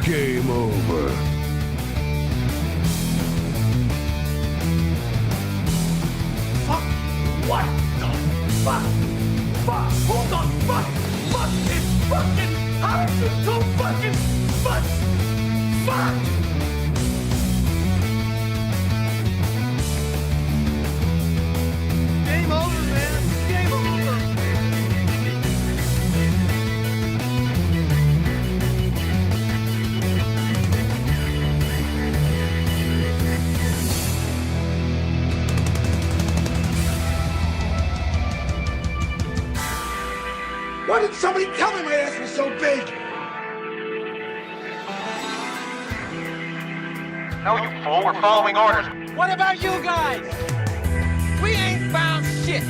Game over. Fuck! What the fuck? Fuck! Who the fuck is fucking? How is it so fucking much? Fuck! Game over, man. Game over. Why did somebody tell me my ass was so big? No, you fool, we're following orders. What about you guys? We ain't found shit.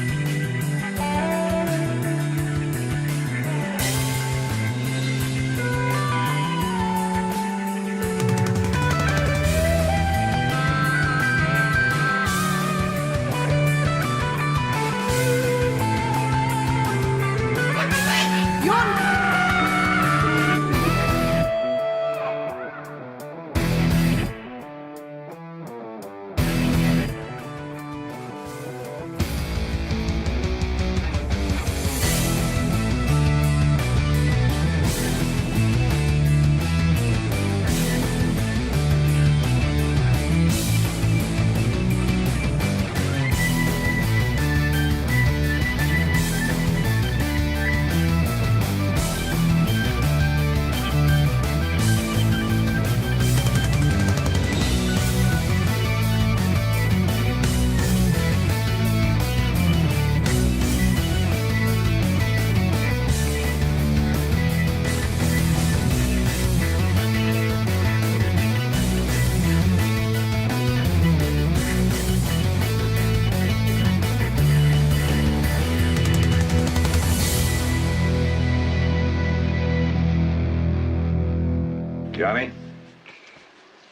Johnny,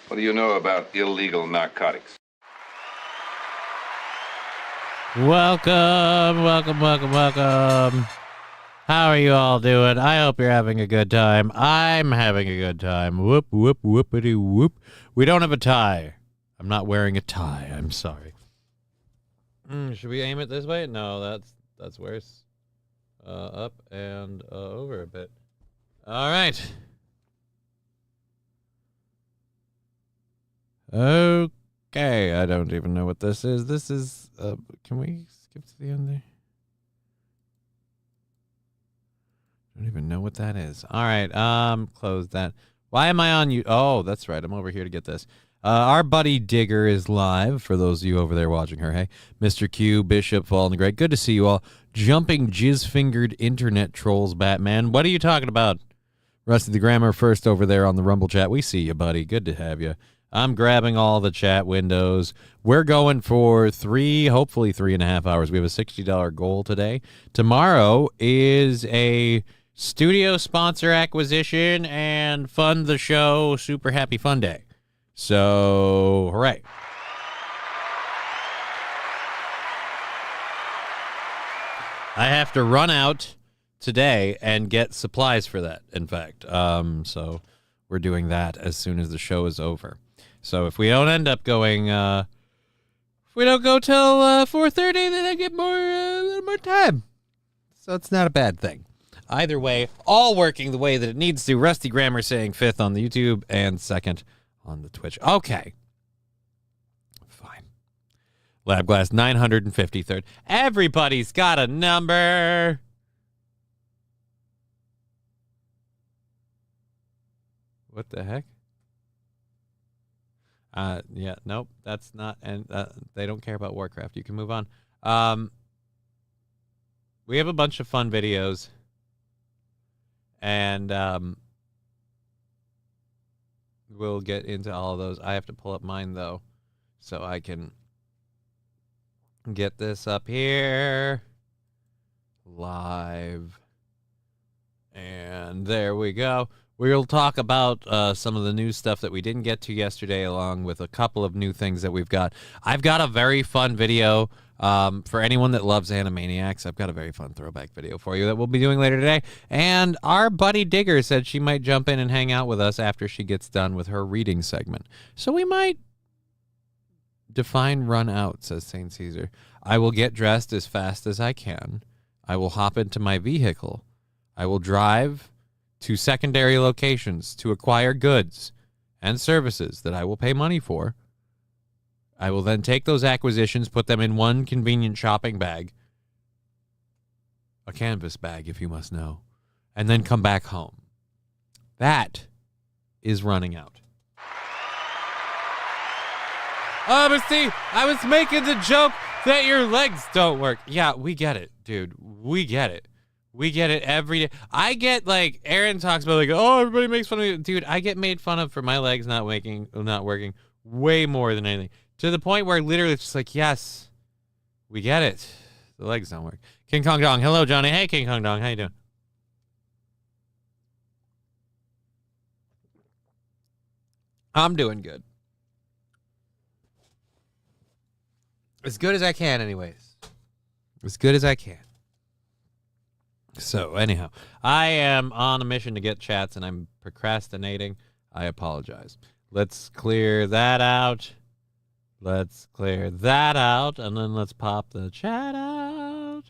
what do you know about illegal narcotics? Welcome. How are you all doing? I hope you're having a good time. I'm having a good time. Whoop, whoop, whoopity whoop. We don't have a tie. I'm not wearing a tie. I'm sorry. Should we aim it this way? No, that's worse. Up and over a bit. All right. Okay, I don't even know what this is. This is, can we skip to the end there? I don't even know what that is. All right, close that. Why am I on you? Oh, that's right. I'm over here to get this. Our buddy Digger is live, for those of you over there watching her. Hey, Mr. Q, Bishop, Fallen the Great. Good to see you all. Jumping jizz-fingered internet trolls, Batman. What are you talking about? Rusty the Grammar first over there on the Rumble chat. We see you, buddy. Good to have you. I'm grabbing all the chat windows. We're going for hopefully 3.5 hours. We have a $60 goal today. Tomorrow is a studio sponsor acquisition and fund the show super happy fun day. So, hooray. I have to run out today and get supplies for that, in fact. So we're doing that as soon as the show is over. So if we don't end up going, if we don't go till 4:30, then I get a little more time. So it's not a bad thing. Either way, all working the way that it needs to. Rusty Grammar saying 5th on the YouTube and 2nd on the Twitch. Okay. Fine. Labglass 953rd. Everybody's got a number. What the heck? Yeah, nope, that's not, and they don't care about Warcraft. You can move on. We have a bunch of fun videos, and we'll get into all of those. I have to pull up mine, though, so I can get this up here live, and there we go. We'll talk about some of the new stuff that we didn't get to yesterday, along with a couple of new things that we've got. I've got a very fun video For anyone that loves Animaniacs, I've got a very fun throwback video for you that we'll be doing later today. And our buddy Digger said she might jump in and hang out with us after she gets done with her reading segment. So we might define run out, says St. Caesar. I will get dressed as fast as I can. I will hop into my vehicle. I will drive to secondary locations to acquire goods and services that I will pay money for. I will then take those acquisitions, put them in one convenient shopping bag, a canvas bag, if you must know, and then come back home. That is running out. Oh, but see, I was making the joke that your legs don't work. Yeah, we get it, dude. We get it. We get it every day. I get, like, Aaron talks about, like, oh, everybody makes fun of me. Dude, I get made fun of for my legs not working way more than anything. To the point where literally it's just like, yes, we get it. The legs don't work. King Kong Dong. Hello, Johnny. Hey, King Kong Dong. How you doing? I'm doing good. As good as I can, anyways. As good as I can. So, anyhow, I am on a mission to get chats, and I'm procrastinating. I apologize. Let's clear that out. Let's clear that out, and then let's pop the chat out.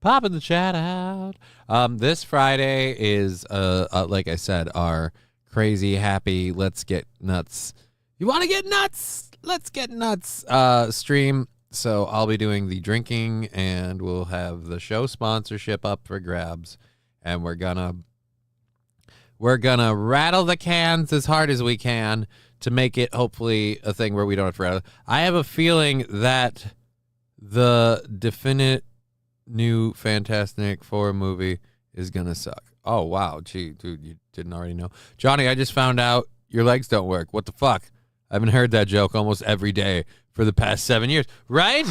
Popping the chat out. This Friday is, like I said, our crazy, happy, let's get nuts. You want to get nuts? Let's get nuts stream. So I'll be doing the drinking, and we'll have the show sponsorship up for grabs, and we're gonna rattle the cans as hard as we can to make it hopefully a thing where we don't have to rattle. I have a feeling that the definite new Fantastic Four movie is gonna suck. Oh wow, gee, dude, you didn't already know. Johnny, I just found out your legs don't work. What the fuck? I haven't heard that joke almost every day for the past 7 years, right?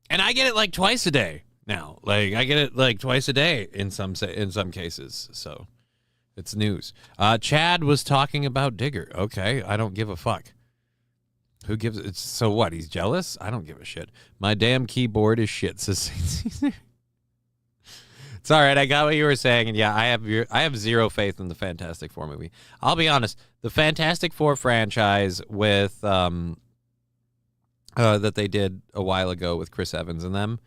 And I get it like twice a day now. Like I get it like twice a day in some cases. So it's news. Chad was talking about Digger. Okay, I don't give a fuck. Who gives it? So what? He's jealous? I don't give a shit. My damn keyboard is shit. Says it's all right. I got what you were saying, and yeah, I have zero faith in the Fantastic Four movie. I'll be honest. The Fantastic Four franchise with that they did a while ago with Chris Evans and them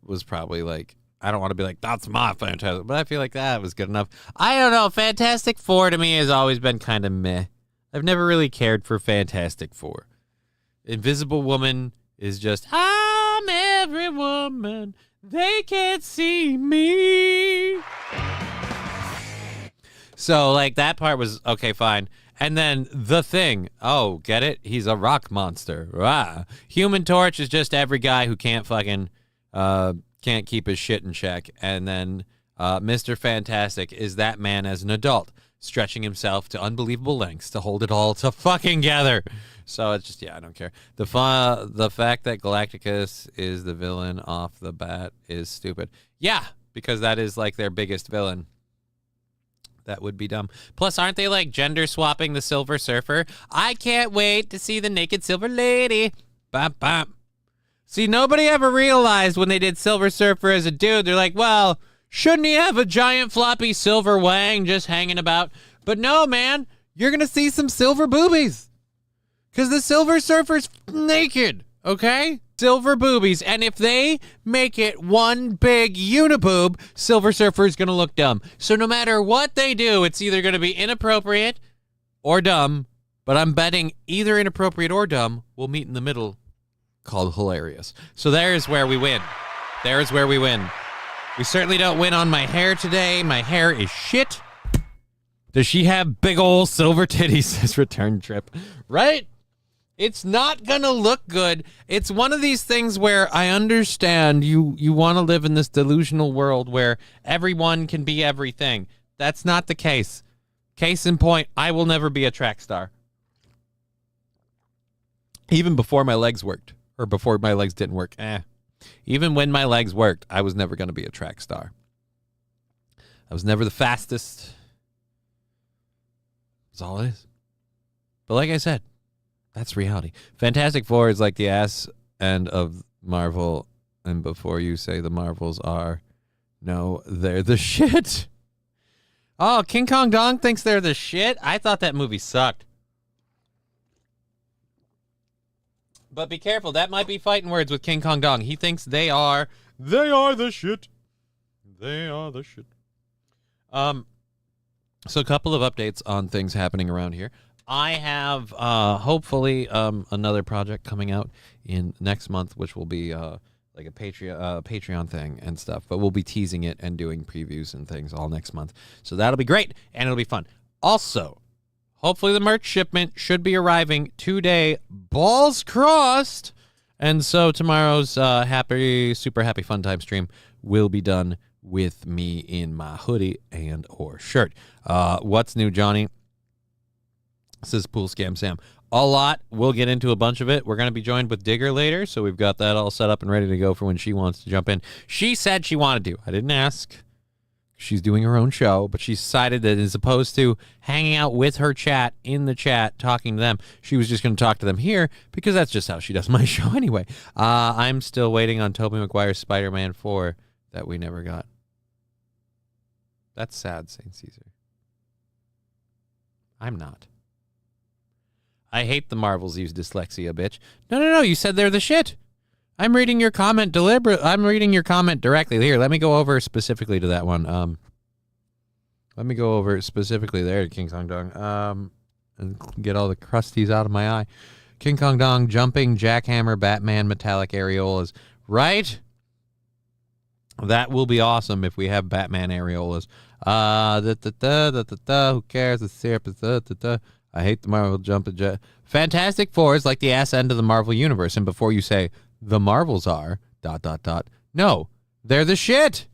was probably like, I don't want to be like, that's my Fantastic, but I feel like that was good enough. I don't know. Fantastic Four to me has always been kind of meh. I've never really cared for Fantastic Four. Invisible Woman is just, I'm every woman. They can't see me. So, like, that part was, okay, fine. And then The Thing. Oh, get it? He's a rock monster. Ah. Human Torch is just every guy who can't fucking, can't keep his shit in check. And then Mr. Fantastic is that man as an adult, stretching himself to unbelievable lengths to hold it all to fucking together. So it's just, yeah, I don't care. The fact that Galacticus is the villain off the bat is stupid. Yeah, because that is like their biggest villain. That would be dumb. Plus, aren't they like gender swapping the Silver Surfer? I can't wait to see the naked Silver Lady. Bop, bop. See, nobody ever realized when they did Silver Surfer as a dude, they're like, well, shouldn't he have a giant floppy silver wang just hanging about? But no, man, you're going to see some silver boobies. Because the Silver Surfer's naked, okay? Silver boobies. And if they make it one big uniboob, Silver Surfer is going to look dumb. So no matter what they do, it's either going to be inappropriate or dumb. But I'm betting either inappropriate or dumb will meet in the middle, called hilarious. So there's where we win. There's where we win. We certainly don't win on my hair today. My hair is shit. Does she have big old silver titties? Says Return Trip. Right? It's not gonna look good. It's one of these things where I understand you want to live in this delusional world where everyone can be everything. That's not the case. Case in point, I will never be a track star. Even before my legs worked, or before my legs didn't work. Even when my legs worked, I was never going to be a track star. I was never the fastest. That's all it is. But like I said, that's reality. Fantastic Four is like the ass end of Marvel, and before you say the Marvels are, no, they're the shit. Oh, King Kong Dong thinks they're the shit? I thought that movie sucked. But be careful, that might be fighting words with King Kong Dong. He thinks they are the shit. They are the shit. So a couple of updates on things happening around here. I have hopefully another project coming out in next month, which will be like a Patreon thing and stuff. But we'll be teasing it and doing previews and things all next month. So that'll be great, and it'll be fun. Also, hopefully the merch shipment should be arriving today. Balls crossed. And so tomorrow's super happy fun time stream will be done with me in my hoodie and or shirt. What's new, Johnny? Says Pool Scam Sam. A lot. We'll get into a bunch of it. We're going to be joined with Digger later, so we've got that all set up and ready to go for when she wants to jump in. She said she wanted to. I didn't ask. She's doing her own show, but she decided that as opposed to hanging out with her chat in the chat, talking to them, she was just going to talk to them here because that's just how she does my show anyway. I'm still waiting on Tobey Maguire's Spider-Man 4 that we never got. That's sad, St. Caesar. I'm not. I hate the Marvels use dyslexia, bitch. No. You said they're the shit. I'm reading your comment I'm reading your comment directly. Here, let me go over specifically to that one. Let me go over specifically there to King Kong Dong. And get all the crusties out of my eye. King Kong Dong, jumping, jackhammer, Batman, metallic areolas. Right? That will be awesome if we have Batman areolas. Who cares? The syrup is I hate the Marvel jumping jet. Fantastic Four is like the ass end of the Marvel universe. And before you say the Marvels are ... No, they're the shit.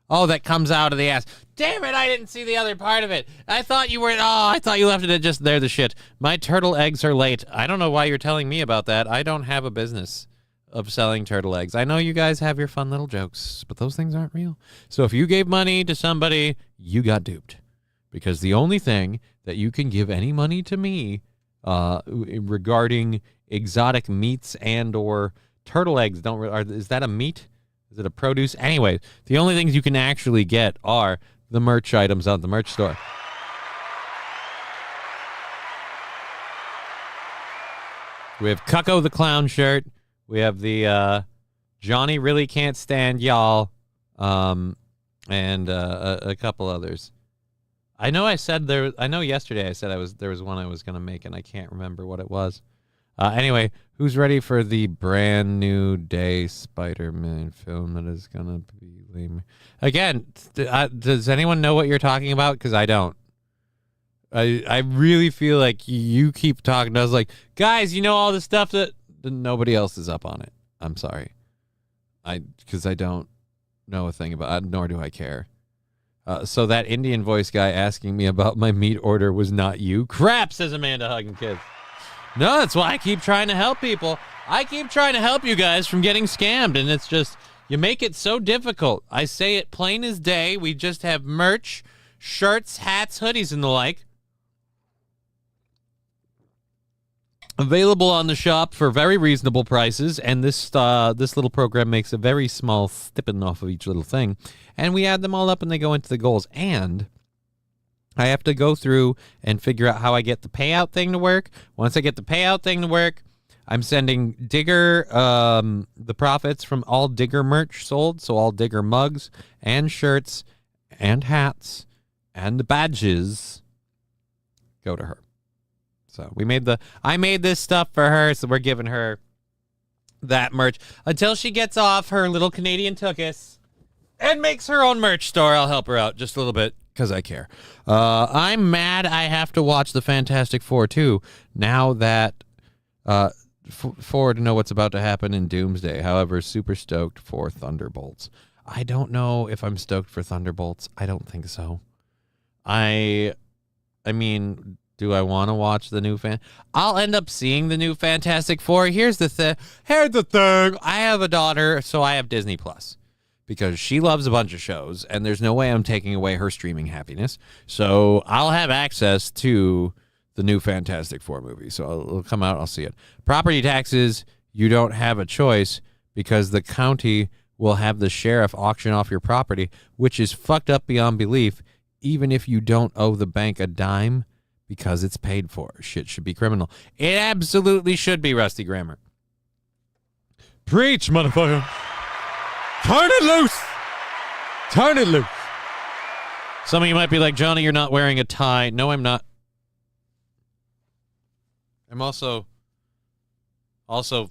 Oh, that comes out of the ass. Damn it, I didn't see the other part of it. I thought you left it at just they're the shit. My turtle eggs are late. I don't know why you're telling me about that. I don't have a business of selling turtle eggs. I know you guys have your fun little jokes, but those things aren't real. So if you gave money to somebody, you got duped. Because the only thing that you can give any money to me regarding exotic meats and or turtle eggs is that a meat? Is it a produce? Anyway, the only things you can actually get are the merch items on the merch store. We have Cucko the Clown shirt. We have the Johnny Really Can't Stand Y'all, and a couple others. I know yesterday I said there was one I was going to make, and I can't remember what it was. Anyway, who's ready for the brand new day Spider-Man film that is going to be lame? Again, does anyone know what you're talking about? Because I don't. I really feel like you keep talking. I was like, guys, you know all the stuff that nobody else is up on it. I'm sorry. Because I don't know a thing about it, nor do I care. So that Indian voice guy asking me about my meat order was not you. Crap, says Amanda Hugging Kids. No, that's why I keep trying to help people. I keep trying to help you guys from getting scammed, and it's just, you make it so difficult. I say it plain as day. We just have merch, shirts, hats, hoodies, and the like available on the shop for very reasonable prices, and this little program makes a very small stipend off of each little thing, and we add them all up and they go into the goals. And I have to go through and figure out how I get the payout thing to work. Once I get the payout thing to work, I'm sending Digger the profits from all Digger merch sold, so all Digger mugs and shirts and hats and the badges go to her. So I made this stuff for her, so we're giving her that merch until she gets off her little Canadian tuchus and makes her own merch store. I'll help her out just a little bit because I care. I'm mad I have to watch the Fantastic Four too now that to know what's about to happen in Doomsday. However, super stoked for Thunderbolts. I don't know if I'm stoked for Thunderbolts. I don't think so. I mean, do I want to watch the new I'll end up seeing the new Fantastic Four. Here's the thing. I have a daughter, so I have Disney Plus because she loves a bunch of shows, and there's no way I'm taking away her streaming happiness. So I'll have access to the new Fantastic Four movie. So it'll come out. I'll see it. Property taxes, you don't have a choice because the county will have the sheriff auction off your property, which is fucked up beyond belief, even if you don't owe the bank a dime because it's paid for. Shit should be criminal. It absolutely should be, Rusty Grammar. Preach, motherfucker. Turn it loose. Turn it loose. Some of you might be like, Johnny, you're not wearing a tie. No, I'm not. I'm also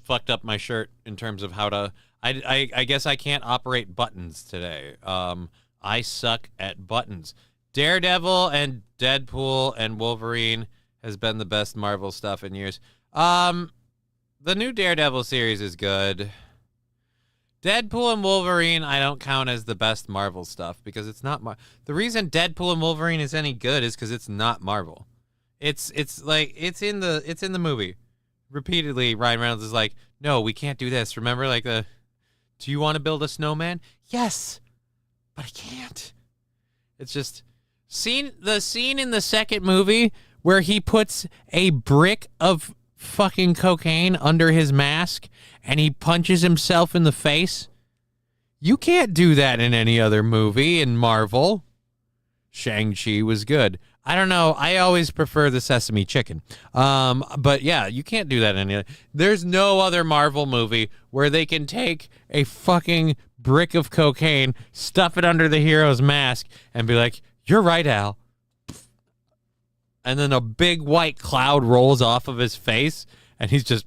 fucked up my shirt in terms of how to... I guess I can't operate buttons today. I suck at buttons. Daredevil and Deadpool and Wolverine has been the best Marvel stuff in years. The new Daredevil series is good. Deadpool and Wolverine I don't count as the best Marvel stuff because it's not the reason Deadpool and Wolverine is any good is because it's not Marvel. It's in the movie. Repeatedly, Ryan Reynolds is like, no, we can't do this. Remember, like do you want to build a snowman? Yes, but I can't. It's just the scene in the second movie where he puts a brick of fucking cocaine under his mask and he punches himself in the face. You can't do that in any other movie in Marvel. Shang-Chi was good. I don't know. I always prefer the sesame chicken. But yeah, you can't do that in any other. There's no other Marvel movie where they can take a fucking brick of cocaine, stuff it under the hero's mask, and be like, you're right, Al. And then a big white cloud rolls off of his face, and he's just,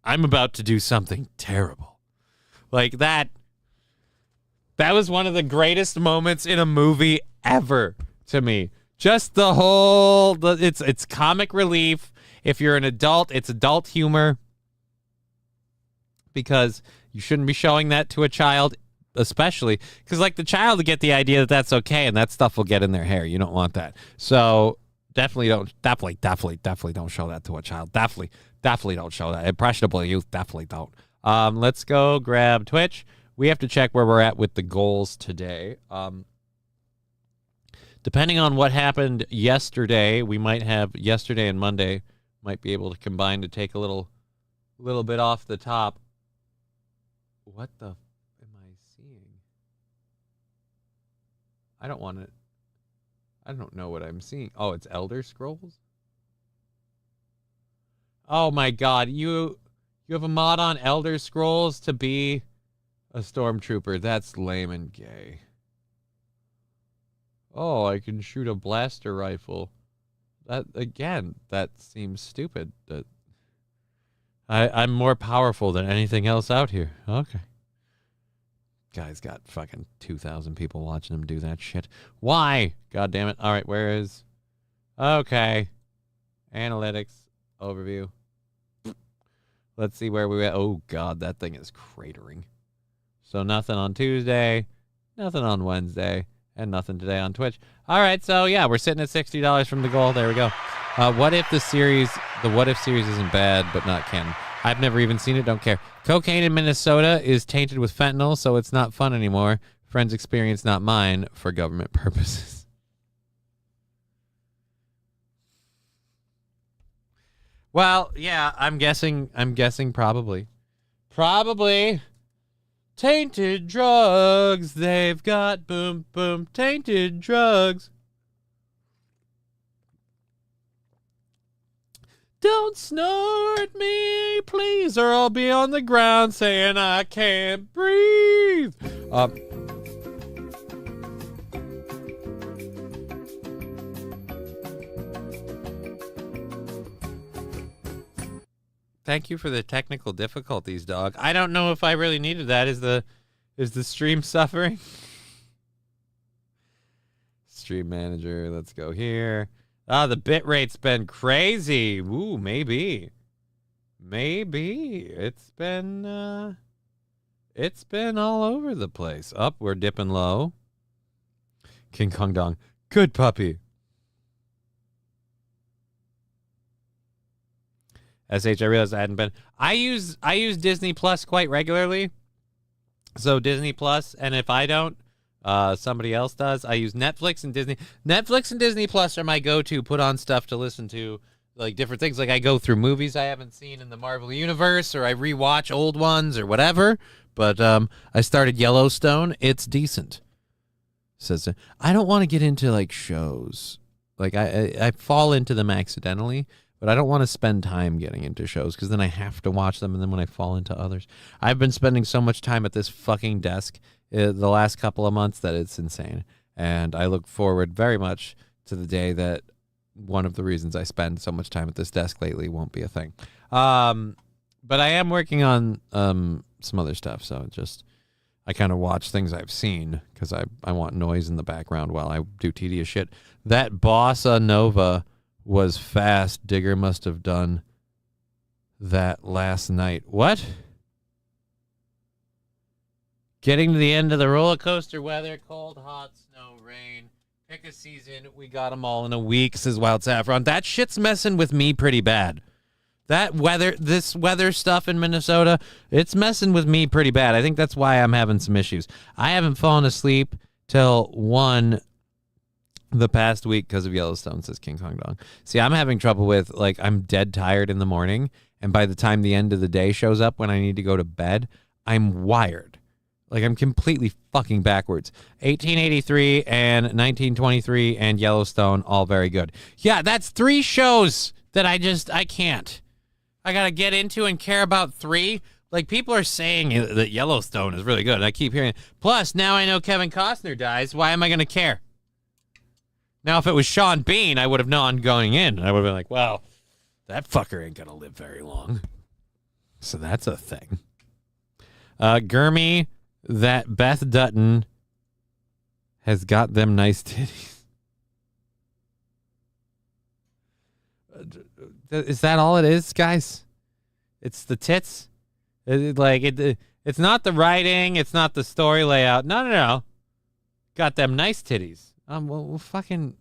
I'm about to do something terrible. Like that. That was one of the greatest moments in a movie ever to me. Just the whole, it's comic relief. If you're an adult, it's adult humor. Because you shouldn't be showing that to a child, especially. Because like the child will get the idea that that's okay, and that stuff will get in their hair. You don't want that. So definitely don't show that to a child. Definitely don't show that. Impressionable youth, definitely don't. Let's go grab Twitch. We have to check where we're at with the goals today. Depending on what happened yesterday, we might have yesterday and Monday might be able to combine to take a little bit off the top. What the am I seeing? I don't know what I'm seeing. Oh, it's Elder Scrolls? Oh my god, you have a mod on Elder Scrolls to be a stormtrooper. That's lame and gay. Oh, I can shoot a blaster rifle. That seems stupid. I'm more powerful than anything else out here. Okay. Guy's got fucking 2,000 people watching him do that shit. Why? God damn it. All right, where is... Okay. Analytics. Overview. Let's see where we at. Oh, God, that thing is cratering. So nothing on Tuesday, nothing on Wednesday, and nothing today on Twitch. All right, so yeah, we're sitting at $60 from the goal. There we go. What if the What If series isn't bad, but not canon? I've never even seen it. Don't care. Cocaine in Minnesota is tainted with fentanyl, so it's not fun anymore. Friend's experience, not mine, for government purposes. Well, yeah, I'm guessing probably. Tainted drugs, they've got boom, boom, tainted drugs. Don't snort me, please, or I'll be on the ground saying I can't breathe. Thank you for the technical difficulties, dog. I don't know if I really needed that. Is the stream suffering? Stream manager, let's go here. The bit rate's been crazy. Ooh, maybe. It's been all over the place. Up, we're dipping low. King Kong Dong. Good puppy. SH, I realized I hadn't been. I use Disney Plus quite regularly. So Disney Plus, and if I don't, somebody else does. I use Netflix and Disney. Netflix and Disney Plus are my go-to put on stuff to listen to like different things. Like I go through movies I haven't seen in the Marvel universe, or I rewatch old ones or whatever. But I started Yellowstone. It's decent. Says I don't want to get into like shows. Like I fall into them accidentally, but I don't want to spend time getting into shows because then I have to watch them, and then when I fall into others, I've been spending so much time at this fucking desk the last couple of months that it's insane, and I look forward very much to the day that one of the reasons I spend so much time at this desk lately won't be a thing. But I am working on some other stuff, so I kind of watch things I've seen because I want noise in the background while I do tedious shit. That bossa nova was fast. Digger must have done that last night. What? Getting to the end of the roller coaster weather, cold, hot, snow, rain. Pick a season. We got them all in a week, says Wild Saffron. That shit's messing with me pretty bad. This weather stuff in Minnesota, it's messing with me pretty bad. I think that's why I'm having some issues. I haven't fallen asleep till 1 the past week because of Yellowstone, says King Kong Dong. See, I'm having trouble with, like, I'm dead tired in the morning, and by the time the end of the day shows up when I need to go to bed, I'm wired. Like, I'm completely fucking backwards. 1883 and 1923 and Yellowstone, all very good. Yeah, that's 3 shows that I can't. I got to get into and care about 3. Like, people are saying that Yellowstone is really good. I keep hearing it. Plus, now I know Kevin Costner dies. Why am I going to care? Now, if it was Sean Bean, I would have known going in. I would have been like, well, that fucker ain't going to live very long. So that's a thing. Gurmy, that Beth Dutton has got them nice titties. Is that all it is, guys? It's the tits? It's not the writing. It's not the story layout. No. Got them nice titties. Well, fucking...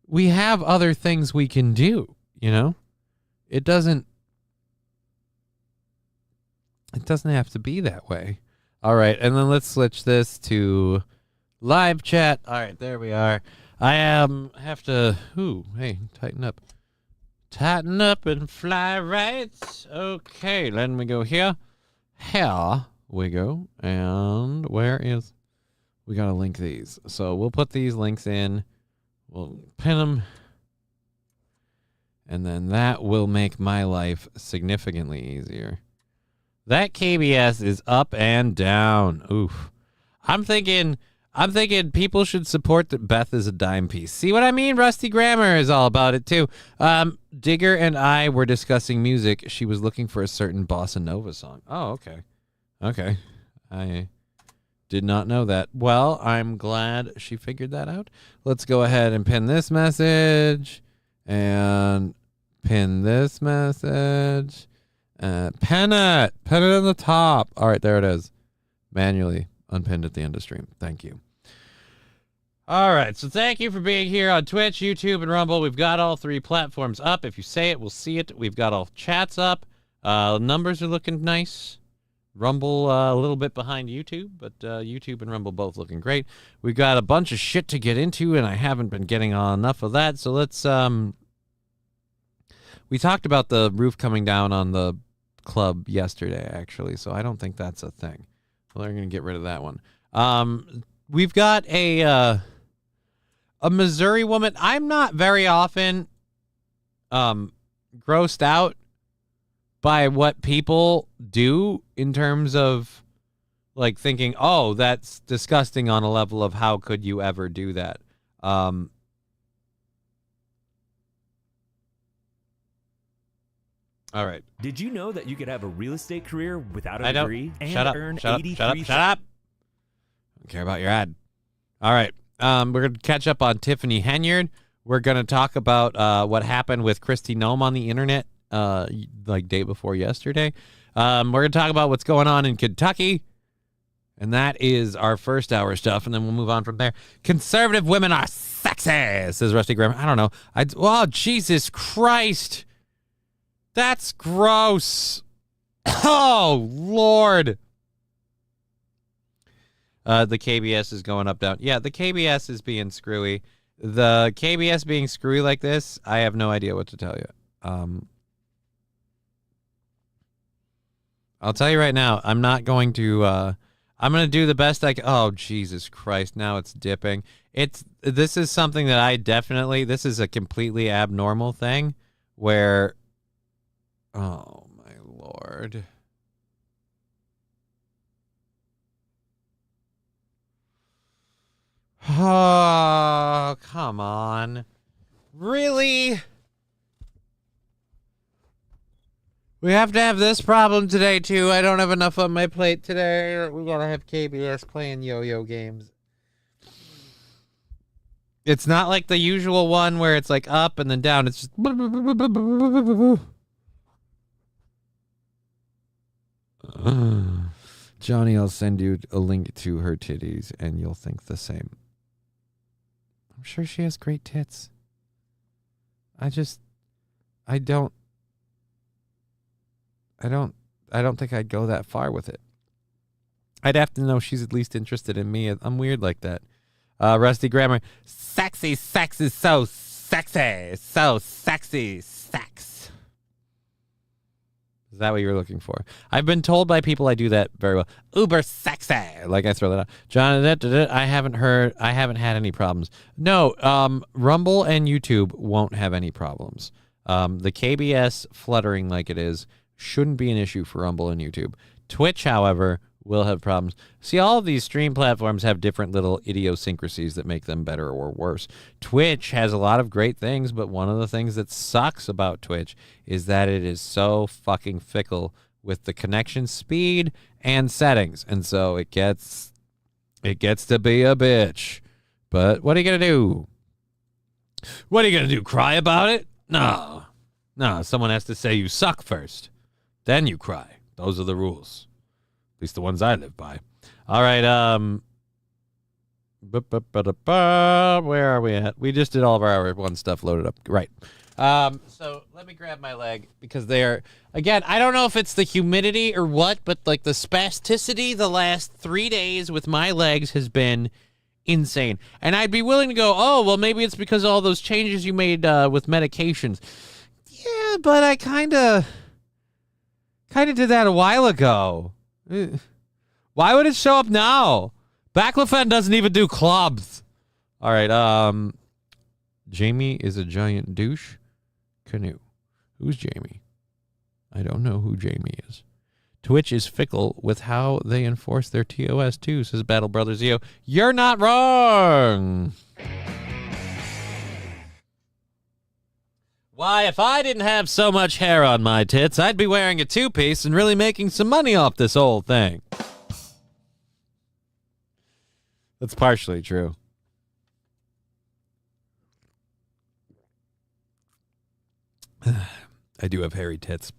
We have other things we can do, you know? It doesn't have to be that way. All right, and then let's switch this to live chat. All right, there we are. I have to... hey, tighten up. Tighten up and fly right. Okay, let me go here. Here we go. And where is... We got to link these. So we'll put these links in. We'll pin them. And then that will make my life significantly easier. That KBS is up and down. Oof. I'm thinking people should support that Beth is a dime piece. See what I mean? Rusty Grammar is all about it, too. Digger and I were discussing music. She was looking for a certain bossa nova song. Oh, okay. Okay. I did not know that. Well, I'm glad she figured that out. Let's go ahead and pin this message. And pin this message. Pin it. Pin it in the top. All right, there it is. Manually unpinned at the end of stream. Thank you. All right, so thank you for being here on Twitch, YouTube, and Rumble. We've got all 3 platforms up. If you say it, we'll see it. We've got all chats up. Numbers are looking nice. Rumble a little bit behind YouTube, but YouTube and Rumble both looking great. We've got a bunch of shit to get into, and I haven't been getting on enough of that. So let's... We talked about the roof coming down on the club yesterday, actually, so I don't think that's a thing. Well, they're going to get rid of that one. We've got a Missouri woman. I'm not very often grossed out by what people do in terms of like thinking, oh, that's disgusting on a level of how could you ever do that? All right. Did you know that you could have a real estate career without a I don't. degree and Shut up. earn Shut up. 83 Shut up. Shut up. Don't care about your ad. All right. We're going to catch up on Tiffany Henyard. We're going to talk about what happened with Kristi Noem on the internet like day before yesterday. We're going to talk about what's going on in Kentucky. And that is our first hour stuff. And then we'll move on from there. Conservative women are sexy, says Rusty Graham. I don't know. Oh, Jesus Christ. That's gross. Oh, Lord. The KBS is going up, down. Yeah, the KBS is being screwy. The KBS being screwy like this, I have no idea what to tell you. I'll tell you right now, I'm not going to, I'm going to do the best I can. Oh, Jesus Christ. Now it's dipping. This is something that this is a completely abnormal thing where, oh my Lord. Oh, come on. Really? We have to have this problem today, too. I don't have enough on my plate today. We gotta have KBS playing yo-yo games. It's not like the usual one where it's like up and then down. It's just... Johnny, I'll send you a link to her titties, and you'll think the same. I'm sure she has great tits. I don't think I'd go that far with it. I'd have to know she's at least interested in me. I'm weird like that. Rusty Grammar. Sexy sex is so sexy. So sexy sex. Is that what you were looking for? I've been told by people I do that very well. Uber sexy. Like I throw that out. John, I haven't had any problems. No, Rumble and YouTube won't have any problems. The KBS fluttering like it is shouldn't be an issue for Rumble and YouTube. Twitch, however, will have problems. See, all of these stream platforms have different little idiosyncrasies that make them better or worse. Twitch has a lot of great things, but one of the things that sucks about Twitch is that it is so fucking fickle with the connection speed and settings. And so it gets to be a bitch. But what are you going to do? What are you going to do? Cry about it? No, someone has to say you suck first. Then you cry. Those are the rules. At least the ones I live by. All right. Where are we at? We just did all of our one stuff loaded up. Right. So let me grab my leg because again, I don't know if it's the humidity or what, but like the spasticity the last 3 days with my legs has been insane. And I'd be willing to go, oh, well, maybe it's because of all those changes you made with medications. Yeah, but I kind of did that a while ago. Why would it show up now? Baclofen doesn't even do clubs. All right. Jamie is a giant douche. Canoe. Who's Jamie? I don't know who Jamie is. Twitch is fickle with how they enforce their TOS too, says Battle Brothers EO. You're not wrong. Why, if I didn't have so much hair on my tits, I'd be wearing a two-piece and really making some money off this whole thing. That's partially true. I do have hairy tits.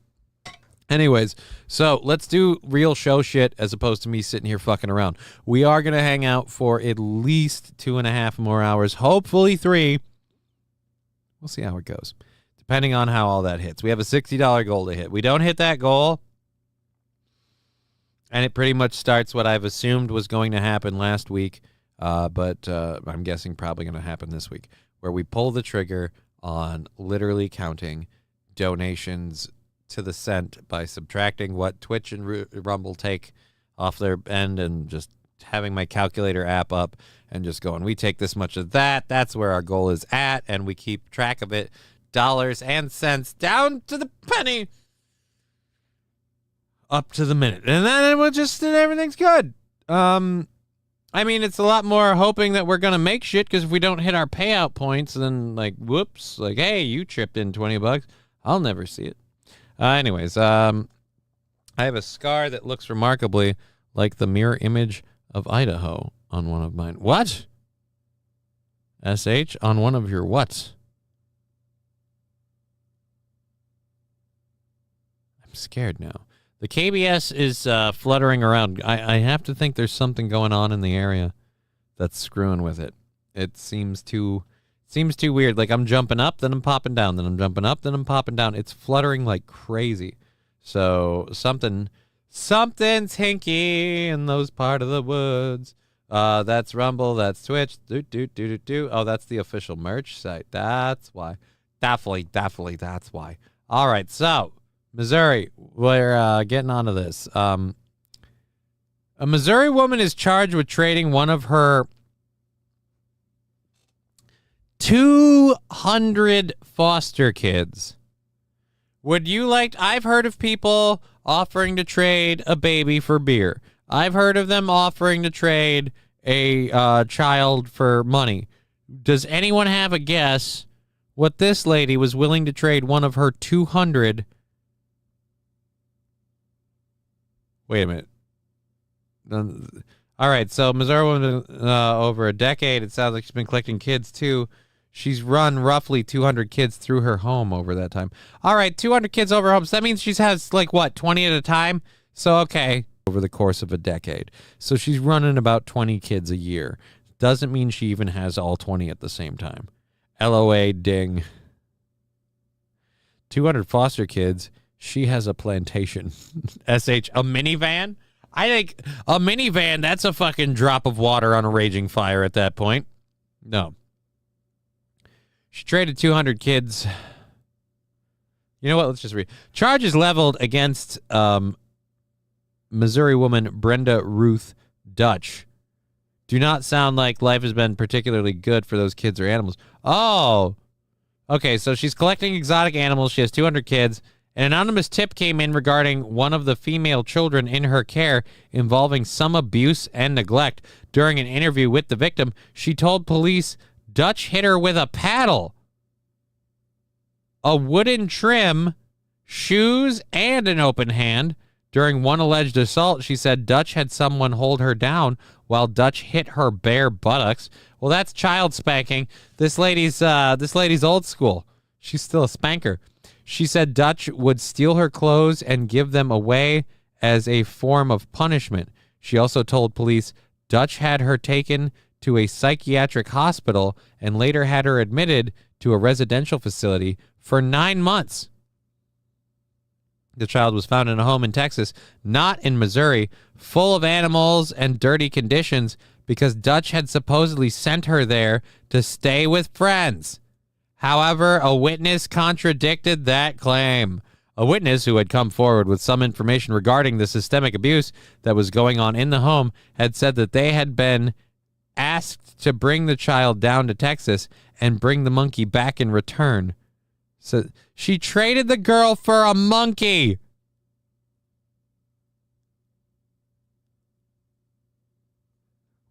Anyways, so let's do real show shit as opposed to me sitting here fucking around. We are going to hang out for at least 2.5 more hours, hopefully 3. We'll see how it goes. Depending on how all that hits. We have a $60 goal to hit. We don't hit that goal, and it pretty much starts what I've assumed was going to happen last week, but I'm guessing probably going to happen this week, where we pull the trigger on literally counting donations to the cent by subtracting what Twitch and Rumble take off their end and just having my calculator app up and just going, we take this much of that. That's where our goal is at, and we keep track of it. Dollars and cents down to the penny, up to the minute, and then we'll just everything's good. I mean, it's a lot more hoping that we're gonna make shit because if we don't hit our payout points, then like whoops, like hey, you chipped in $20, I'll never see it. Anyways, I have a scar that looks remarkably like the mirror image of Idaho on one of mine. What? SH on one of your what? I'm scared now. The KBS is fluttering around. I have to think there's something going on in the area that's screwing with it. It seems too weird. Like I'm jumping up, then I'm popping down, then I'm jumping up, then I'm popping down. It's fluttering like crazy. So something's hinky in those part of the woods. That's Rumble. That's Twitch. Oh, that's the official merch site. That's why. Definitely, that's why. All right, so Missouri, we're getting onto this. A Missouri woman is charged with trading one of her 200 foster kids. Would you like... I've heard of people offering to trade a baby for beer. I've heard of them offering to trade a child for money. Does anyone have a guess what this lady was willing to trade one of her 200... Wait a minute. All right, so Missouri woman, over a decade, it sounds like she's been collecting kids, too. She's run roughly 200 kids through her home over that time. All right, 200 kids over her home. So that means she has, like, what, 20 at a time? So, okay, over the course of a decade. So she's running about 20 kids a year. Doesn't mean she even has all 20 at the same time. LOA ding. 200 foster kids. She has a plantation. SH, a minivan? I think a minivan, that's a fucking drop of water on a raging fire at that point. No. She traded 200 kids. You know what? Let's just read. Charges leveled against Missouri woman Brenda Ruth Dutch. Do not sound like life has been particularly good for those kids or animals. Oh. Okay, so she's collecting exotic animals. She has 200 kids. An anonymous tip came in regarding one of the female children in her care involving some abuse and neglect. During an interview with the victim, she told police Dutch hit her with a paddle, a wooden trim, shoes, and an open hand. During one alleged assault, she said Dutch had someone hold her down while Dutch hit her bare buttocks. Well, that's child spanking. This lady's old school. She's still a spanker. She said Dutch would steal her clothes and give them away as a form of punishment. She also told police Dutch had her taken to a psychiatric hospital and later had her admitted to a residential facility for 9 months. The child was found in a home in Texas, not in Missouri, full of animals and dirty conditions because Dutch had supposedly sent her there to stay with friends. However, a witness contradicted that claim. A witness who had come forward with some information regarding the systemic abuse that was going on in the home had said that they had been asked to bring the child down to Texas and bring the monkey back in return. So she traded the girl for a monkey.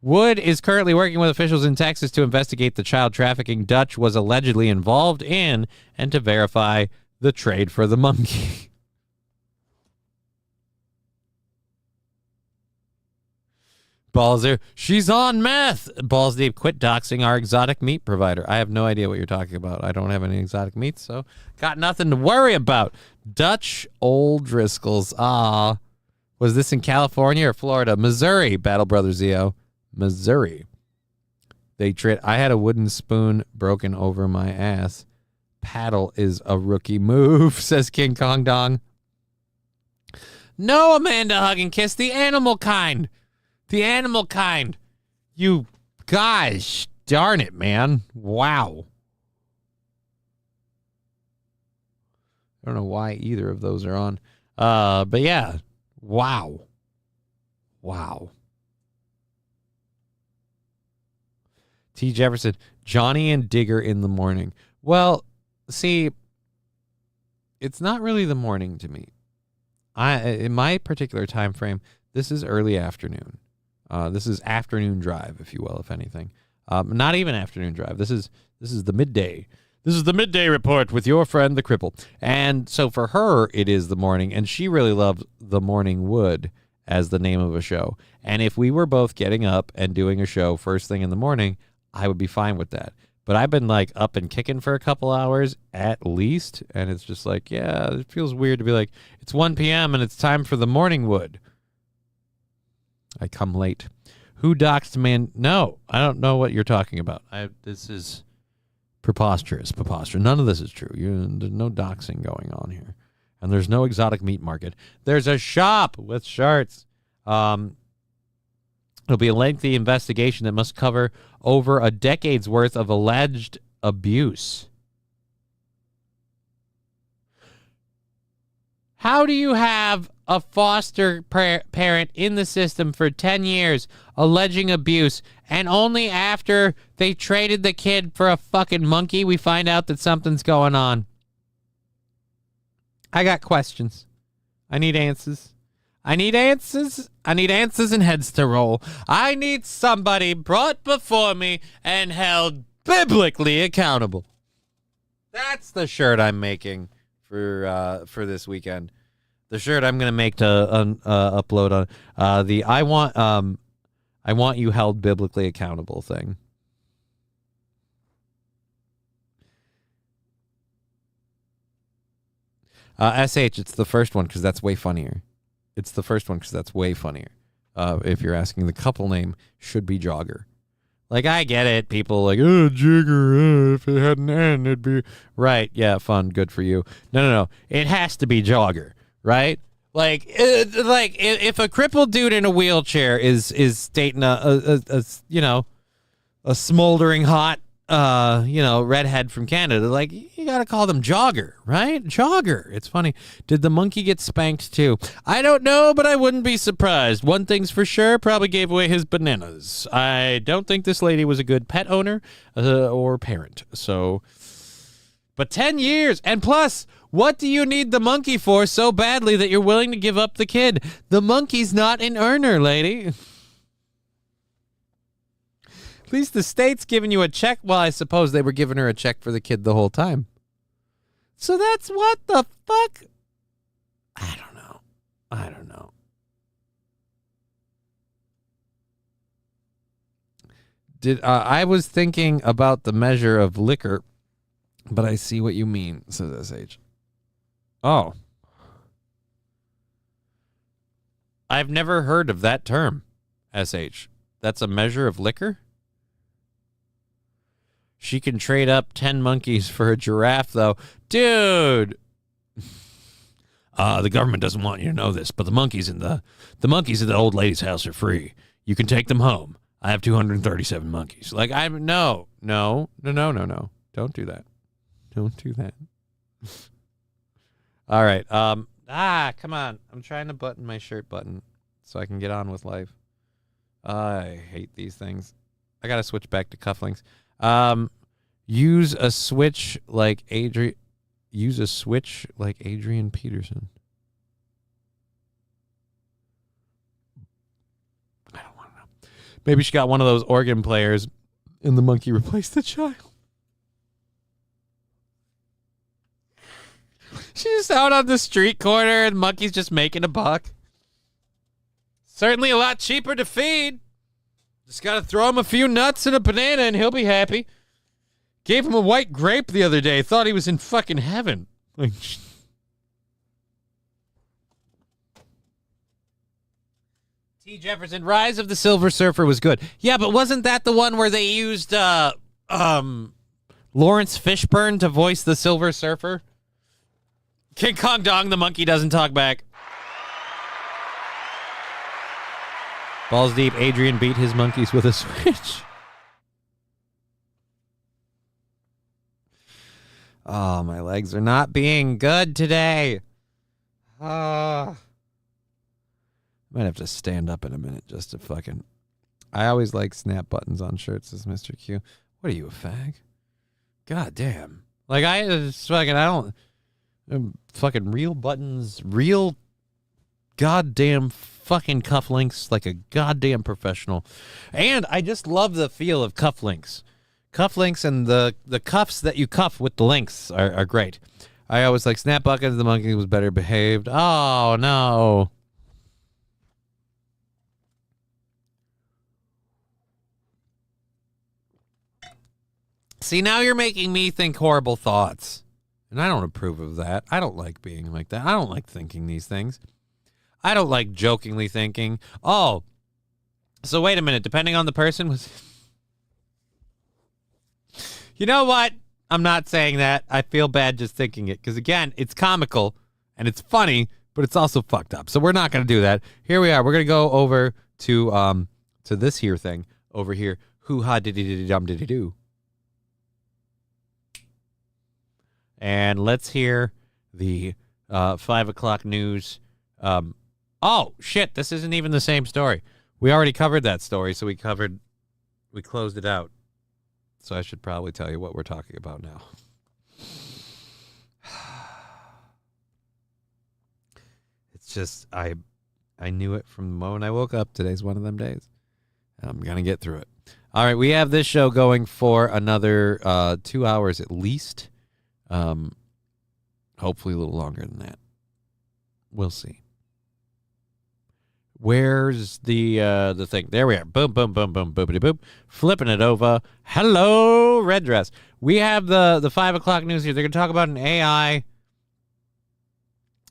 Wood is currently working with officials in Texas to investigate the child trafficking Dutch was allegedly involved in and to verify the trade for the monkey. Balls there. She's on meth. Balls deep. Quit doxing our exotic meat provider. I have no idea what you're talking about. I don't have any exotic meats, so got nothing to worry about. Dutch Old Driscolls. Ah. Was this in California or Florida? Missouri, Battle Brother Zio. Missouri. I had a wooden spoon broken over my ass. Paddle is a rookie move, says King Kong Dong. No, Amanda Hug and Kiss, the animal kind. The animal kind. You gosh darn it, man. Wow. I don't know why either of those are on. But yeah. Wow. Wow. T. Jefferson, Johnny and Digger in the morning. Well, see, it's not really the morning to me. In my particular time frame, this is early afternoon. This is afternoon drive, if you will, if anything. Not even afternoon drive. This is the midday. This is the midday report with your friend the cripple. And so for her, it is the morning, and she really loved The Morning Wood as the name of a show. And if we were both getting up and doing a show first thing in the morning, I would be fine with that. But I've been like up and kicking for a couple hours at least, and it's just like, yeah, it feels weird to be like, it's 1 p.m. and it's time for The Morning Wood. I come late. Who doxed man? No, I don't know what you're talking about. This is preposterous. None of this is true. There's no doxing going on here. And there's no exotic meat market. There's a shop with shirts. It'll be a lengthy investigation that must cover over a decade's worth of alleged abuse. How do you have a foster parent in the system for 10 years alleging abuse, and only after they traded the kid for a fucking monkey we find out that something's going on? I got questions. I need answers. I need answers. I need answers and heads to roll. I need somebody brought before me and held biblically accountable. That's the shirt I'm making for this weekend. The shirt I'm gonna make to upload on the I want you held biblically accountable thing. SH, it's the first one because that's way funnier. It's the first one because that's way funnier. If you're asking, the couple name should be Jogger. Like, I get it. People like, oh, Jigger, if it had an N, it'd be... Right, yeah, fun, good for you. No. It has to be Jogger, right? Like if a crippled dude in a wheelchair is dating a smoldering hot, redhead from Canada, like, you got to call them Jogger, right? Jogger. It's funny. Did the monkey get spanked too? I don't know, but I wouldn't be surprised. One thing's for sure, probably gave away his bananas. I don't think this lady was a good pet owner or parent. So, but 10 years. And plus, what do you need the monkey for so badly that you're willing to give up the kid? The monkey's not an earner, lady. At least the state's giving you a check. Well, I suppose they were giving her a check for the kid the whole time. So that's what the fuck? I don't know. I was thinking about the measure of liquor, but I see what you mean, says SH. Oh. I've never heard of that term, SH. That's a measure of liquor? She can trade up 10 monkeys for a giraffe, though. Dude! The government doesn't want you to know this, but the monkeys in the old lady's house are free. You can take them home. I have 237 monkeys. Like, no. Don't do that. Don't do that. All right. Come on. I'm trying to button my shirt button so I can get on with life. I hate these things. I got to switch back to cufflinks. Use a switch like Adrian Peterson. I don't want to know. Maybe she got one of those organ players and the monkey replaced the child. She's out on the street corner and the monkey's just making a buck. Certainly a lot cheaper to feed. Just got to throw him a few nuts and a banana and he'll be happy. Gave him a white grape the other day. Thought he was in fucking heaven. Like, T. Jefferson, Rise of the Silver Surfer was good. Yeah, but wasn't that the one where they used Lawrence Fishburne to voice the Silver Surfer? King Kong Dong, the monkey doesn't talk back. Balls deep, Adrian beat his monkeys with a switch. Oh, my legs are not being good today. I might have to stand up in a minute just to fucking... I always like snap buttons on shirts, says Mr. Q. What are you, a fag? God damn. Like, fucking real buttons, real goddamn fucking cufflinks like a goddamn professional. And I just love the feel of cufflinks. Cufflinks and the cuffs that you cuff with the links are great. I always like snap buckets. The monkey was better behaved. Oh, no. See, now you're making me think horrible thoughts. And I don't approve of that. I don't like being like that. I don't like thinking these things. I don't like jokingly thinking, oh, so wait a minute. Depending on the person You know what? I'm not saying that. I feel bad just thinking it. Because, again, it's comical and it's funny, but it's also fucked up. So we're not going to do that. Here we are. We're going to go over to to this here thing over here. Hoo-ha, diddy-diddy-dum, diddy-doo. And let's hear the 5 o'clock news. Oh, shit, this isn't even the same story. We already covered that story, so we closed it out. So I should probably tell you what we're talking about now. It's just, I knew it from the moment I woke up. Today's one of them days. I'm going to get through it. All right, we have this show going for another 2 hours at least. Hopefully a little longer than that. We'll see. Where's the thing? There we are. Boom, boom, boom, boom, boopity boop. Flipping it over. Hello, Red Dress. We have the 5 o'clock news here. They're going to talk about an AI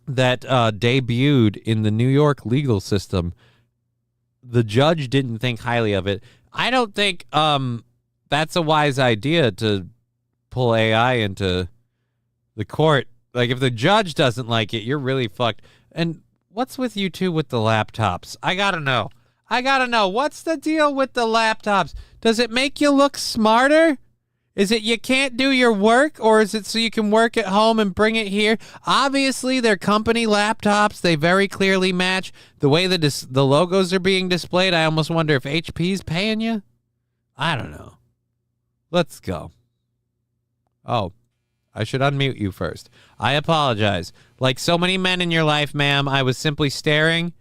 that debuted in the New York legal system. The judge didn't think highly of it. I don't think that's a wise idea to pull AI into the court. Like, if the judge doesn't like it, you're really fucked. And what's with you two with the laptops? I gotta know. What's the deal with the laptops? Does it make you look smarter? Is it you can't do your work, or is it so you can work at home and bring it here? Obviously, they're company laptops. They very clearly match the way the logos are being displayed. I almost wonder if HP's paying you. I don't know. Let's go. Oh, I should unmute you first. I apologize. Like so many men in your life, ma'am, I was simply staring,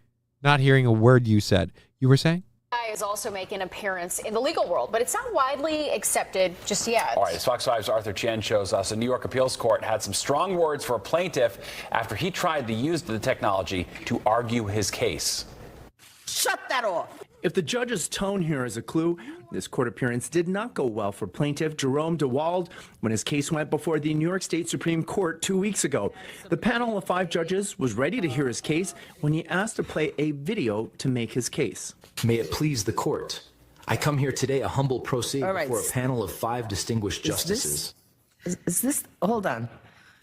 not hearing a word you said. You were saying? Is also making an appearance in the legal world, but it's not widely accepted just yet. All right, as Fox 5's Arthur Chen shows us, a New York appeals court had some strong words for a plaintiff after he tried to use the technology to argue his case. Shut that off. If the judge's tone here is a clue, this court appearance did not go well for plaintiff Jerome DeWald when his case went before the New York State Supreme Court 2 weeks ago. The panel of 5 judges was ready to hear his case when he asked to play a video to make his case. May it please the court. I come here today a humble pro se before a panel of 5 distinguished justices. Is this, hold on.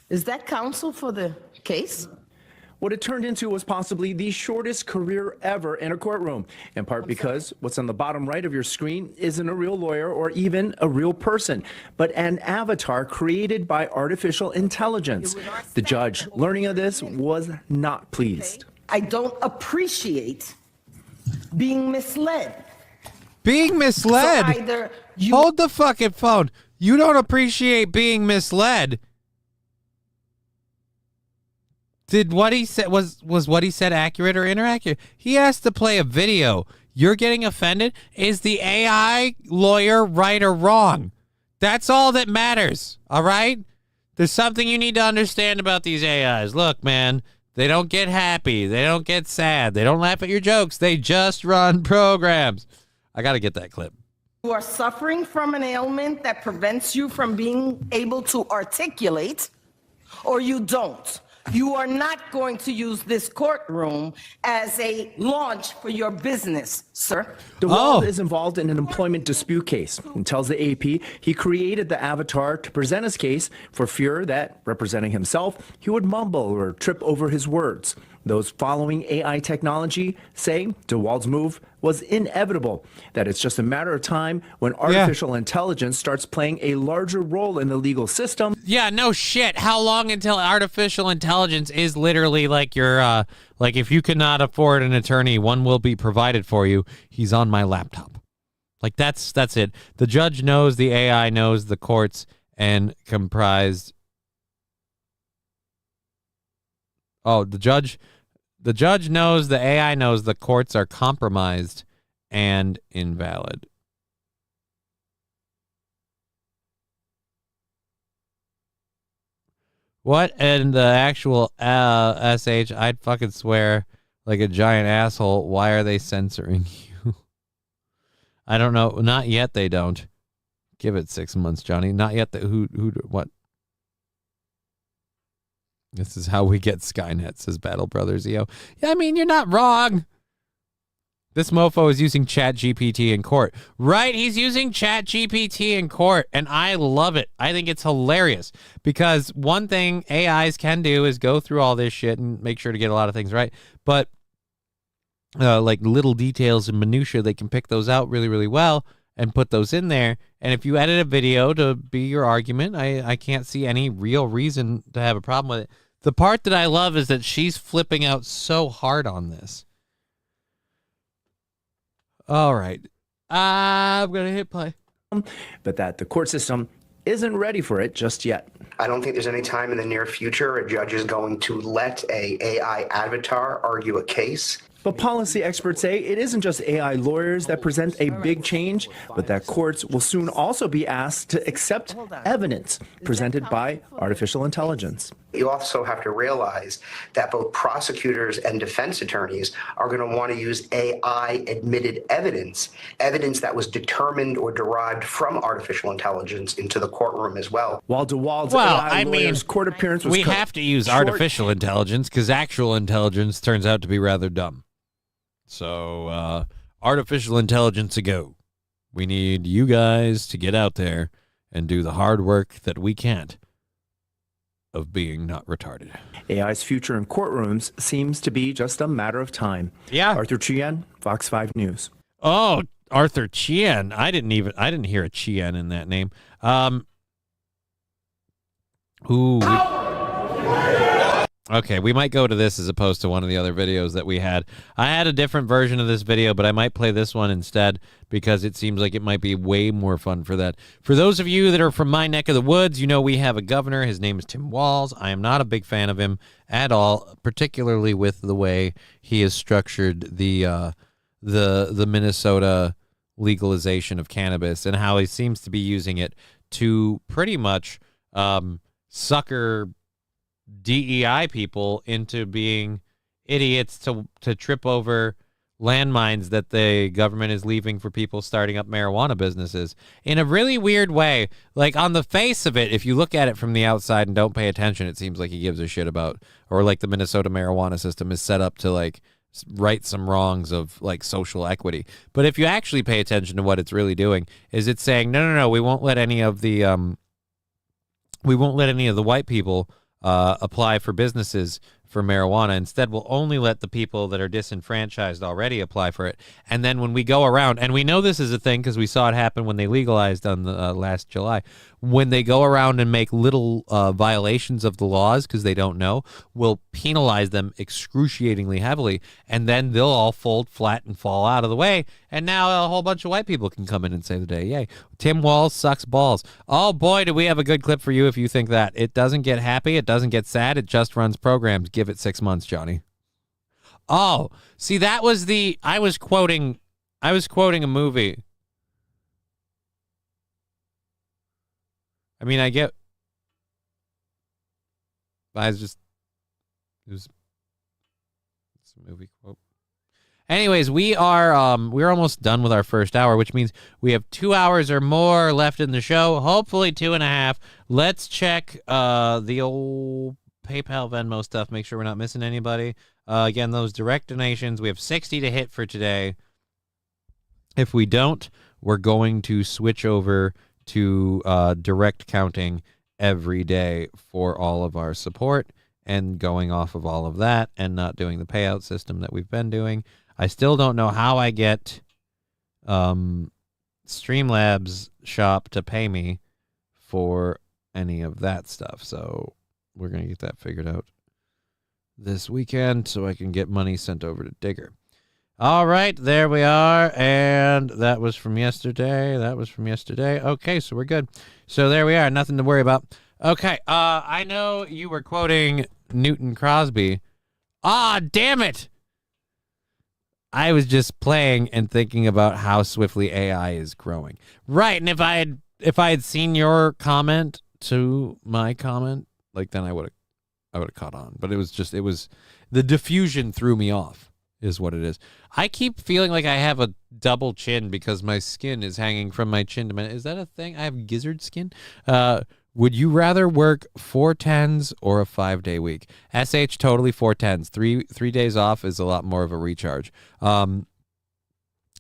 Is that counsel for the case? What it turned into was possibly the shortest career ever in a courtroom, in part because what's on the bottom right of your screen isn't a real lawyer or even a real person, but an avatar created by artificial intelligence. The judge, learning of this, was not pleased. I don't appreciate being misled. Being misled? So either you Hold the fucking phone. You don't appreciate being misled. Did what he said was what he said accurate or inaccurate? He asked to play a video. You're getting offended? Is the AI lawyer right or wrong? That's all that matters. All right? There's something you need to understand about these AIs. Look, man, they don't get happy. They don't get sad. They don't laugh at your jokes. They just run programs. I got to get that clip. You are suffering from an ailment that prevents you from being able to articulate, or you don't. You are not going to use this courtroom as a launch for your business, sir. DeWald is involved in an employment dispute case and tells the AP he created the avatar to present his case for fear that, representing himself, he would mumble or trip over his words. Those following AI technology say DeWald's move was inevitable, that it's just a matter of time when artificial intelligence starts playing a larger role in the legal system. Yeah, no shit. How long until artificial intelligence is literally like your, like if you cannot afford an attorney, one will be provided for you. He's on my laptop. Like that's it. The judge knows, the AI knows, the courts and comprised. Oh, the judge knows, the AI knows, the courts are compromised and invalid. What in the actual SH? I'd fucking swear like a giant asshole. Why are they censoring you? I don't know. Not yet they don't. Give it 6 months, Johnny. Not yet. What? This is how we get Skynet, says Battle Brothers EO. Yeah, I mean, you're not wrong. This mofo is using ChatGPT in court. Right, he's using ChatGPT in court, and I love it. I think it's hilarious because one thing AIs can do is go through all this shit and make sure to get a lot of things right. But like little details and minutia, they can pick those out really, really well and put those in there. And if you edit a video to be your argument, I can't see any real reason to have a problem with it. The part that I love is that she's flipping out so hard on this. All right. I'm going to hit play. But that the court system isn't ready for it just yet. I don't think there's any time in the near future a judge is going to let a AI avatar argue a case. But policy experts say it isn't just AI lawyers that present a big change, but that courts will soon also be asked to accept evidence presented by artificial intelligence. You also have to realize that both prosecutors and defense attorneys are going to want to use AI-admitted evidence that was determined or derived from artificial intelligence into the courtroom as well. While DeWald's AI lawyer's court appearance was we have to use artificial intelligence because actual intelligence turns out to be rather dumb. So, artificial intelligence a go. We need you guys to get out there and do the hard work that we can't of being not retarded. AI's future in courtrooms seems to be just a matter of time. Yeah. Arthur Chien, Fox 5 News. Oh, Arthur Chien. I didn't hear a Chien in that name. Okay, we might go to this as opposed to one of the other videos that we had. I had a different version of this video, but I might play this one instead because it seems like it might be way more fun for that. For those of you that are from my neck of the woods, you know we have a governor. His name is Tim Walz. I am not a big fan of him at all, particularly with the way he has structured the Minnesota legalization of cannabis and how he seems to be using it to pretty much sucker DEI people into being idiots to trip over landmines that the government is leaving for people starting up marijuana businesses in a really weird way. Like on the face of it, if you look at it from the outside and don't pay attention, it seems like he gives a shit about, or like the Minnesota marijuana system is set up to like right some wrongs of like social equity. But if you actually pay attention to what it's really doing, is it's saying, no, we won't let any of the white people apply for businesses for marijuana. Instead, we'll only let the people that are disenfranchised already apply for it. And then when we go around, and we know this is a thing because we saw it happen when they legalized on the last July, when they go around and make little violations of the laws because they don't know, we'll penalize them excruciatingly heavily, and then they'll all fold flat and fall out of the way. And now a whole bunch of white people can come in and save the day. Yay. Tim Walz sucks balls. Oh, boy, do we have a good clip for you if you think that. It doesn't get happy. It doesn't get sad. It just runs programs. Give it 6 months, Johnny. Oh, see, that was I was quoting a movie. I mean, I get. It's a movie quote. Anyways, we're almost done with our first hour, which means we have 2 hours or more left in the show. Hopefully 2.5. Let's check the old PayPal, Venmo stuff. Make sure we're not missing anybody. Again, those direct donations. We have 60 to hit for today. If we don't, we're going to switch over to direct counting every day for all of our support and going off of all of that and not doing the payout system that we've been doing. I still don't know how I get Streamlabs shop to pay me for any of that stuff. So we're going to get that figured out this weekend so I can get money sent over to Digger. All right, there we are. And that was from yesterday. Okay, so we're good. So there we are. Nothing to worry about. Okay, I know you were quoting Newton Crosby. Ah, damn it. I was just playing and thinking about how swiftly AI is growing. Right, and if I had seen your comment to my comment, like then I would have caught on. But it was the diffusion threw me off, is what it is. I keep feeling like I have a double chin because my skin is hanging from my chin to my. Is that a thing? I have gizzard skin. Would you rather work 4 10s or a 5-day week? SH totally 4 10s. 3 days off is a lot more of a recharge. Like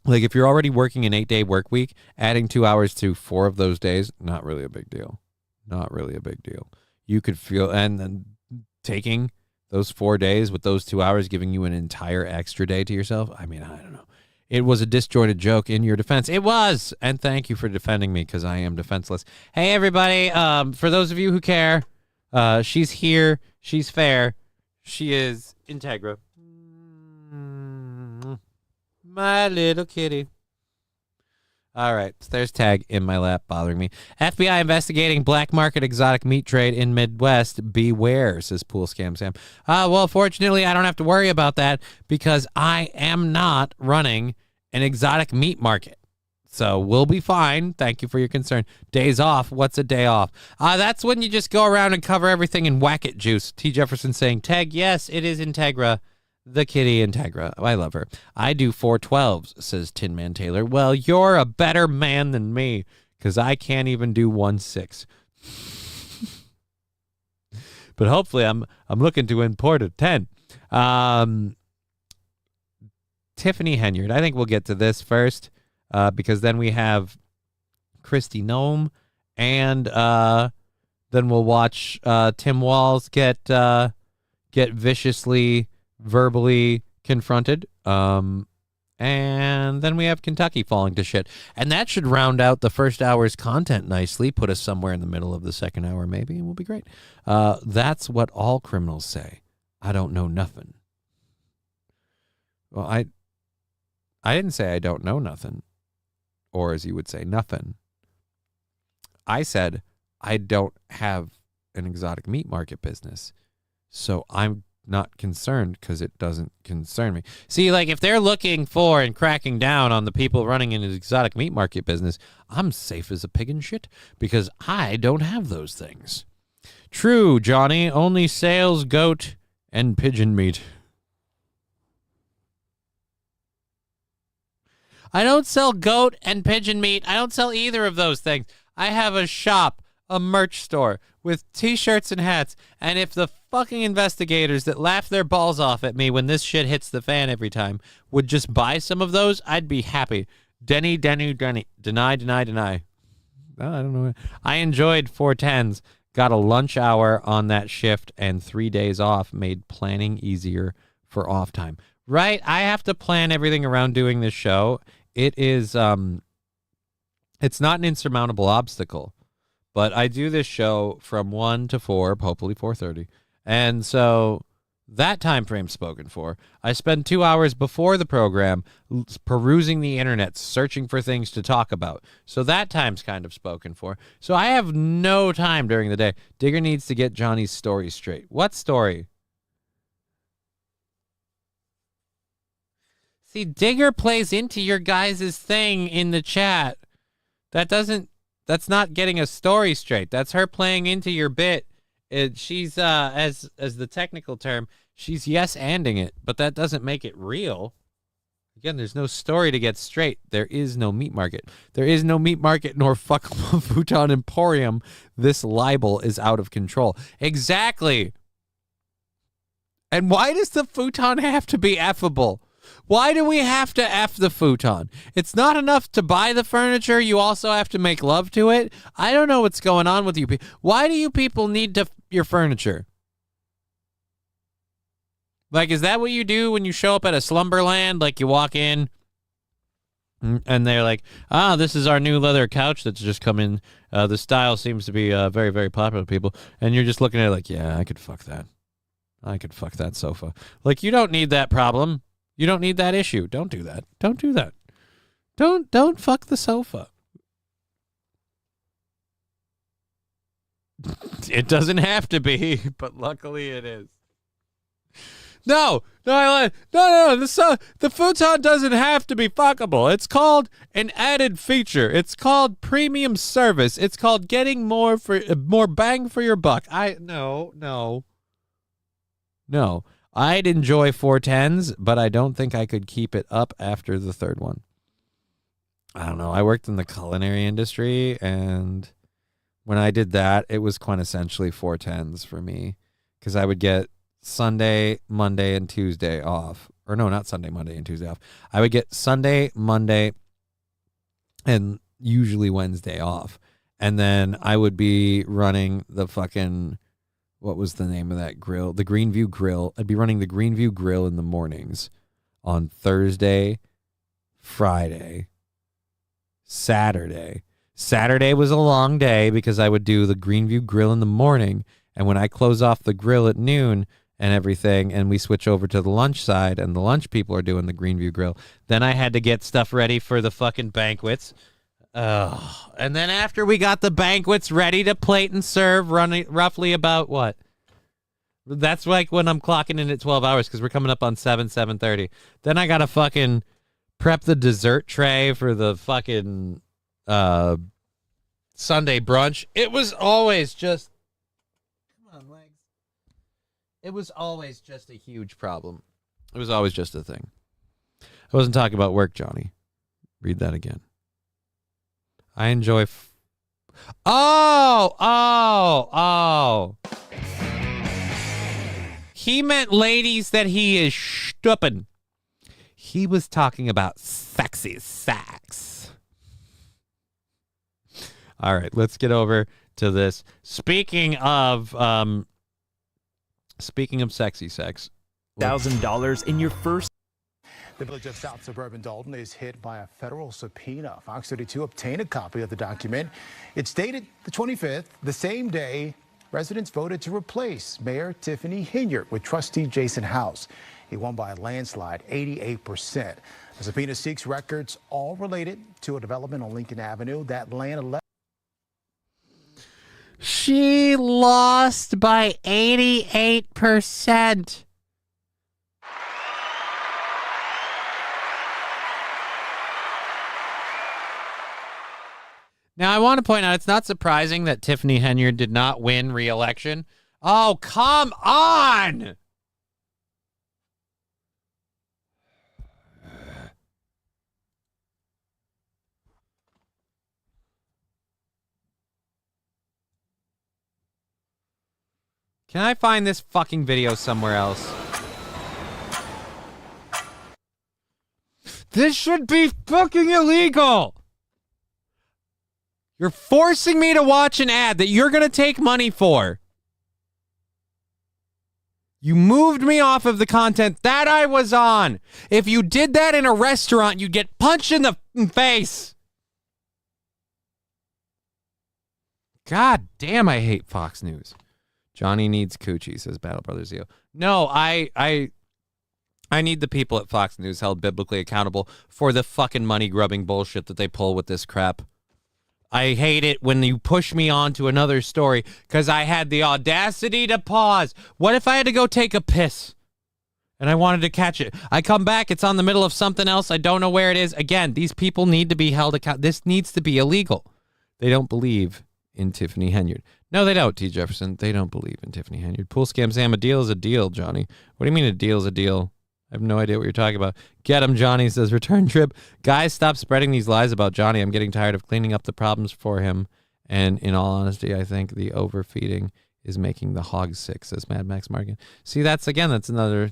if you're already working an 8-day work week, adding 2 hours to 4 of those days, not really a big deal. You could feel, and then taking Those 4 days with those 2 hours giving you an entire extra day to yourself. I mean, I don't know. It was a disjointed joke in your defense. It was. And thank you for defending me because I am defenseless. Hey, everybody. For those of you who care, she's here. She's fair. She is Integra. My little kitty. All right, so there's Tag in my lap bothering me. FBI investigating black market exotic meat trade in Midwest. Beware, says Pool Scam Sam. Well, fortunately, I don't have to worry about that because I am not running an exotic meat market. So we'll be fine. Thank you for your concern. Days off. What's a day off? That's when you just go around and cover everything in whack-it juice. T. Jefferson saying, Tag, yes, it is Integra. The kitty Integra. I love her. I do 412s, says Tin Man Taylor. Well, you're a better man than me, because I can't even do 1/6. But hopefully I'm looking to import a 10. Tiffany Henyard. I think we'll get to this first, because then we have Christy Nome, and then we'll watch Tim Walz get viciously verbally confronted, and then we have Kentucky falling to shit, and that should round out the first hour's content nicely, put us somewhere in the middle of the second hour maybe, and we'll be great. That's what all criminals say. I don't know nothing. Well, I didn't say I don't know nothing, or as you would say, nothing. I said I don't have an exotic meat market business, so I'm not concerned because it doesn't concern me. See, like if they're looking for and cracking down on the people running an exotic meat market business, I'm safe as a pig in shit because I don't have those things. True, Johnny, only sales goat and pigeon meat. I don't sell goat and pigeon meat. I don't sell either of those things. I have a shop, a merch store with t-shirts and hats, and if the fucking investigators that laugh their balls off at me when this shit hits the fan every time would just buy some of those, I'd be happy. Deny. I don't know. I enjoyed 410s, got a lunch hour on that shift, and 3 days off made planning easier for off time. Right? I have to plan everything around doing this show. It is, it's not an insurmountable obstacle. But I do this show from 1 to 4, hopefully 4:30. And so that time frame's spoken for. I spend 2 hours before the program perusing the internet, searching for things to talk about. So that time's kind of spoken for. So I have no time during the day. Digger needs to get Johnny's story straight. What story? See, Digger plays into your guys' thing in the chat. That's not getting a story straight. That's her playing into your bit. She's as the technical term, she's yes-anding it, but that doesn't make it real. Again, there's no story to get straight. There is no meat market. There is no meat market nor fuckable futon emporium. This libel is out of control. Exactly. And why does the futon have to be effable? Why do we have to F the futon? It's not enough to buy the furniture. You also have to make love to it. I don't know what's going on with you people. Why do you people need your furniture? Like, is that what you do when you show up at a Slumberland? Like, you walk in and they're like, this is our new leather couch that's just come in. The style seems to be very, very popular with people. And you're just looking at it like, yeah, I could fuck that. I could fuck that sofa. Like, you don't need that problem. You don't need that issue. Don't do that. Don't do that. Don't fuck the sofa. It doesn't have to be, but luckily it is. No. The futon doesn't have to be fuckable. It's called an added feature. It's called premium service. It's called getting more bang for your buck. No. I'd enjoy 410s, but I don't think I could keep it up after the third one. I don't know. I worked in the culinary industry, and when I did that, it was quintessentially 410s for me because I would get Sunday, Monday, and Tuesday off. Or no, not Sunday, Monday, and Tuesday off. I would get Sunday, Monday, and usually Wednesday off. And then I would be running the fucking what was the name of that grill? The Greenview Grill. I'd be running the Greenview Grill in the mornings on Thursday, Friday, Saturday. Saturday was a long day because I would do the Greenview Grill in the morning. And when I close off the grill at noon and everything, and we switch over to the lunch side and the lunch people are doing the Greenview Grill, then I had to get stuff ready for the fucking banquets. And then after we got the banquets ready to plate and serve, running roughly about what? That's like when I'm clocking in at 12 hours because we're coming up on 7:30. Then I got to fucking prep the dessert tray for the fucking Sunday brunch. It was always just... Come on, legs. It was always just a huge problem. It was always just a thing. I wasn't talking about work, Johnny. Read that again. I enjoy... Oh! He meant ladies that he is stupping. He was talking about sexy sex. All right, let's get over to this. Speaking of sexy sex. $1,000 in your first. The village of South Suburban Dalton is hit by a federal subpoena. Fox 32 obtained a copy of the document. It's dated the 25th, the same day residents voted to replace Mayor Tiffany Henyard with trustee Jason House. He won by a landslide, 88%. The subpoena seeks records all related to a development on Lincoln Avenue that land. She lost by 88%. Now, I want to point out, it's not surprising that Tiffany Henyard did not win re-election. Oh, come on! Can I find this fucking video somewhere else? This should be fucking illegal! You're forcing me to watch an ad that you're going to take money for. You moved me off of the content that I was on. If you did that in a restaurant, you'd get punched in the face. God damn, I hate Fox News. Johnny needs coochie, says Battle Brothers Zio. No, I need the people at Fox News held biblically accountable for the fucking money-grubbing bullshit that they pull with this crap. I hate it when you push me on to another story because I had the audacity to pause. What if I had to go take a piss and I wanted to catch it? I come back, it's on the middle of something else. I don't know where it is. Again, these people need to be held accountable. This needs to be illegal. They don't believe in Tiffany Henyard. No, they don't, T. Jefferson. They don't believe in Tiffany Henyard. Pool scam Sam, a deal is a deal, Johnny. What do you mean a deal is a deal? I have no idea what you're talking about. Get him, Johnny, says return trip. Guys, stop spreading these lies about Johnny. I'm getting tired of cleaning up the problems for him. And in all honesty, I think the overfeeding is making the hogs sick, says Mad Max Morgan. See, that's another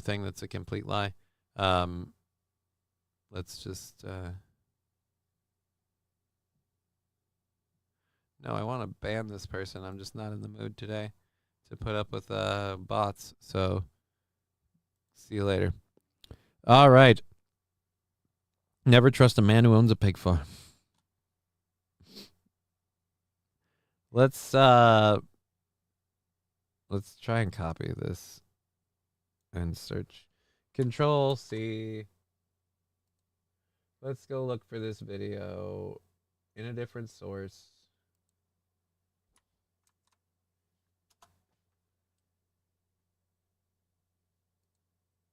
thing that's a complete lie. Let's just no, I want to ban this person. I'm just not in the mood today to put up with bots. So see you later. All right. Never trust a man who owns a pig farm. Let's try and copy this and search. Control C. Let's go look for this video in a different source.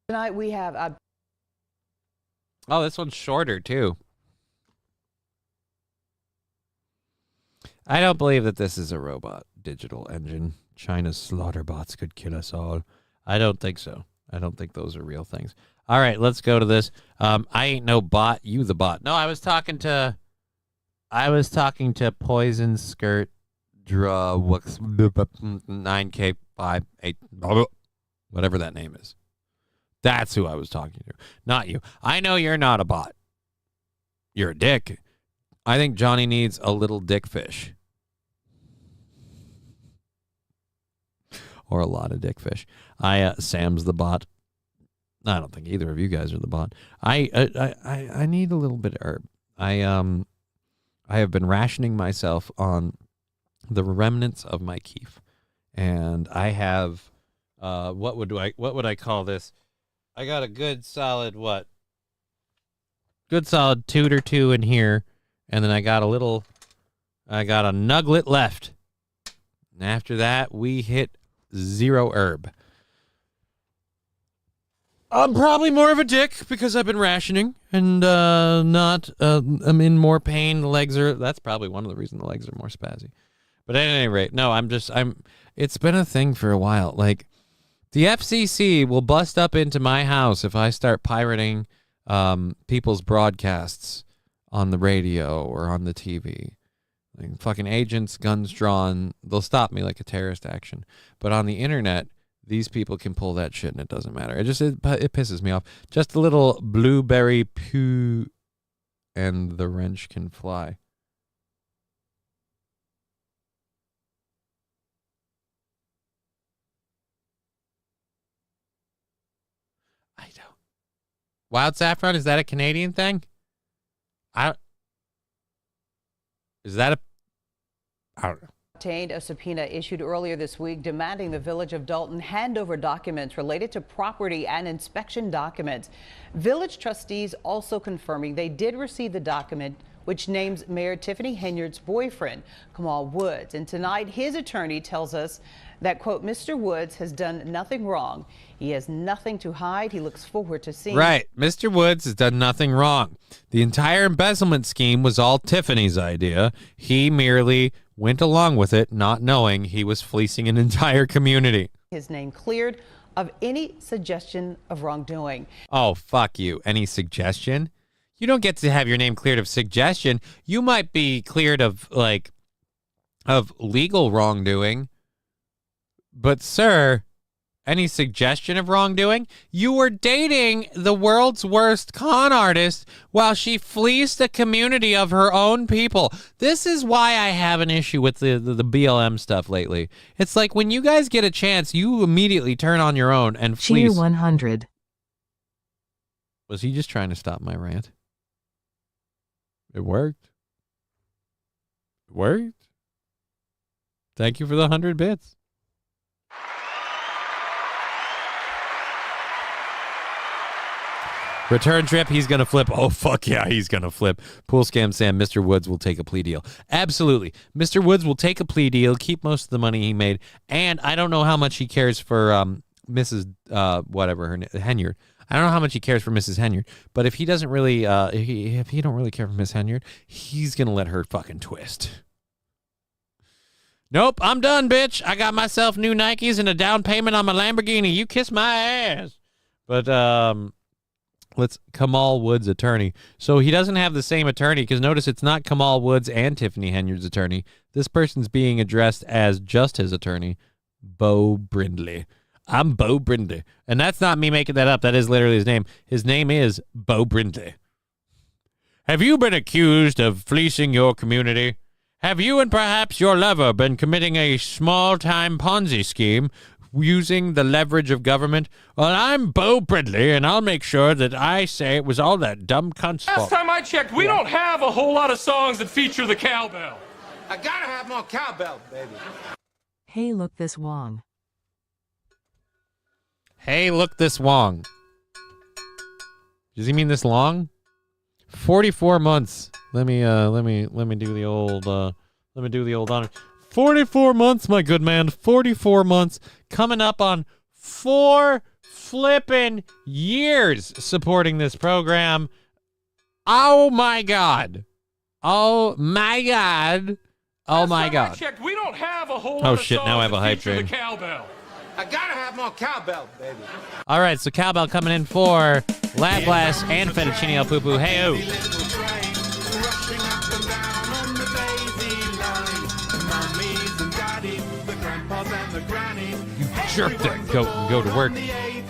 Tonight we have oh, this one's shorter too. I don't believe that this is a robot digital engine. China's slaughter bots could kill us all. I don't think so. I don't think those are real things. All right, let's go to this. I ain't no bot, you the bot. No, I was talking to Poison Skirt Draw 9K58 whatever that name is. That's who I was talking to, not you. I know you're not a bot. You're a dick. I think Johnny needs a little dick fish. or a lot of dickfish. Sam's the bot. I don't think either of you guys are the bot. I need a little bit of herb. I have been rationing myself on the remnants of my keef, and I have what would I call this? I got a good solid good solid toot or two in here, and then I got a nuglet left. And after that, we hit 0 herb. I'm probably more of a dick because I've been rationing and I'm in more pain. That's probably one of the reasons the legs are more spazzy. But at any rate, no, it's been a thing for a while. Like, the FCC will bust up into my house if I start pirating people's broadcasts on the radio or on the TV. Like, fucking agents, guns drawn, they'll stop me like a terrorist action. But on the internet, these people can pull that shit and it doesn't matter. It pisses me off. Just a little blueberry poo and the wrench can fly. I don't. Wild saffron, is that a Canadian thing? I don't know. Obtained a subpoena issued earlier this week demanding the Village of Dalton hand over documents related to property and inspection documents. Village trustees also confirming they did receive the document which names Mayor Tiffany Henyard's boyfriend, Kamal Woods. And tonight, his attorney tells us that, quote, Mr. Woods has done nothing wrong. He has nothing to hide. He looks forward to seeing. Right. Mr. Woods has done nothing wrong. The entire embezzlement scheme was all Tiffany's idea. He merely went along with it, not knowing he was fleecing an entire community. His name cleared of any suggestion of wrongdoing. Oh, fuck you. Any suggestion? You don't get to have your name cleared of suggestion. You might be cleared of legal wrongdoing. But, sir, any suggestion of wrongdoing? You were dating the world's worst con artist while she fleeced a community of her own people. This is why I have an issue with the BLM stuff lately. It's like when you guys get a chance, you immediately turn on your own and fleece. Cheer 100. Was he just trying to stop my rant? It worked. It worked. Thank you for the 100 bits. Return trip, he's going to flip. Oh, fuck yeah, he's going to flip. Pool Scam Sam, Mr. Woods will take a plea deal. Absolutely. Mr. Woods will take a plea deal, keep most of the money he made, and I don't know how much he cares for Mrs. Whatever, her Henyard. I don't know how much he cares for Mrs. Henyard, but if he doesn't really, if he don't really care for Miss Henyard, he's going to let her fucking twist. Nope, I'm done, bitch. I got myself new Nikes and a down payment on my Lamborghini. You kiss my ass. But, let's Kamal Woods' attorney. So he doesn't have the same attorney because notice it's not Kamal Woods and Tiffany Henyard's attorney. This person's being addressed as just his attorney, Bo Brindley. I'm Bo Brindley. And that's not me making that up. That is literally his name. His name is Bo Brindley. Have you been accused of fleecing your community? Have you and perhaps your lover been committing a small-time Ponzi scheme using the leverage of government? Well, I'm Bo Brindley, and I'll make sure that I say it was all that dumb cunt's fault. Last time I checked, we don't have a whole lot of songs that feature the cowbell. I gotta have more cowbell, baby. Hey, look this Wong. Hey, look this Wong. Does he mean this long? 44 months. Let me do the old honor. 44 months, my good man. 44 months. Coming up on 4 flippin' years supporting this program. Oh my God. Oh my God. Oh my God. I checked, we don't have a whole lot of shit, now I have a hype train. the cowbell. I gotta have more cowbell, baby. All right, so cowbell coming in for Lab Blast and Fettuccine El Poo Poo. Hey-o. You jerk that goat and go to work. Here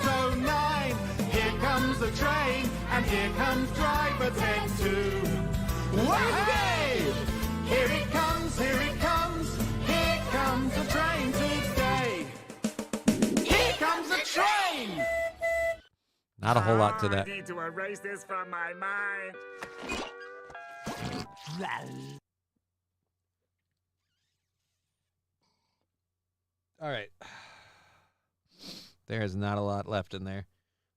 comes the train, and here comes driver 10-2. Hey! Here it comes, here it comes, here comes the train to stay. comes a train! Not a whole lot to I that. need to erase this from my mind. All right. There's not a lot left in there.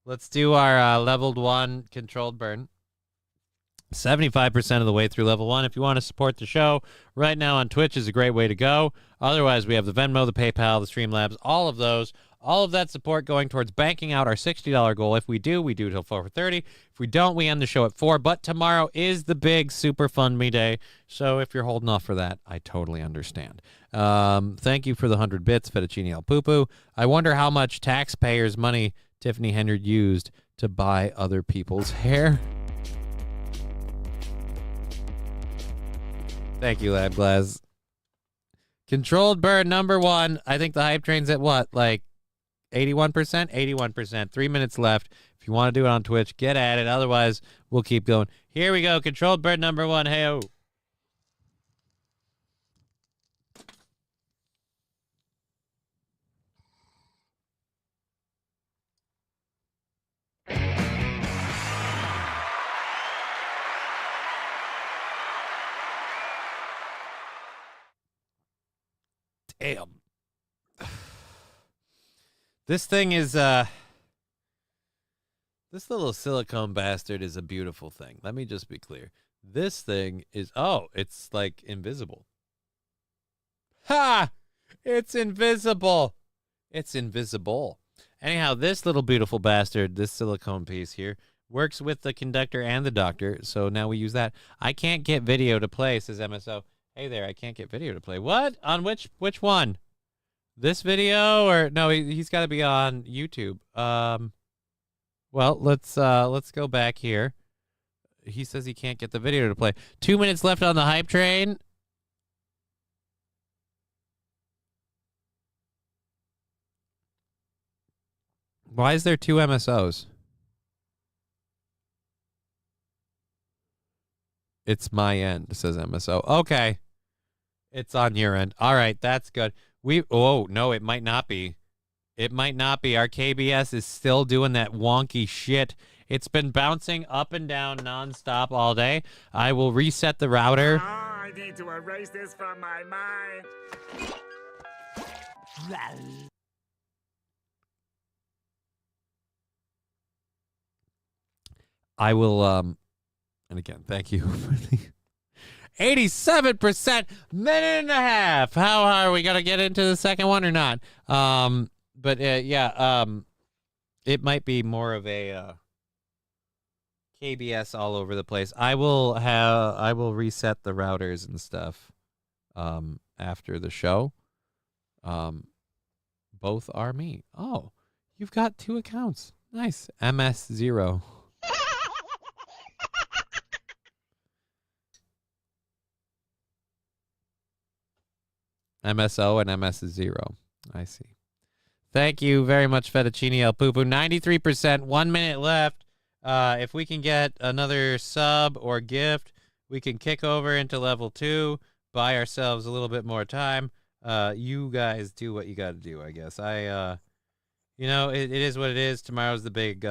Let's do our leveled 1 controlled burn. 75% of the way through level 1. If you want to support the show, right now on Twitch is a great way to go. Otherwise, we have the Venmo, the PayPal, the Streamlabs, all of those. All of that support going towards banking out our $60 goal. If we do, we do till 4:30. If we don't, we end the show at 4. But tomorrow is the big Super Fund Me Day. So if you're holding off for that, I totally understand. Thank you for the 100 bits, Fettuccine El Poo-Poo. I wonder how much taxpayers' money Tiffany Henry used to buy other people's hair. Thank you, Lab Glass. Controlled burn number 1. I think the hype train's at what? Like 81%? 81%. 3 minutes left. If you want to do it on Twitch, get at it. Otherwise, we'll keep going. Here we go. Controlled burn number 1. Hey-oh. Damn. This thing is, this little silicone bastard is a beautiful thing. Let me just be clear. This thing is, oh, it's like invisible. Ha! It's invisible. It's invisible. Anyhow, this little beautiful bastard, this silicone piece here, works with the conductor and the doctor. So now we use that. I can't get video to play, says MSO. Hey there, I can't get video to play. What? On which one? This video or no? He's got to be on YouTube. Well, let's go back here. He says he can't get the video to play. 2 minutes left on the hype train. Why is there 2 MSOs? It's my end, says MSO. Okay. It's on your end. All right, that's good. Oh, no, it might not be. It might not be. Our KBS is still doing that wonky shit. It's been bouncing up and down nonstop all day. I will reset the router. Oh, I need to erase this from my mind. I will, and again, thank you for the 87%, minute and a half. How are we going to get into the second one or not? Yeah, it might be more of a KBS all over the place. I will reset the routers and stuff after the show. Both are me. Oh, you've got 2 accounts. Nice. MS0. MSO and MS0. I see. Thank you very much, Fettuccine El Poo-Poo. 93%, 1 minute left. If we can get another sub or gift, we can kick over into level 2, buy ourselves a little bit more time. You guys do what you got to do, I guess. It is what it is. Tomorrow's the big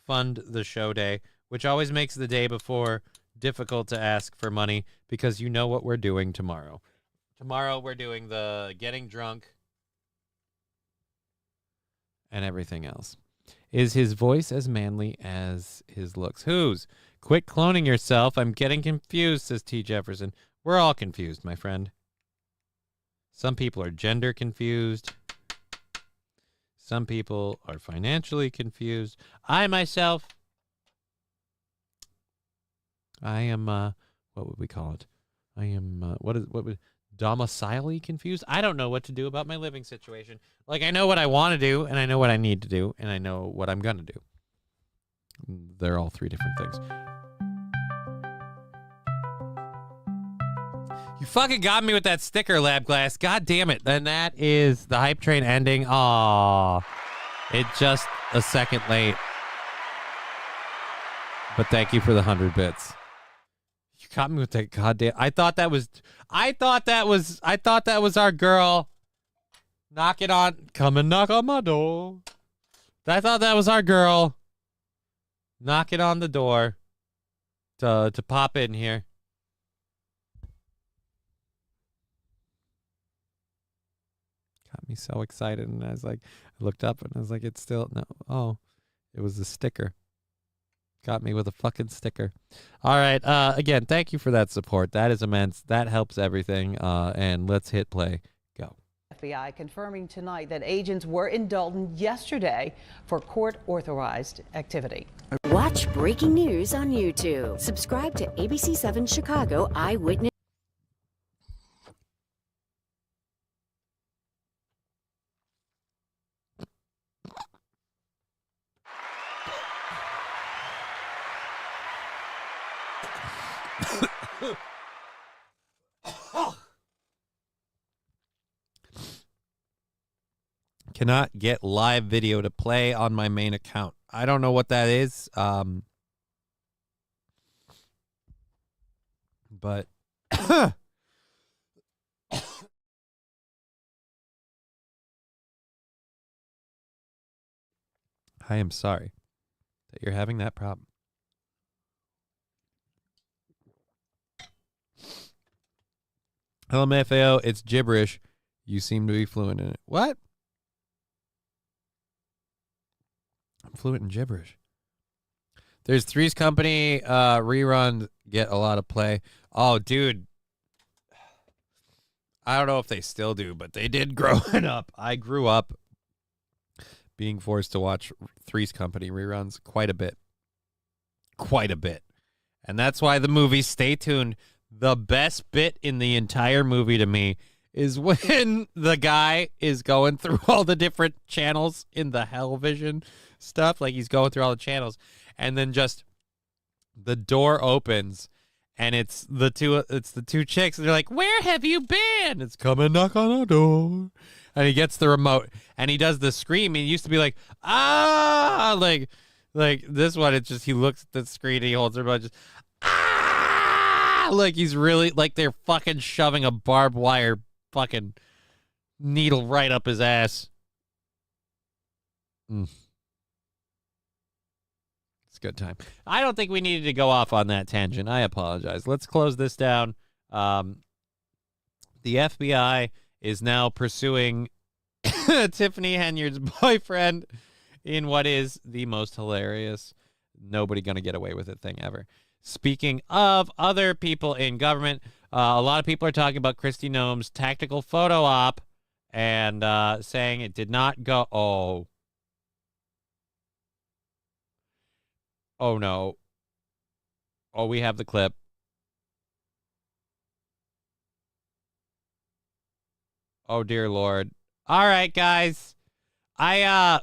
fund the show day, which always makes the day before difficult to ask for money because you know what we're doing tomorrow. Tomorrow we're doing the getting drunk and everything else. Is his voice as manly as his looks? Whose? Quit cloning yourself. I'm getting confused, says T. Jefferson. We're all confused, my friend. Some people are gender confused. Some people are financially confused. I myself, I am, what would we call it? I am, domicile confused? I don't know what to do about my living situation. Like, I know what I want to do, and I know what I need to do, and I know what I'm going to do. They're all 3 different things. You fucking got me with that sticker, Lab Glass. God damn it. And that is the hype train ending. Aw. It's just a second late. But thank you for the 100 bits. You got me with that goddamn. I thought that was our girl. Knock it on. Come and knock on my door. I thought that was our girl. Knock it on the door to pop in here. Got me so excited, and I was like, I looked up and I was like, it's still no. Oh, it was a sticker. Got me with a fucking sticker. All right. Again, thank you for that support. That is immense. That helps everything. And let's hit play. Go. FBI confirming tonight that agents were in Dalton yesterday for court-authorized activity. Watch breaking news on YouTube. Subscribe to ABC7 Chicago Eyewitness. Cannot get live video to play on my main account. I don't know what that is. But I am sorry that you're having that problem. LMFAO, it's gibberish. You seem to be fluent in it. What? I'm fluent in gibberish. There's Three's Company reruns get a lot of play. Oh, dude. I don't know if they still do, but they did growing up. I grew up being forced to watch Three's Company reruns quite a bit. Quite a bit. And that's why the movie, stay tuned, the best bit in the entire movie to me is when the guy is going through all the different channels in the Hellvision stuff. Like, he's going through all the channels, and then just the door opens, and it's the two chicks, and they're like, "Where have you been?" It's "Come and knock on our door." And he gets the remote, and he does the scream. He used to be like, "Ah!" Like this one, it's just, he looks at the screen, and he holds her butt, just, "Ah!" Like he's really, like they're fucking shoving a barbed wire fucking needle right up his ass. It's a good time. I don't think we needed to go off on that tangent. I apologize. Let's close this down. The FBI is now pursuing Tiffany Henyard's boyfriend in what is the most hilarious, nobody gonna get away with it thing ever. Speaking of other people in government, a lot of people are talking about Kristi Noem's tactical photo op and saying it did not go. Oh, no. Oh, we have the clip. Oh, dear Lord. All right, guys. I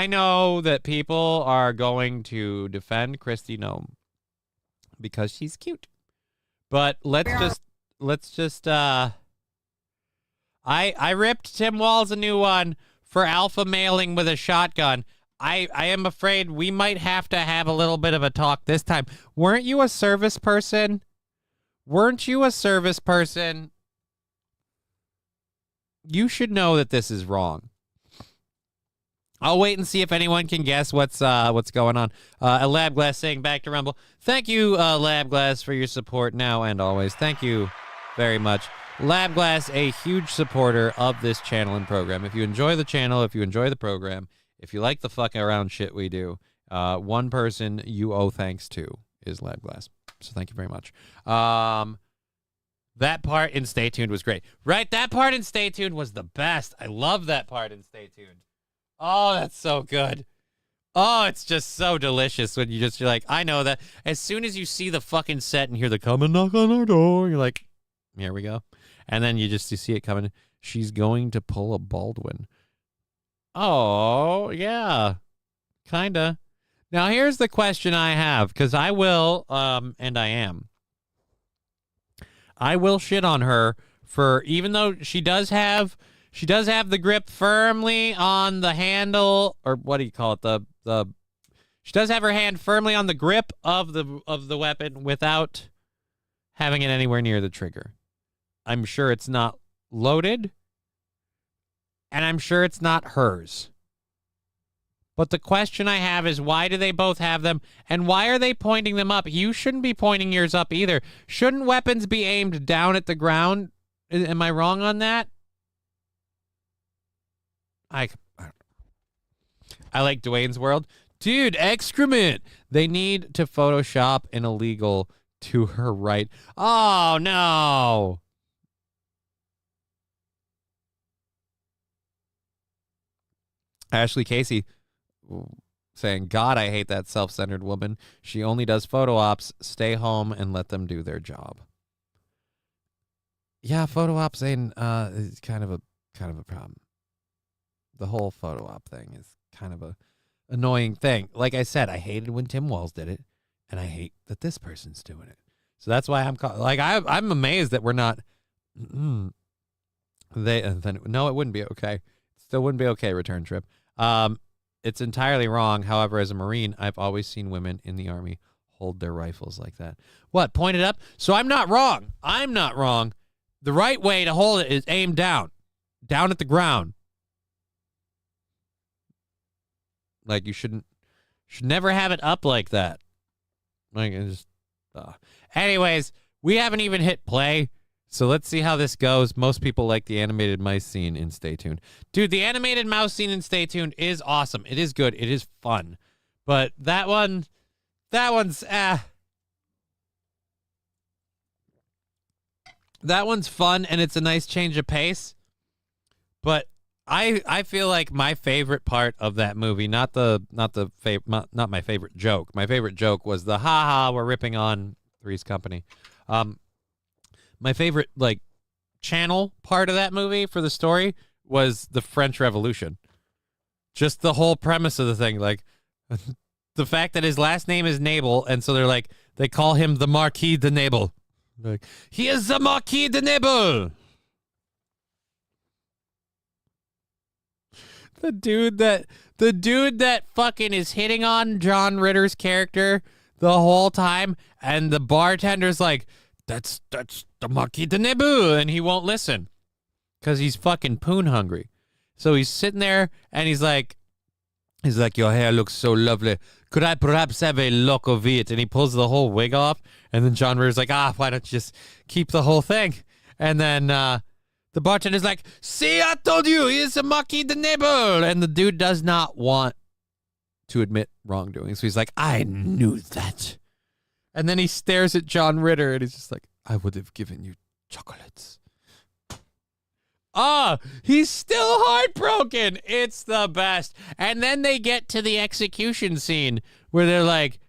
know that people are going to defend Kristi Noem because she's cute. But let's just I ripped Tim Walz a new one for alpha mailing with a shotgun. I am afraid we might have to have a little bit of a talk this time. Weren't you a service person? Weren't you a service person? You should know that this is wrong. I'll wait and see if anyone can guess what's going on. A Lab Glass saying back to Rumble. Thank you, Lab Glass, for your support now and always. Thank you very much. Lab Glass, a huge supporter of this channel and program. If you enjoy the channel, if you enjoy the program, if you like the fucking around shit we do, one person you owe thanks to is Lab Glass. So thank you very much. That part in Stay Tuned was great. Right? That part in Stay Tuned was the best. I love that part in Stay Tuned. Oh, that's so good. Oh, it's just so delicious when you're like, I know that. As soon as you see the fucking set and hear the "come and knock on our door," you're like, here we go. And then you see it coming. She's going to pull a Baldwin. Oh, yeah. Kinda. Now, here's the question I have, because I will, and I am. I will shit on her for, even though she does have the grip firmly on the handle, or what do you call it? She does have her hand firmly on the grip of the weapon without having it anywhere near the trigger. I'm sure it's not loaded. and I'm sure it's not hers. But the question I have is, why do they both have them, and why are they pointing them up? You shouldn't be pointing yours up either. Shouldn't weapons be aimed down at the ground? Am I wrong on that? I like Dwayne's World. Dude, excrement. They need to Photoshop an illegal to her right. Oh, no. Ashley Casey saying, God, I hate that self-centered woman. She only does photo ops. Stay home and let them do their job. Yeah, photo ops ain't is kind of a problem. The whole photo op thing is kind of a annoying thing. Like I said, I hated when Tim Walz did it, and I hate that this person's doing it. So that's why I'm amazed that we're not. No, it wouldn't be okay. Still wouldn't be okay. Return trip. It's entirely wrong. However, as a Marine, I've always seen women in the Army hold their rifles like that. What? Point it up? So I'm not wrong. I'm not wrong. The right way to hold it is aim down at the ground. Like, you should never have it up like that. Like, it just, Anyways, we haven't even hit play, so let's see how this goes. Most people like the animated mice scene in Stay Tuned. Dude, the animated mouse scene in Stay Tuned is awesome. It is good. It is fun. But that one's, That one's fun, and it's a nice change of pace. But I feel like my favorite part of that movie, not my favorite joke. My favorite joke was the ha we're ripping on Three's Company. My favorite channel part of that movie for the story was the French Revolution. Just the whole premise of the thing, the fact that his last name is Nabel, and so they call him the Marquis de Nabel. He is the Marquis de Nabel. The dude that fucking is hitting on John Ritter's character the whole time, and the bartender's like, that's the Marquis de Nabel, and he won't listen because he's fucking poon hungry. So he's sitting there, and he's like, your hair looks so lovely. Could I perhaps have a lock of it? And he pulls the whole wig off, and then John Ritter's like, why don't you just keep the whole thing? And then the bartender's like, see, I told you, he is a Marquis de Nabel. And the dude does not want to admit wrongdoing. So he's like, I knew that. And then he stares at John Ritter, and he's just like, I would have given you chocolates. He's still heartbroken. It's the best. And then they get to the execution scene where they're like,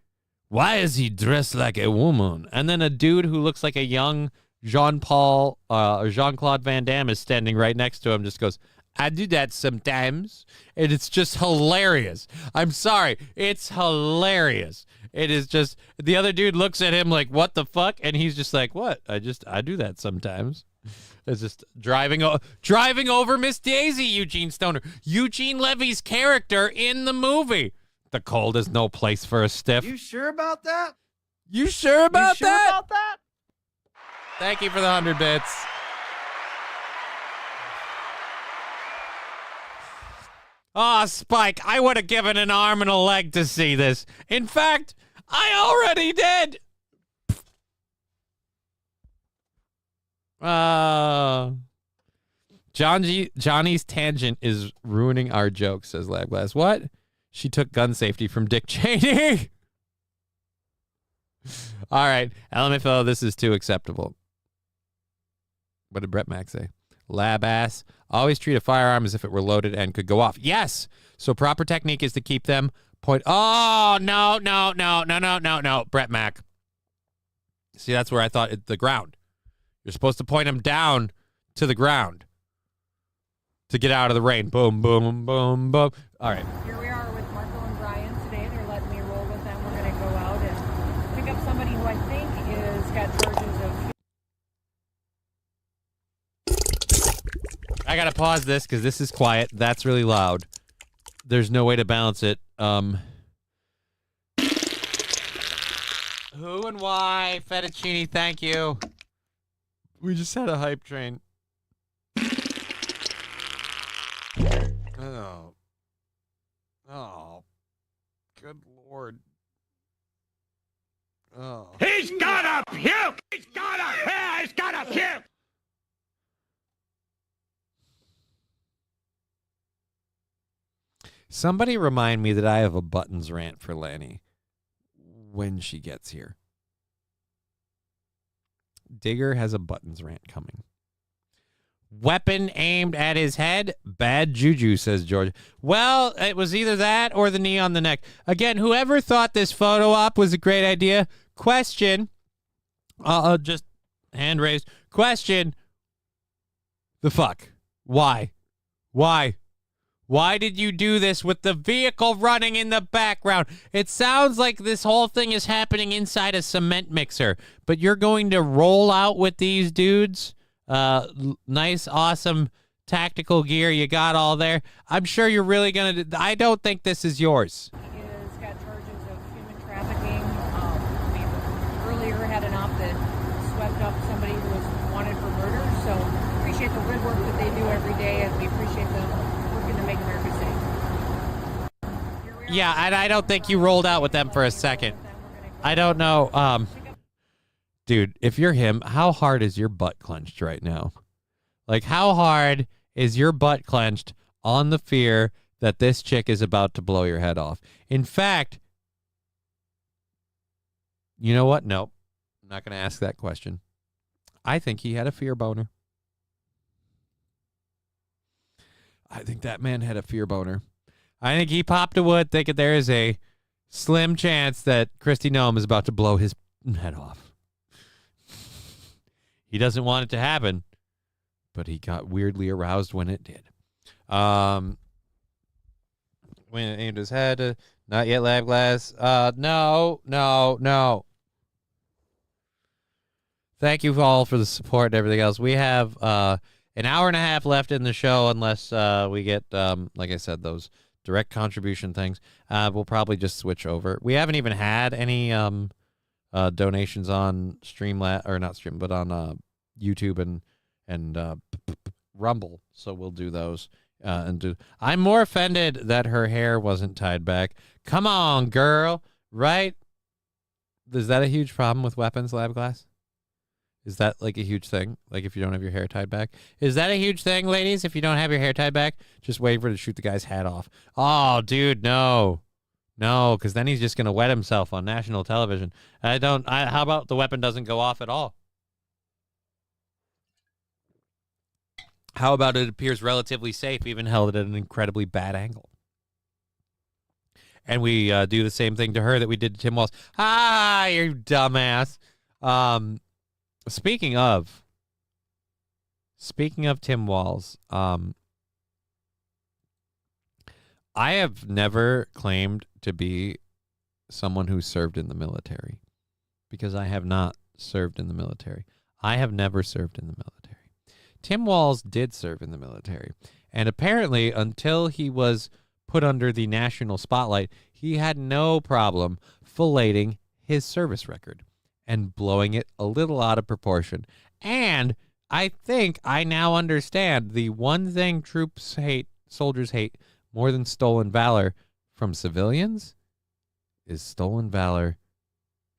why is he dressed like a woman? And then a dude who looks like a young Jean-Claude Van Damme is standing right next to him, just goes, I do that sometimes. And it's just hilarious. I'm sorry. It's hilarious. It is just, the other dude looks at him like, what the fuck? And he's just like, what? I do that sometimes. It's just driving over Miss Daisy, Eugene Stoner. Eugene Levy's character in the movie. The cold is no place for a stiff. You sure about that? You sure about you sure that? about that? Thank you for the 100 bits. Spike, I would have given an arm and a leg to see this. In fact, I already did. Johnny's tangent is ruining our joke, says Labglass. What? She took gun safety from Dick Cheney. All right, LMFO, this is too acceptable. What did Brett Mack say? Lab ass. Always treat a firearm as if it were loaded and could go off. Yes. So proper technique is to keep them point. Oh, no. Brett Mack. See, that's where I thought the ground. You're supposed to point them down to the ground to get out of the rain. Boom, boom, boom, boom. All right. Here we are with Marco and Brian today. They're letting me roll with them. We're going to go out and pick up somebody who I think is got charges of... I got to pause this because this is quiet. That's really loud. There's no way to balance it. Who and why? Fettuccine, thank you. We just had a hype train. Oh. Oh. Good Lord. Oh. He's gotta puke! He's gotta puke! Somebody remind me that I have a buttons rant for Lanny when she gets here. Digger has a buttons rant coming. Weapon aimed at his head. Bad juju, says George. Well, it was either that or the knee on the neck. Again, whoever thought this photo op was a great idea. Question. Just hand raised. Question. The fuck? Why? Why did you do this with the vehicle running in the background? It sounds like this whole thing is happening inside a cement mixer, but you're going to roll out with these dudes? Nice, awesome tactical gear you got all there. I'm sure you're really going to... I don't think this is yours. He has got charges of human trafficking. We earlier had an op that swept up somebody who was wanted for murder, so appreciate the good work that they do every day, and we appreciate them working to make America safe. Yeah, and I don't think you rolled out with them for a second. I don't know. Dude, if you're him, how hard is your butt clenched right now? Like, how hard is your butt clenched on the fear that this chick is about to blow your head off? In fact, you know what? Nope. I'm not going to ask that question. I think he had a fear boner. I think that man had a fear boner. I think he popped a wood thinking there is a slim chance that Kristi Noem is about to blow his head off. He doesn't want it to happen, but he got weirdly aroused when it did. When it aimed his head, not yet lab glass. No. Thank you all for the support and everything else. We have an hour and a half left in the show unless we get, like I said, those direct contribution things. We'll probably just switch over. We haven't even had any donations on Streamlat, or not Stream, but on YouTube and Rumble. So we'll do those. I'm more offended that her hair wasn't tied back. Come on, girl. Right? Is that a huge problem with weapons, Lab Glass? Is that like a huge thing? Like if you don't have your hair tied back? Is that a huge thing, ladies? If you don't have your hair tied back, just wait for her to shoot the guy's hat off. Oh, dude, no. No, because then he's just going to wet himself on national television. How about the weapon doesn't go off at all? How about it appears relatively safe, even held at an incredibly bad angle? And we do the same thing to her that we did to Tim Walz. Ah, you dumbass. Speaking of Tim Walz, I have never claimed to be someone who served in the military because I have not served in the military. I have never served in the military. Tim Walz did serve in the military, and apparently until he was put under the national spotlight, he had no problem filleting his service record and blowing it a little out of proportion. And I think I now understand the one thing soldiers hate more than stolen valor from civilians is stolen valor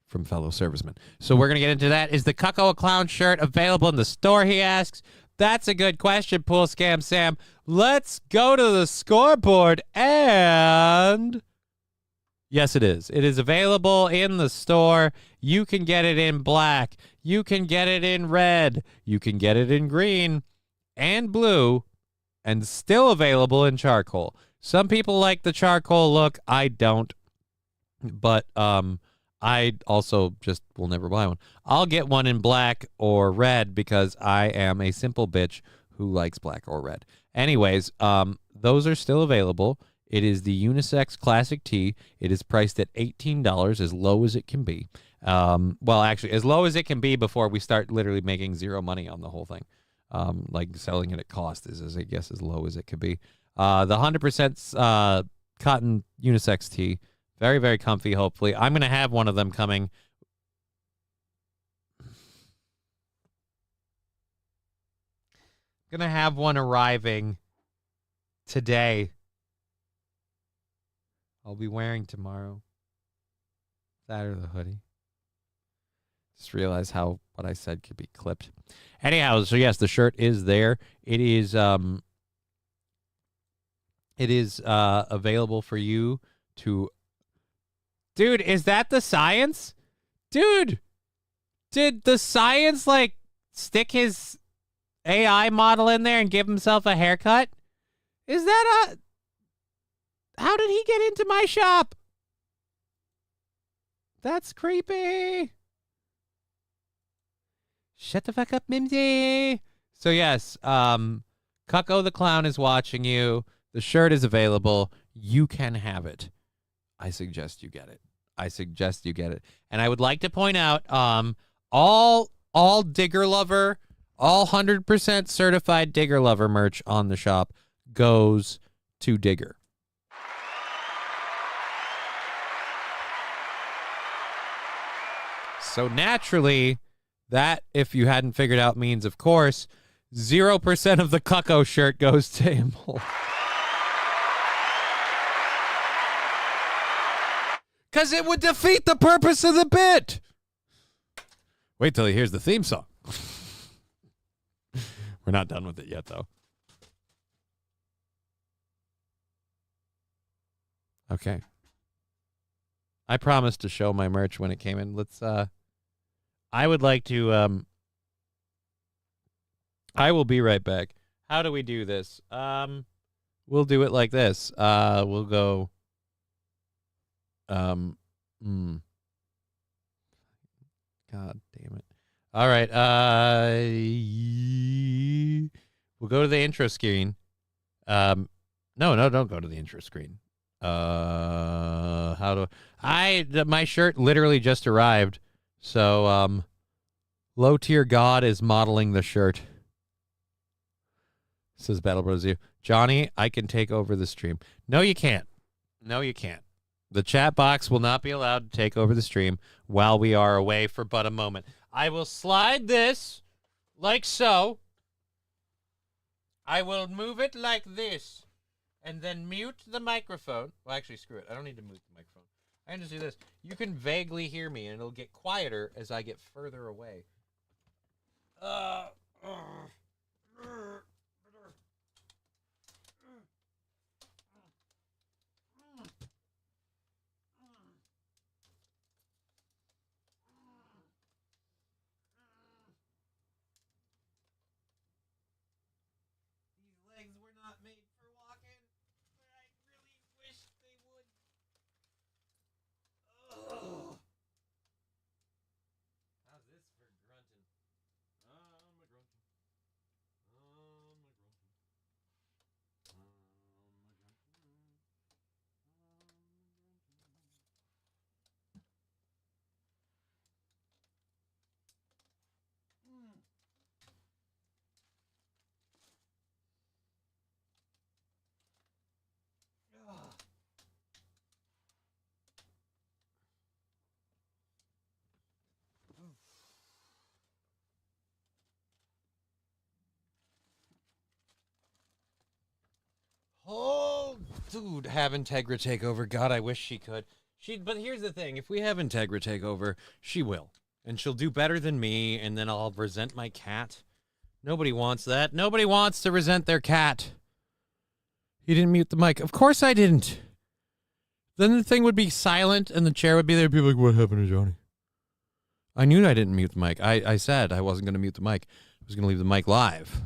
from fellow servicemen. So we're going to get into that. Is the Cucko a Clown shirt available in the store, he asks? That's a good question, Pool Scam Sam. Let's go to the scoreboard and... Yes, it is. It is available in the store. You can get it in black. You can get it in red. You can get it in green and blue, and still available in charcoal. Some people like the charcoal look. I don't. But I also just will never buy one. I'll get one in black or red because I am a simple bitch who likes black or red. Anyways, those are still available. It is the unisex classic tee. It is priced at $18, as low as it can be. Well, actually, as low as it can be before we start literally making zero money on the whole thing. Like selling it at cost is I guess, as low as it could be. The 100% cotton unisex tee. Very, very comfy, hopefully. I'm going to have one of them coming. Going to have one arriving today I'll be wearing tomorrow. That or the hoodie. Just realize how what I said could be clipped. Anyhow, so yes, the shirt is there. It is available for you to. Dude, is that the science? Dude, did the science like stick his AI model in there and give himself a haircut? Is that a... How did he get into my shop? That's creepy. Shut the fuck up, Mimsy. So yes, Cucko the Clown is watching you. The shirt is available. You can have it. I suggest you get it. I suggest you get it. And I would like to point out, all Digger Lover, all 100% certified Digger Lover merch on the shop goes to Digger. So naturally, that, if you hadn't figured out, means, of course, 0% of the Cucko shirt goes to him. Because it would defeat the purpose of the bit. Wait till he hears the theme song. We're not done with it yet, though. Okay. I promised to show my merch when it came in. Let's, I would like to, I will be right back. How do we do this? We'll do it like this. We'll go, God damn it. All right. We'll go to the intro screen. No, don't go to the intro screen. How do my shirt literally just arrived. So, Low Tier God is modeling the shirt. Says Battle Bros. You. Johnny, I can take over the stream. No, you can't. No, you can't. The chat box will not be allowed to take over the stream while we are away for but a moment. I will slide this like so. I will move it like this and then mute the microphone. Well, actually, screw it. I don't need to mute the microphone. I can just do this. You can vaguely hear me, and it'll get quieter as I get further away. Legs were not made for walking, but I really wish they would. Ugh. How's this for grunting? I'm a grunting. Oh, dude, have Integra take over. God, I wish she could. But here's the thing. If we have Integra take over, she will. And she'll do better than me, and then I'll resent my cat. Nobody wants that. Nobody wants to resent their cat. You didn't mute the mic. Of course I didn't. Then the thing would be silent, and the chair would be there. People like, what happened to Johnny? I knew I didn't mute the mic. I said I wasn't going to mute the mic. I was going to leave the mic live.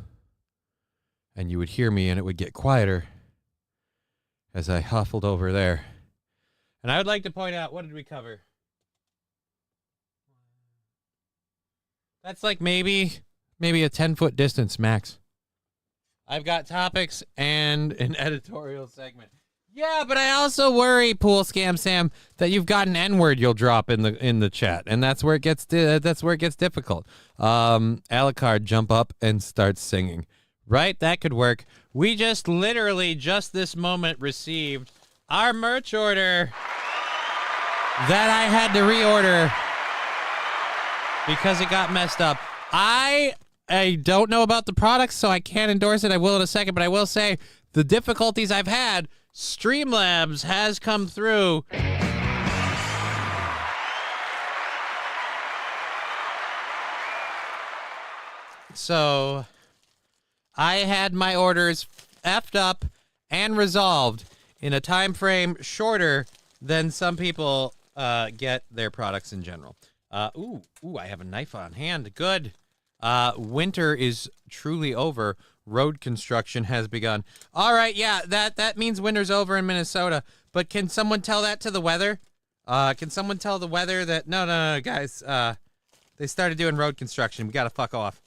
And you would hear me, and it would get quieter as I huffled over there. And I would like to point out, what did we cover? That's like maybe a 10-foot distance max. I've got topics and an editorial segment. Yeah, but I also worry, Pool Scam Sam, that you've got an N-word you'll drop in the chat, and that's where it gets difficult. Alucard, jump up and start singing. Right? That could work. We just literally just this moment received our merch order that I had to reorder because it got messed up. I don't know about the products, so I can't endorse it. I will in a second, but I will say the difficulties I've had Streamlabs has come through. So I had my orders effed up and resolved in a time frame shorter than some people get their products in general. Ooh, I have a knife on hand. Good. Winter is truly over. Road construction has begun. All right, yeah, that means winter's over in Minnesota. But can someone tell that to the weather? Can someone tell the weather that no, guys, they started doing road construction. We gotta fuck off.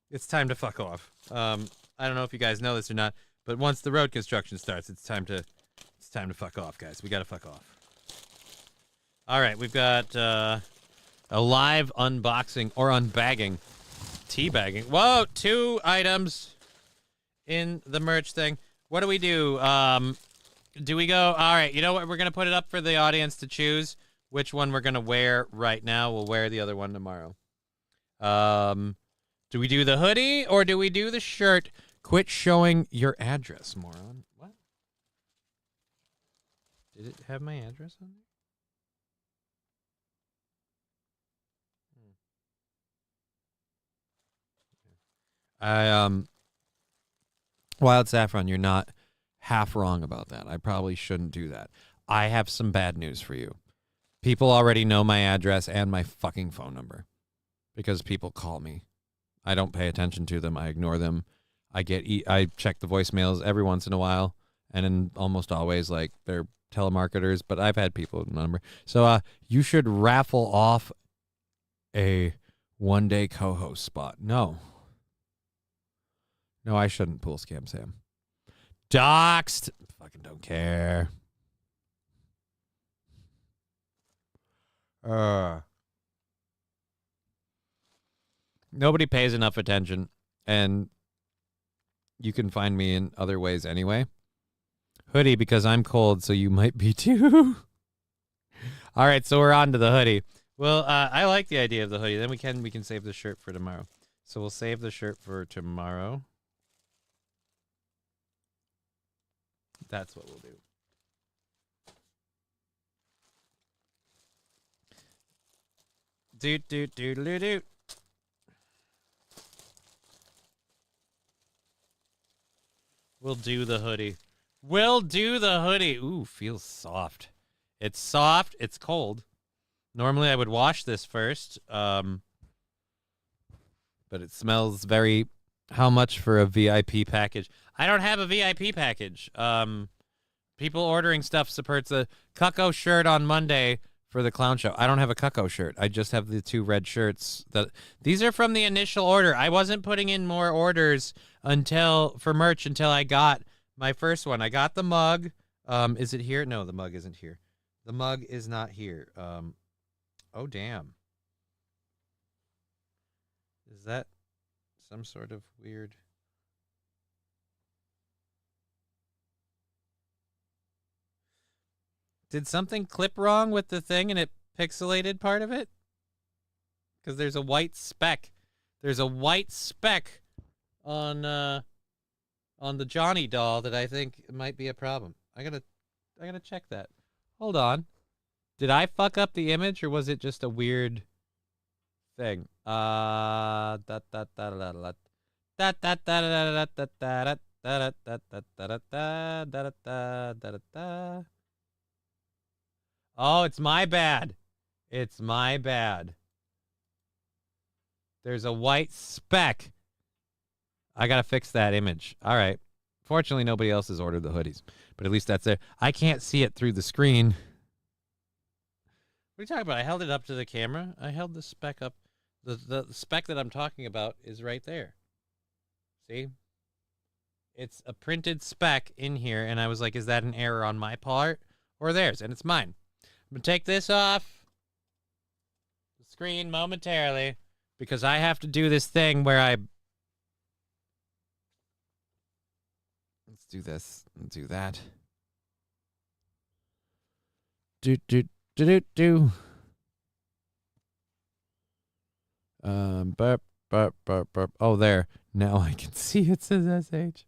It's time to fuck off. I don't know if you guys know this or not, but once the road construction starts, it's time to fuck off, guys. We gotta fuck off. All right, we've got a live unboxing or unbagging, teabagging. Whoa, 2 items in the merch thing. What do we do? Do we go? All right, you know what? We're gonna put it up for the audience to choose which one we're gonna wear right now. We'll wear the other one tomorrow. Do we do the hoodie or do we do the shirt? Quit showing your address, moron. What? Did it have my address on there? Wild Saffron, you're not half wrong about that. I probably shouldn't do that. I have some bad news for you. People already know my address and my fucking phone number because people call me. I don't pay attention to them. I ignore them. I check the voicemails every once in a while, and then almost always, like, they're telemarketers, but I've had people number. So you should raffle off a one-day co-host spot. No, I shouldn't. Pool Scam Sam. Doxed. Fucking don't care. Nobody pays enough attention, and you can find me in other ways anyway. Hoodie, because I'm cold, so you might be too. All right, so we're on to the hoodie. Well, I like the idea of the hoodie. Then we can save the shirt for tomorrow. So we'll save the shirt for tomorrow. That's what we'll do. Do. We'll do the hoodie. We'll do the hoodie. Ooh, feels soft. It's soft. It's cold. Normally I would wash this first. But it smells very... How much for a VIP package? I don't have a VIP package. People ordering stuff supports a Cucko shirt on Monday for the clown show. I don't have a Cucko shirt. I just have the 2 red shirts. These are from the initial order. I wasn't putting in more orders for merch until I got my first one. I got the mug. Is it here? No, the mug isn't here. The mug is not here. Oh, damn. Is that some sort of weird... Did something clip wrong with the thing and it pixelated part of it? Because there's a white speck. There's a white speck on the Johnny doll that I think might be a problem. I gotta check that. Hold on. Did I fuck up the image or was it just a weird thing? Oh, it's my bad. It's my bad. There's a white speck. I gotta fix that image. All right. Fortunately, nobody else has ordered the hoodies, but at least that's there. I can't see it through the screen. What are you talking about? I held it up to the camera. I held the speck up. The speck that I'm talking about is right there. See? It's a printed speck in here, and I was like, is that an error on my part or theirs? And it's mine. I'm going to take this off the screen momentarily because I have to do this thing where let's do this and do that. Do. Burp. Oh, there. Now I can see it says SH.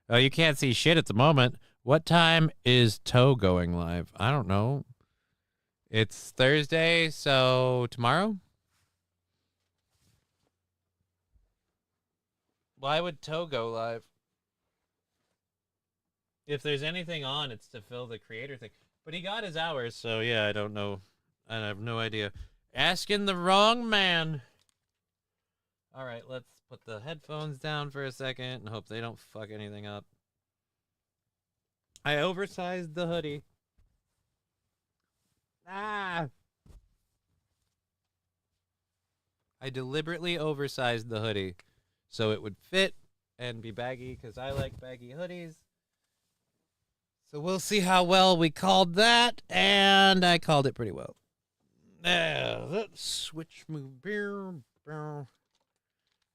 Oh, you can't see shit at the moment. What time is Toe going live? I don't know. It's Thursday, so tomorrow? Why would Toe go live? If there's anything on, it's to fill the creator thing. But he got his hours, so yeah, I don't know. I have no idea. Asking the wrong man. All right, let's put the headphones down for a second and hope they don't fuck anything up. I oversized the hoodie. I deliberately oversized the hoodie so it would fit and be baggy because I like baggy hoodies. So we'll see how well we called that, and I called it pretty well. Let's switch move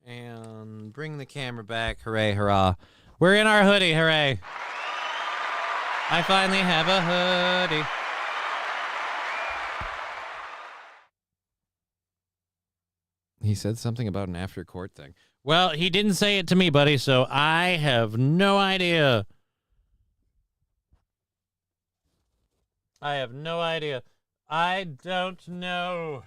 and bring the camera back. Hooray, hurrah. We're in our hoodie, hooray. I finally have a hoodie. He said something about an after court thing. Well, he didn't say it to me, buddy, so I have no idea. I have no idea. I don't know.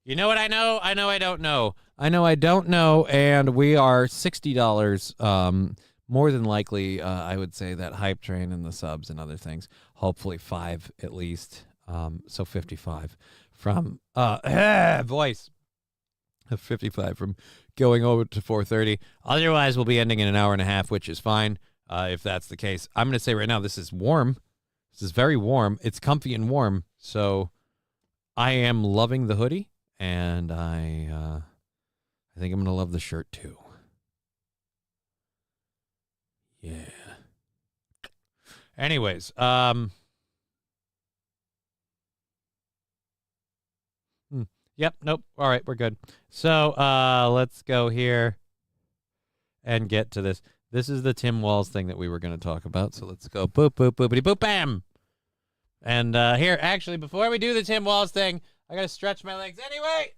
You know what I know? I know I don't know. I know I don't know, and we are $60. More than likely, I would say that hype train and the subs and other things. Hopefully 5 at least. So 55 from voice. 55 from going over to 4:30. Otherwise, we'll be ending in an hour and a half, which is fine if that's the case. I'm going to say right now, this is warm. This is very warm. It's comfy and warm. So I am loving the hoodie, and I think I'm going to love the shirt too. Yeah. Anyways, Yep, nope. All right, we're good. So let's go here and get to this. This is the Tim Walz thing that we were going to talk about. So let's go boop, boop, boopity, boop, bam. And here, actually, before we do the Tim Walz thing, I got to stretch my legs anyway.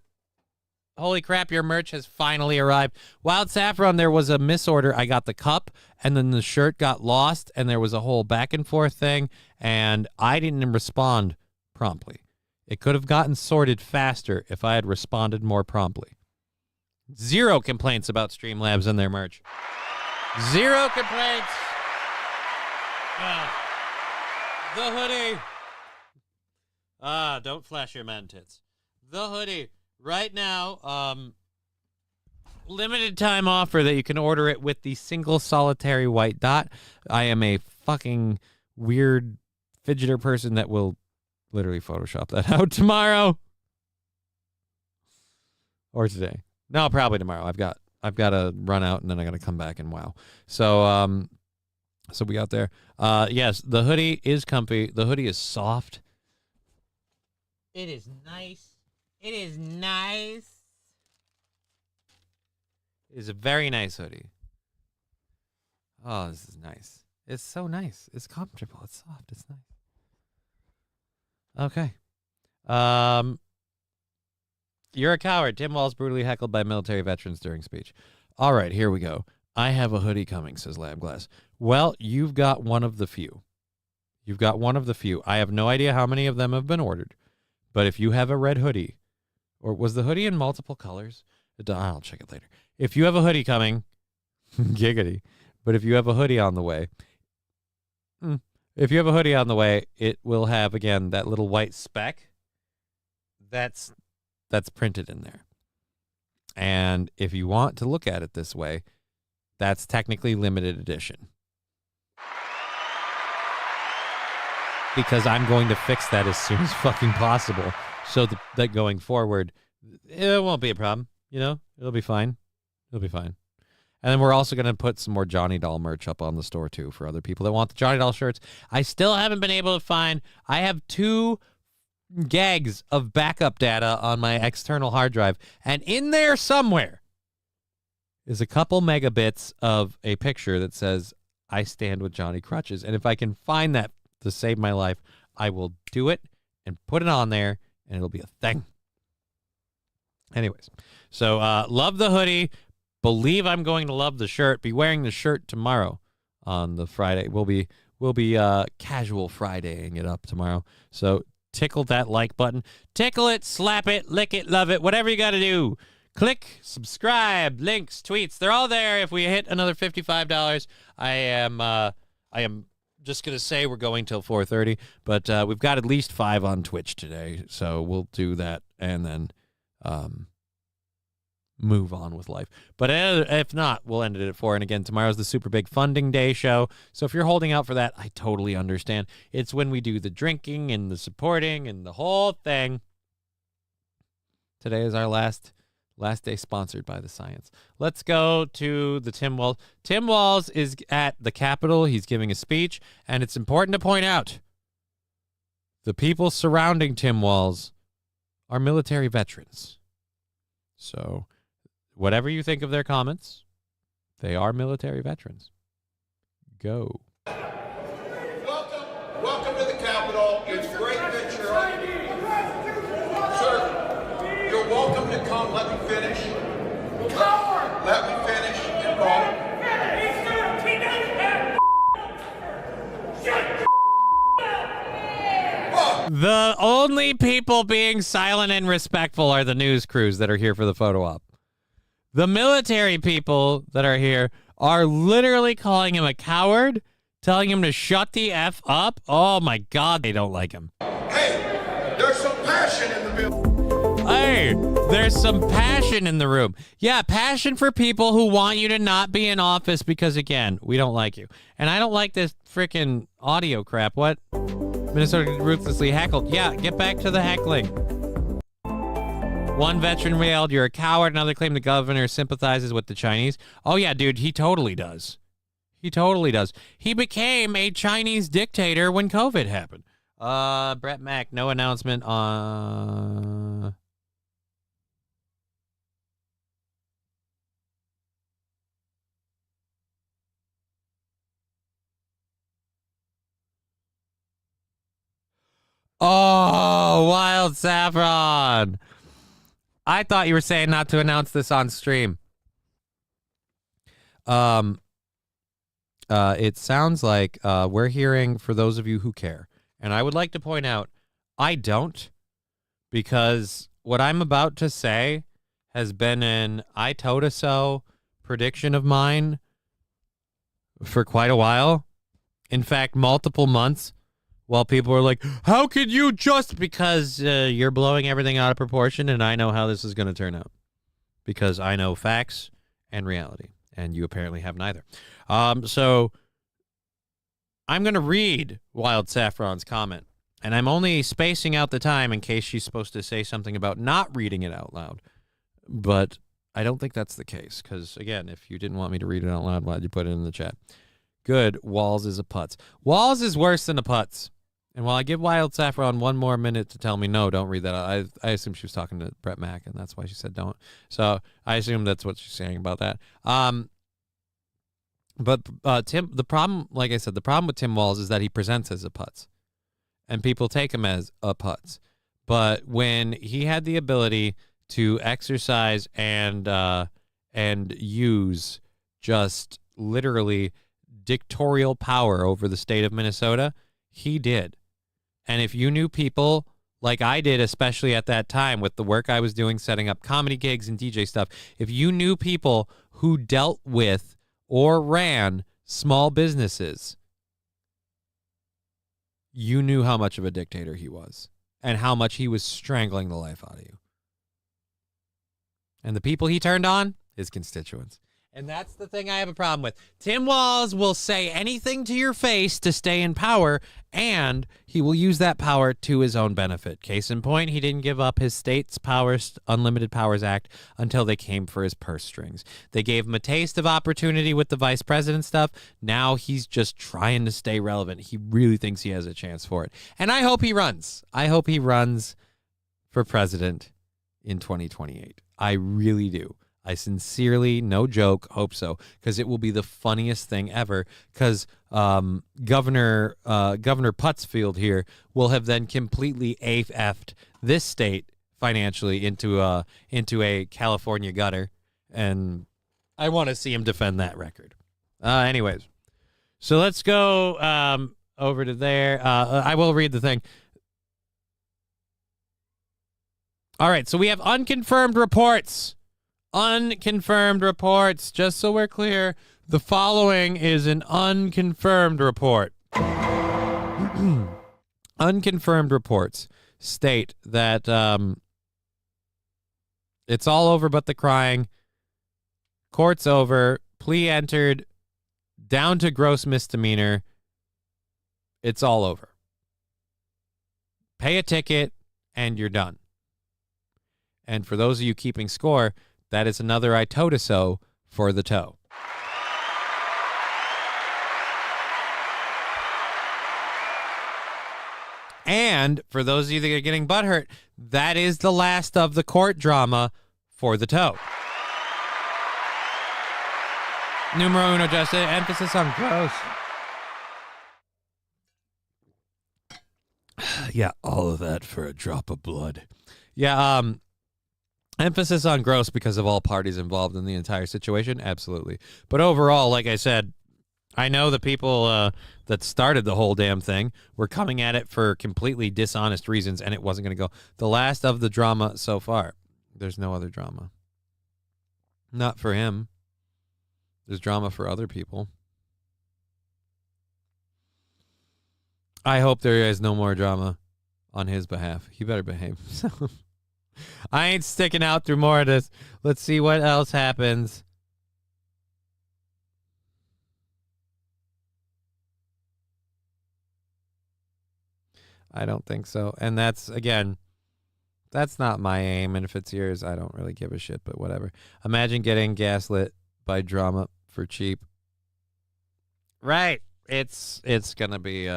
Holy crap, your merch has finally arrived. Wild Saffron, there was a misorder. I got the cup, and then the shirt got lost, and there was a whole back and forth thing, and I didn't respond promptly. It could have gotten sorted faster if I had responded more promptly. 0 complaints about Streamlabs and their merch. 0 complaints. The hoodie. Don't flash your man tits. The hoodie. Right now, limited time offer that you can order it with the single solitary white dot. I am a fucking weird fidgeter person that will literally Photoshop that out tomorrow or today. No, probably tomorrow. I've got to run out and then I got to come back and wow. So so we got there. Yes, the hoodie is comfy. The hoodie is soft. It is nice. It is nice. It is a very nice hoodie. Oh, this is nice. It's so nice. It's comfortable. It's soft. It's nice. Okay. You're a coward. Tim Walz brutally heckled by military veterans during speech. All right, here we go. I have a hoodie coming, says Labglass. Well, you've got one of the few. You've got one of the few. I have no idea how many of them have been ordered. But if you have a red hoodie, or was the hoodie in multiple colors? I'll check it later. If you have a hoodie coming, giggity. But if you have a hoodie on the way, it will have, again, that little white speck that's printed in there. And if you want to look at it this way, that's technically limited edition. Because I'm going to fix that as soon as fucking possible so that going forward, it won't be a problem. You know, it'll be fine. It'll be fine. And then we're also going to put some more Johnny Doll merch up on the store, too, for other people that want the Johnny Doll shirts. I still haven't been able to find. I have 2 gigs of backup data on my external hard drive. And in there somewhere is a couple megabits of a picture that says, I stand with Johnny-Krutches. And if I can find that to save my life, I will do it and put it on there, and it'll be a thing. Anyways, so love the hoodie. Believe I'm going to love the shirt. Be wearing the shirt tomorrow. on the Friday. We'll be casual Fridaying it up tomorrow. So tickle that like button. Tickle it, slap it, lick it, love it, whatever you got to do. Click, subscribe, links, tweets. They're all there. If we hit another $55, I am just going to say we're going till 4:30, but we've got at least 5 on Twitch today, so we'll do that and then move on with life. But if not, we'll end it at 4. And again, tomorrow's the Super Big Funding Day show, so if you're holding out for that, I totally understand. It's when we do the drinking and the supporting and the whole thing. Today is our last day sponsored by the science. Let's go to the Tim Walz. Tim Walz is at the Capitol. He's giving a speech, and it's important to point out the people surrounding Tim Walz are military veterans. So whatever you think of their comments, they are military veterans. Go. Welcome to the Capitol. It's great that you're on. Sir, you're welcome to come. Let me finish. Let me finish and go. The only people being silent and respectful are the news crews that are here for the photo op. The military people that are here are literally calling him a coward, telling him to shut the F up. Oh my God, they don't like him. Hey, there's some passion in the building. Hey, there's some passion in the room. Yeah, passion for people who want you to not be in office because, again, we don't like you. And I don't like this freaking audio crap. What? Minnesota ruthlessly heckled. Yeah, get back to the heckling. One veteran yelled, "You're a coward." Another claimed the governor sympathizes with the Chinese. Oh, yeah, dude, he totally does. He totally does. He became a Chinese dictator when COVID happened. Brett Mack, no announcement on... Oh, Wild Saffron. I thought you were saying not to announce this on stream. It sounds like we're hearing, for those of you who care, and I would like to point out, I don't, because what I'm about to say has been an I told a so prediction of mine for quite a while. In fact, multiple months. While people are like, how could you just, because you're blowing everything out of proportion, and I know how this is going to turn out. Because I know facts and reality, and you apparently have neither. So I'm going to read Wild Saffron's comment, and I'm only spacing out the time in case she's supposed to say something about not reading it out loud. But I don't think that's the case, because, again, if you didn't want me to read it out loud, why'd you put it in the chat? Good, Walz is a putz. Walz is worse than a putz. And while I give Wild Saffron one more minute to tell me, no, don't read that. I assume she was talking to Brett Mack, and that's why she said don't. So I assume that's what she's saying about that. But Tim, the problem, like I said, the problem with Tim Walz is that he presents as a putz. And people take him as a putz. But when he had the ability to exercise and use just literally dictatorial power over the state of Minnesota, he did. And if you knew people like I did, especially at that time with the work I was doing, setting up comedy gigs and DJ stuff, if you knew people who dealt with or ran small businesses, you knew how much of a dictator he was and how much he was strangling the life out of you. And the people he turned on, his constituents. And that's the thing I have a problem with. Tim Walz will say anything to your face to stay in power, and he will use that power to his own benefit. Case in point, he didn't give up his state's powers, Unlimited Powers Act, until they came for his purse strings. They gave him a taste of opportunity with the vice president stuff. Now he's just trying to stay relevant. He really thinks he has a chance for it. And I hope he runs. I hope he runs for president in 2028. I really do. I sincerely, no joke, hope so, because it will be the funniest thing ever, because Governor Putzfield here will have then completely AF'd this state financially into a California gutter, and I want to see him defend that record. Anyways, So let's go over to there. I will read the thing. All right, so we have unconfirmed reports. Unconfirmed reports. Just so we're clear, the following is an unconfirmed report. Unconfirmed reports state that it's all over but the crying. Court's over. Plea entered. Down to gross misdemeanor. It's all over. Pay a ticket and you're done. And for those of you keeping score, that is another I told us so for the toe. And for those of you that are getting butthurt, that is the last of the court drama for the toe. Numero uno, just emphasis on gross. Yeah, all of that for a drop of blood. Yeah, emphasis on gross because of all parties involved in the entire situation, absolutely. But overall, like I said, I know the people that started the whole damn thing were coming at it for completely dishonest reasons, and it wasn't going to go. The last of the drama so far. There's no other drama. Not for him. There's drama for other people. I hope there is no more drama on his behalf. He better behave himself. I ain't sticking out through more of this. Let's see what else happens. I don't think so. And that's, again, that's not my aim. And if it's yours, I don't really give a shit, but whatever. Imagine getting gaslit by drama for cheap. Right. It's going to be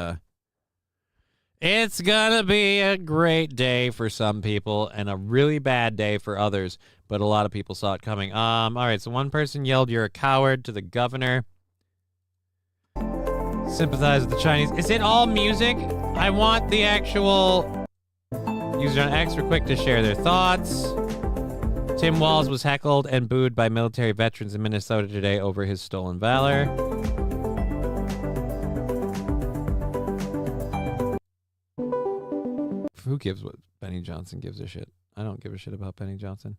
it's going to be a great day for some people and a really bad day for others, but a lot of people saw it coming. All right, so one person yelled, "You're a coward," to the governor. Sympathize with the Chinese. Is it all music? I want the actual user on X real quick to share their thoughts. Tim Walz was heckled and booed by military veterans in Minnesota today over his stolen valor. Who gives what Benny Johnson gives a shit? I don't give a shit about Benny Johnson.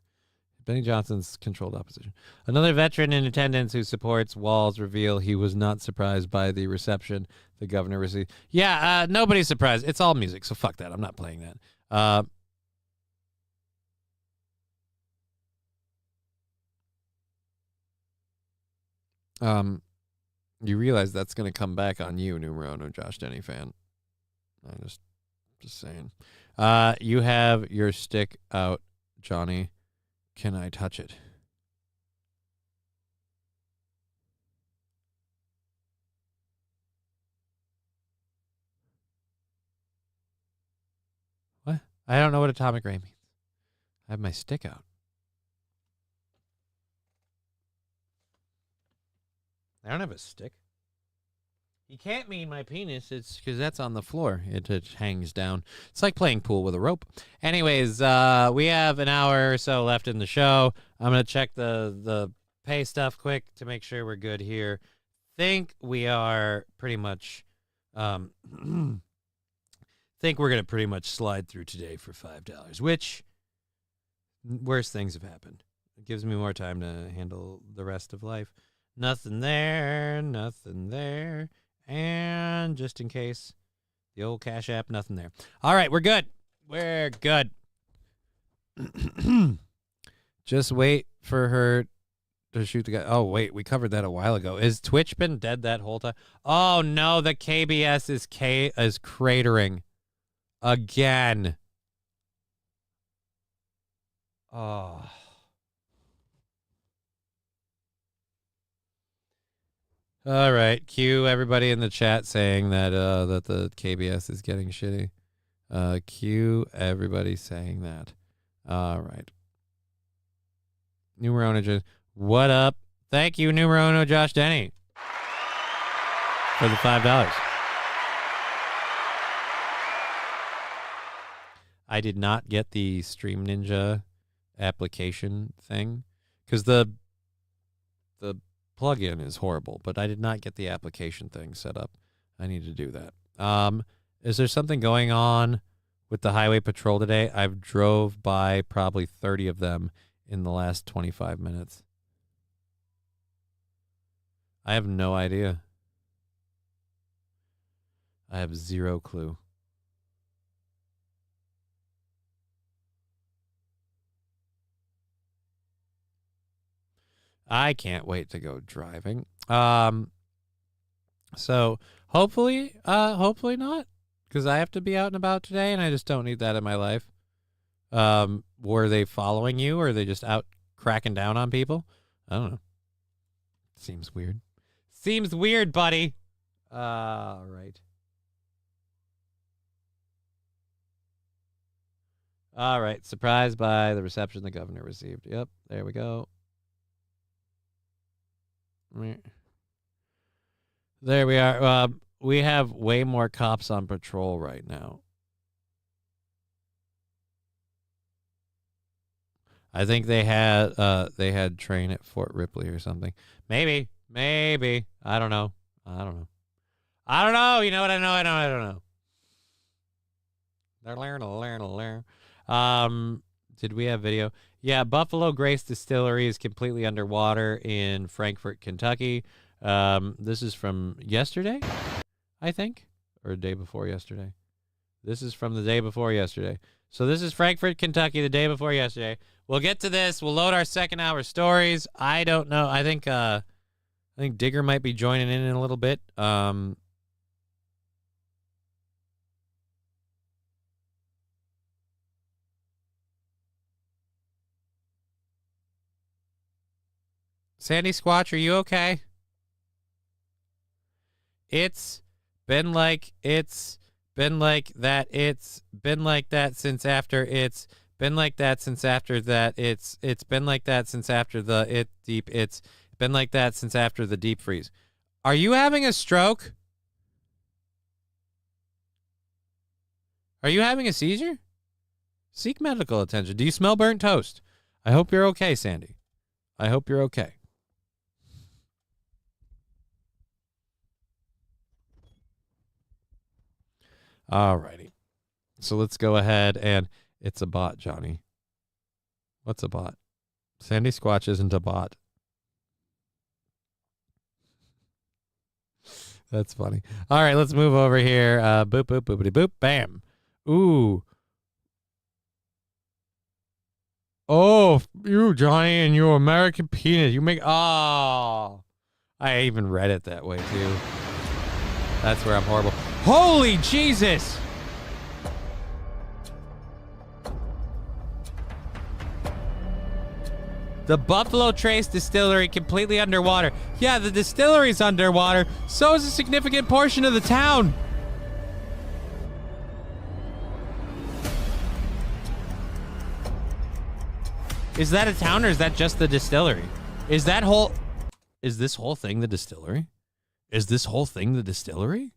Benny Johnson's controlled opposition. Another veteran in attendance who supports Walz revealed he was not surprised by the reception the governor received. Yeah, nobody's surprised. It's all music, so fuck that. I'm not playing that. You realize that's going to come back on you, numero uno Josh Denny fan. I'm just saying. You have your stick out, Johnny. Can I touch it? What? I don't know what atomic ray means. I have my stick out. I don't have a stick. You can't mean my penis. It's because that's on the floor. It hangs down. It's like playing pool with a rope. Anyways, we have an hour or so left in the show. I'm going to check the pay stuff quick to make sure we're good here. Think we are pretty much... think we're going to pretty much slide through today for $5, which worse things have happened. It gives me more time to handle the rest of life. Nothing there, nothing there. And just in case, the old Cash App, nothing there. All right, we're good. We're good. Just wait for her to shoot the guy. Oh, wait, we covered that a while ago. Is Twitch been dead that whole time? Oh, no, the KBS is cratering again. Oh. All right, cue everybody in the chat saying that that the KBS is getting shitty. Cue everybody saying that. All right. Numero uno, what up? Thank you, numero uno, Josh Denny, for the $5. I did not get the Stream Ninja application thing because the plugin is horrible, but I did not get the application thing set up. I need to do that. Is there something going on with the highway patrol today? I've drove by probably 30 of them in the last 25 minutes. I have no idea. I have zero clue. I can't wait to go driving. So hopefully not, because I have to be out and about today, and I just don't need that in my life. Were they following you, or are they just out cracking down on people? I don't know. Seems weird. Seems weird, buddy. All right. All right. Surprised by the reception the governor received. Yep. There we go. There we are. We have way more cops on patrol right now. I think they had train at Fort Ripley or something. Maybe. I don't know. You know what I know? I don't know. Did we have video? Yeah, Buffalo Grace Distillery is completely underwater in Frankfort, Kentucky. This is from yesterday, I think, or the day before yesterday. This is from the day before yesterday. So this is Frankfort, Kentucky, the day before yesterday. We'll get to this. We'll load our second hour stories. I don't know. I think Digger might be joining in a little bit. Sandy Squatch, are you okay? It's been like that since after it's been like that since after that it's been like that since after the it's been like that since after the deep freeze. Are you having a stroke? Are you having a seizure? Seek medical attention. Do you smell burnt toast? I hope you're okay, Sandy. I hope you're okay. All righty. So let's go ahead and it's a bot, Johnny. What's a bot? Sandy Squatch isn't a bot. That's funny. All right, let's move over here. Boop, boop, boopity, boop, bam. Ooh. Oh, you, Johnny, and your American penis. You make... Oh. I even read it that way, too. That's where I'm horrible. Holy Jesus! The Buffalo Trace Distillery completely underwater. Yeah, the distillery's underwater. So is a significant portion of the town. Is that a town or is that just the distillery? Is this whole thing the distillery? Is this whole thing the distillery?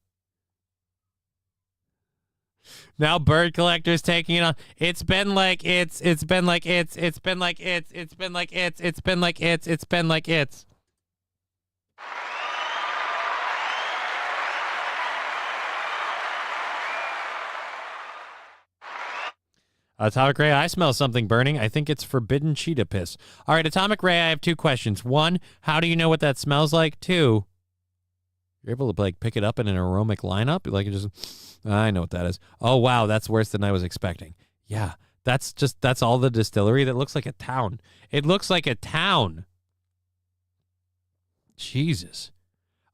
Now bird collectors taking it on. It's been like it's been like it's been like it's been like it's been like it's been like it's. Atomic Ray, I smell something burning. I think it's forbidden cheetah piss. All right, Atomic Ray, I have two questions. One, how do you know what that smells like? Two, you're able to like pick it up in an aromatic lineup? Like, it just, I know what that is. Oh, wow, that's worse than I was expecting. Yeah, that's all the distillery. That looks like a town. It looks like a town. Jesus.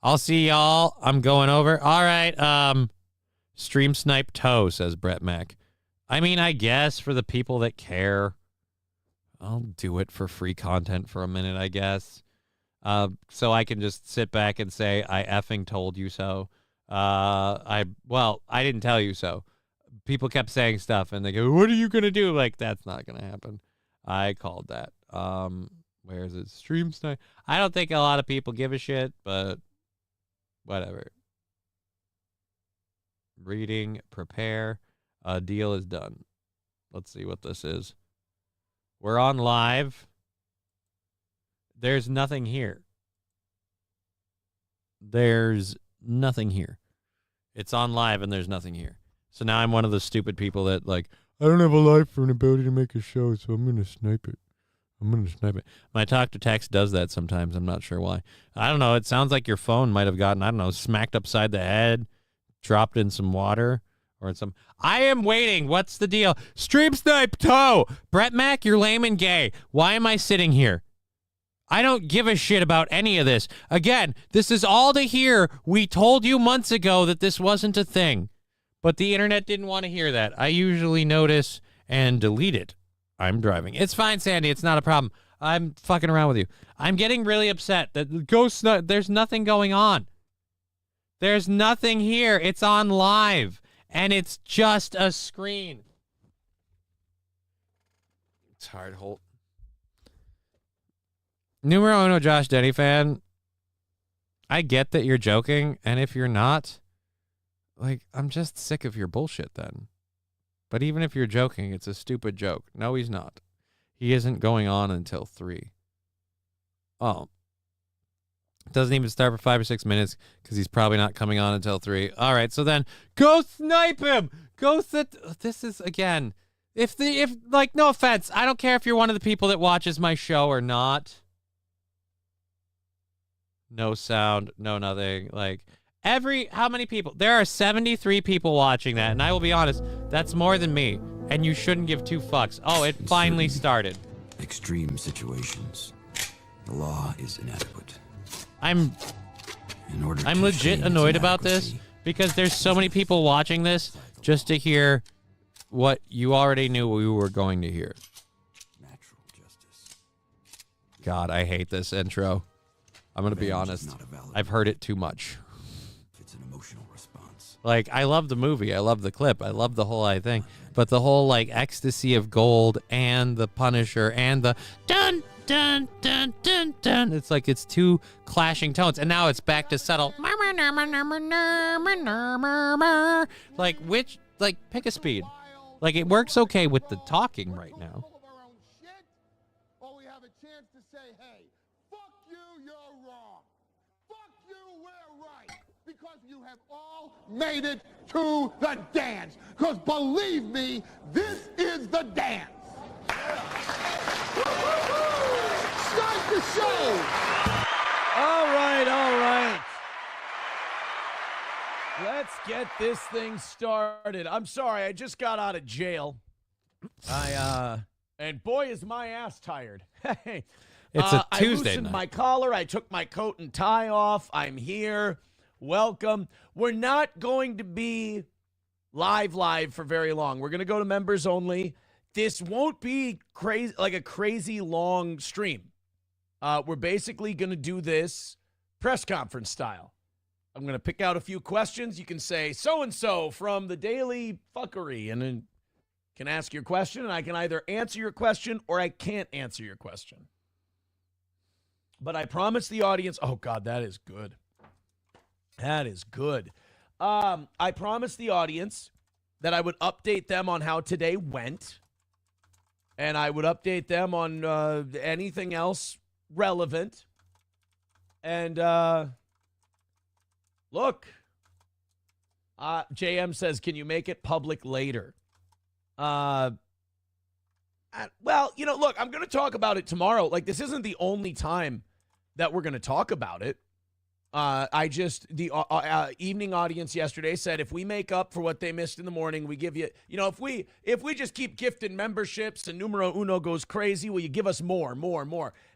I'll see y'all. I'm going over. All right, Stream Snipe Toe, says Brett Mack. I mean, I guess for the people that care, I'll do it for free content for a minute, I guess. So I can just sit back and say, I effing told you so. I didn't tell you so. People kept saying stuff and they go, what are you going to do? Like, that's not going to happen. I called that. Where is it? Stream Snipe. I don't think a lot of people give a shit, but whatever. Reading, prepare. Deal is done. Let's see what this is. We're on live. There's nothing here. there's nothing here. It's on live and there's nothing here. So now I'm one of those stupid people that like, I don't have a life or an ability to make a show, so I'm going to snipe it. My talk to text does that sometimes. I'm not sure why. I don't know. It sounds like your phone might have gotten, I don't know, smacked upside the head, dropped in some water, or in some. I am waiting. What's the deal? Stream snipe toe. Brett Mack, you're lame and gay. Why am I sitting here? I don't give a shit about any of this. Again, this is all to hear. We told you months ago that this wasn't a thing, but the internet didn't want to hear that. I usually notice and delete it. I'm driving. It's fine, Sandy. It's not a problem. I'm fucking around with you. I'm getting really upset that there's nothing going on. There's nothing here. It's on live, and it's just a screen. It's hard, Holt. Numero uno Josh Denny fan. I get that you're joking, and if you're not, like, I'm just sick of your bullshit then. But even if you're joking, it's a stupid joke. No, he's not. He isn't going on until 3. Oh. It doesn't even start for 5 or 6 minutes because he's probably not coming on until 3. All right, so then go snipe him. This is, again, if no offense, I don't care if you're one of the people that watches my show or not. No sound, no nothing. Like, how many people? There are 73 people watching that, and I will be honest, that's more than me, and you shouldn't give 2 fucks. Oh, it finally started. Extreme situations. The law is inadequate. I'm legit annoyed about this because there's so many people watching this just to hear what you already knew we were going to hear. Natural justice. God, I hate this intro. I'm going to be honest. I've heard it too much. It's an emotional response. Like, I love the movie. I love the clip. I love the whole thing. But the whole, like, ecstasy of gold and the Punisher and the dun, dun, dun, dun, dun. It's like it's 2 clashing tones. And now it's back to subtle. Like, pick a speed. Like, it works okay with the talking right now. Made it to the dance. Because believe me, this is the dance. Start the show. All right. Let's get this thing started. I'm sorry, I just got out of jail. And boy, is my ass tired. It's a Tuesday I loosened night. my collar. I took my coat and tie off. I'm here. Welcome. We're not going to be live for very long. We're going to go to members only. This won't be crazy, like a crazy long stream. We're basically going to do this press conference style. I'm going to pick out a few questions. You can say so-and-so from the Daily Fuckery, and then can ask your question, and I can either answer your question or I can't answer your question. But I promise the audience, oh God, that is good. That is good. I promised the audience that I would update them on how today went, and I would update them on anything else relevant. And look, JM says, can you make it public later? Well, look, I'm going to talk about it tomorrow. Like, this isn't the only time that we're going to talk about it. The evening audience yesterday said if we make up for what they missed in the morning, we give you, if we just keep gifting memberships and numero uno goes crazy, will you give us more?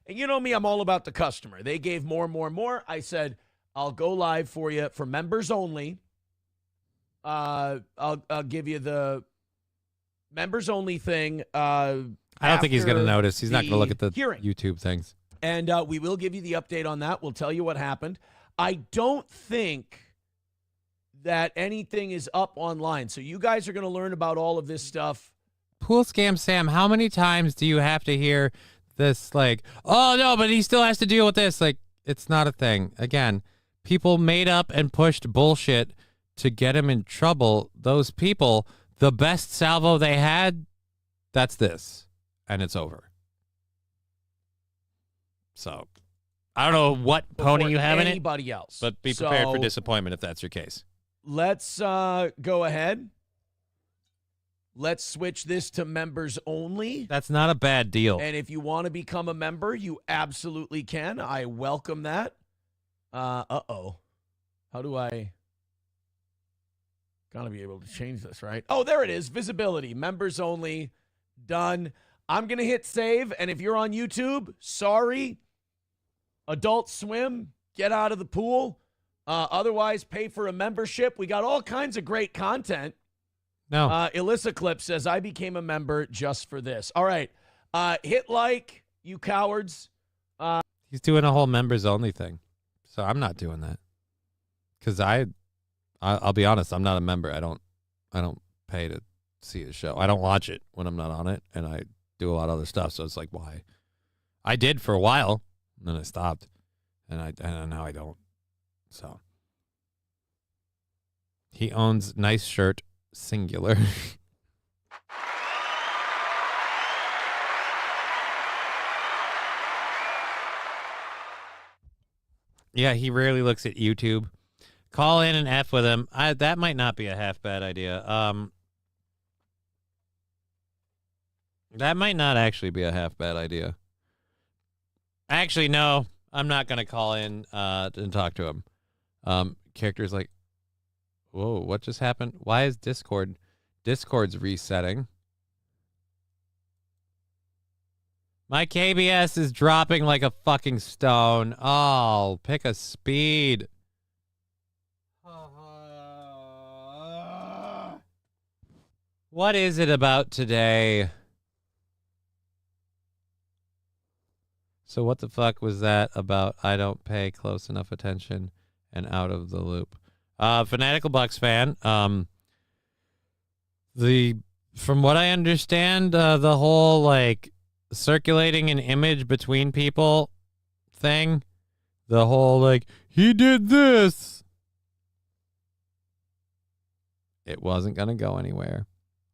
And you know me, I'm all about the customer. They gave more. I said, I'll go live for you for members only. I'll give you the members only thing. I don't think he's going to notice. He's not going to look at the hearing. YouTube things. And we will give you the update on that. We'll tell you what happened. I don't think that anything is up online. So you guys are going to learn about all of this stuff. Pool Scam Sam, how many times do you have to hear this, like, oh, no, but he still has to deal with this? Like, it's not a thing. Again, people made up and pushed bullshit to get him in trouble. Those people, the best salvo they had, that's this. And it's over. So, I don't know what pony you have in it. Anybody else. But be prepared for So, disappointment if that's your case. Let's go ahead. Let's switch this to members only. That's not a bad deal. And if you want to become a member, you absolutely can. I welcome that. Uh-oh. How do I... Gotta be able to change this, right? Oh, there it is. Visibility. Members only. Done. I'm going to hit save. And if you're on YouTube, sorry. Adult Swim, get out of the pool. Otherwise, pay for a membership. We got all kinds of great content. No. Alyssa Clip says, I became a member just for this. All right. Hit like, you cowards. He's doing a whole members only thing. So I'm not doing that. Because I'll be honest, I'm not a member. I don't pay to see a show. I don't watch it when I'm not on it, and I do a lot of other stuff. So it's like, why? I did for a while, and then I stopped, and now I don't. So he owns nice shirt, singular. Yeah, he rarely looks at YouTube. Call in and F with him. That might not be a half bad idea. That might not actually be a half bad idea. Actually, no. I'm not going to call in and talk to him. Character's like, whoa, what just happened? Why is Discord? Discord's resetting. My KBS is dropping like a fucking stone. Oh, pick a speed. What is it about today? So what the fuck was that about? I don't pay close enough attention and out of the loop. Fanatical Bucks fan. From what I understand, the whole like circulating an image between people thing, the whole like he did this, it wasn't gonna go anywhere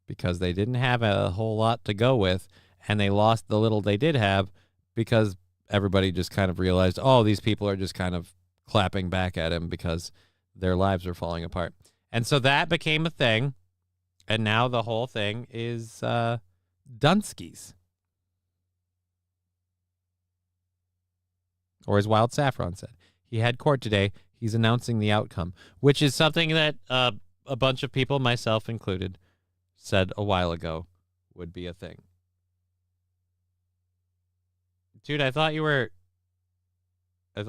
because they didn't have a whole lot to go with, and they lost the little they did have because everybody just kind of realized, oh, these people are just kind of clapping back at him because their lives are falling apart. And so that became a thing, and now the whole thing is Dunskies. Or as Wild Saffron said, he had court today. He's announcing the outcome, which is something that a bunch of people, myself included, said a while ago would be a thing. Dude, I thought you were... Are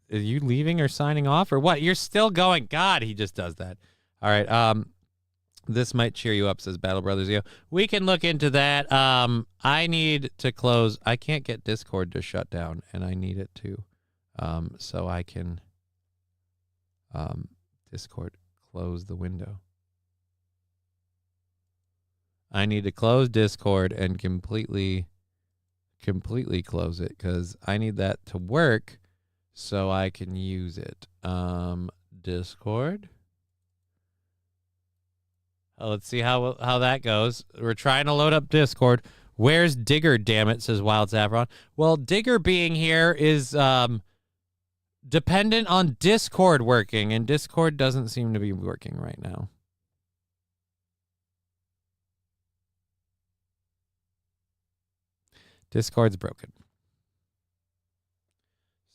you leaving or signing off or what? You're still going. God, he just does that. All right. This might cheer you up, says Battle Brothers. We can look into that. I need to close. I can't get Discord to shut down, and I need it to. So I can Discord close the window. I need to close Discord and completely close it because I need that to work so I can use it. Discord. Let's see how that goes. We're trying to load up Discord. Where's Digger, damn it, says Wild Saffron. Well, Digger being here is dependent on Discord working, and Discord doesn't seem to be working right now. Discord's broken.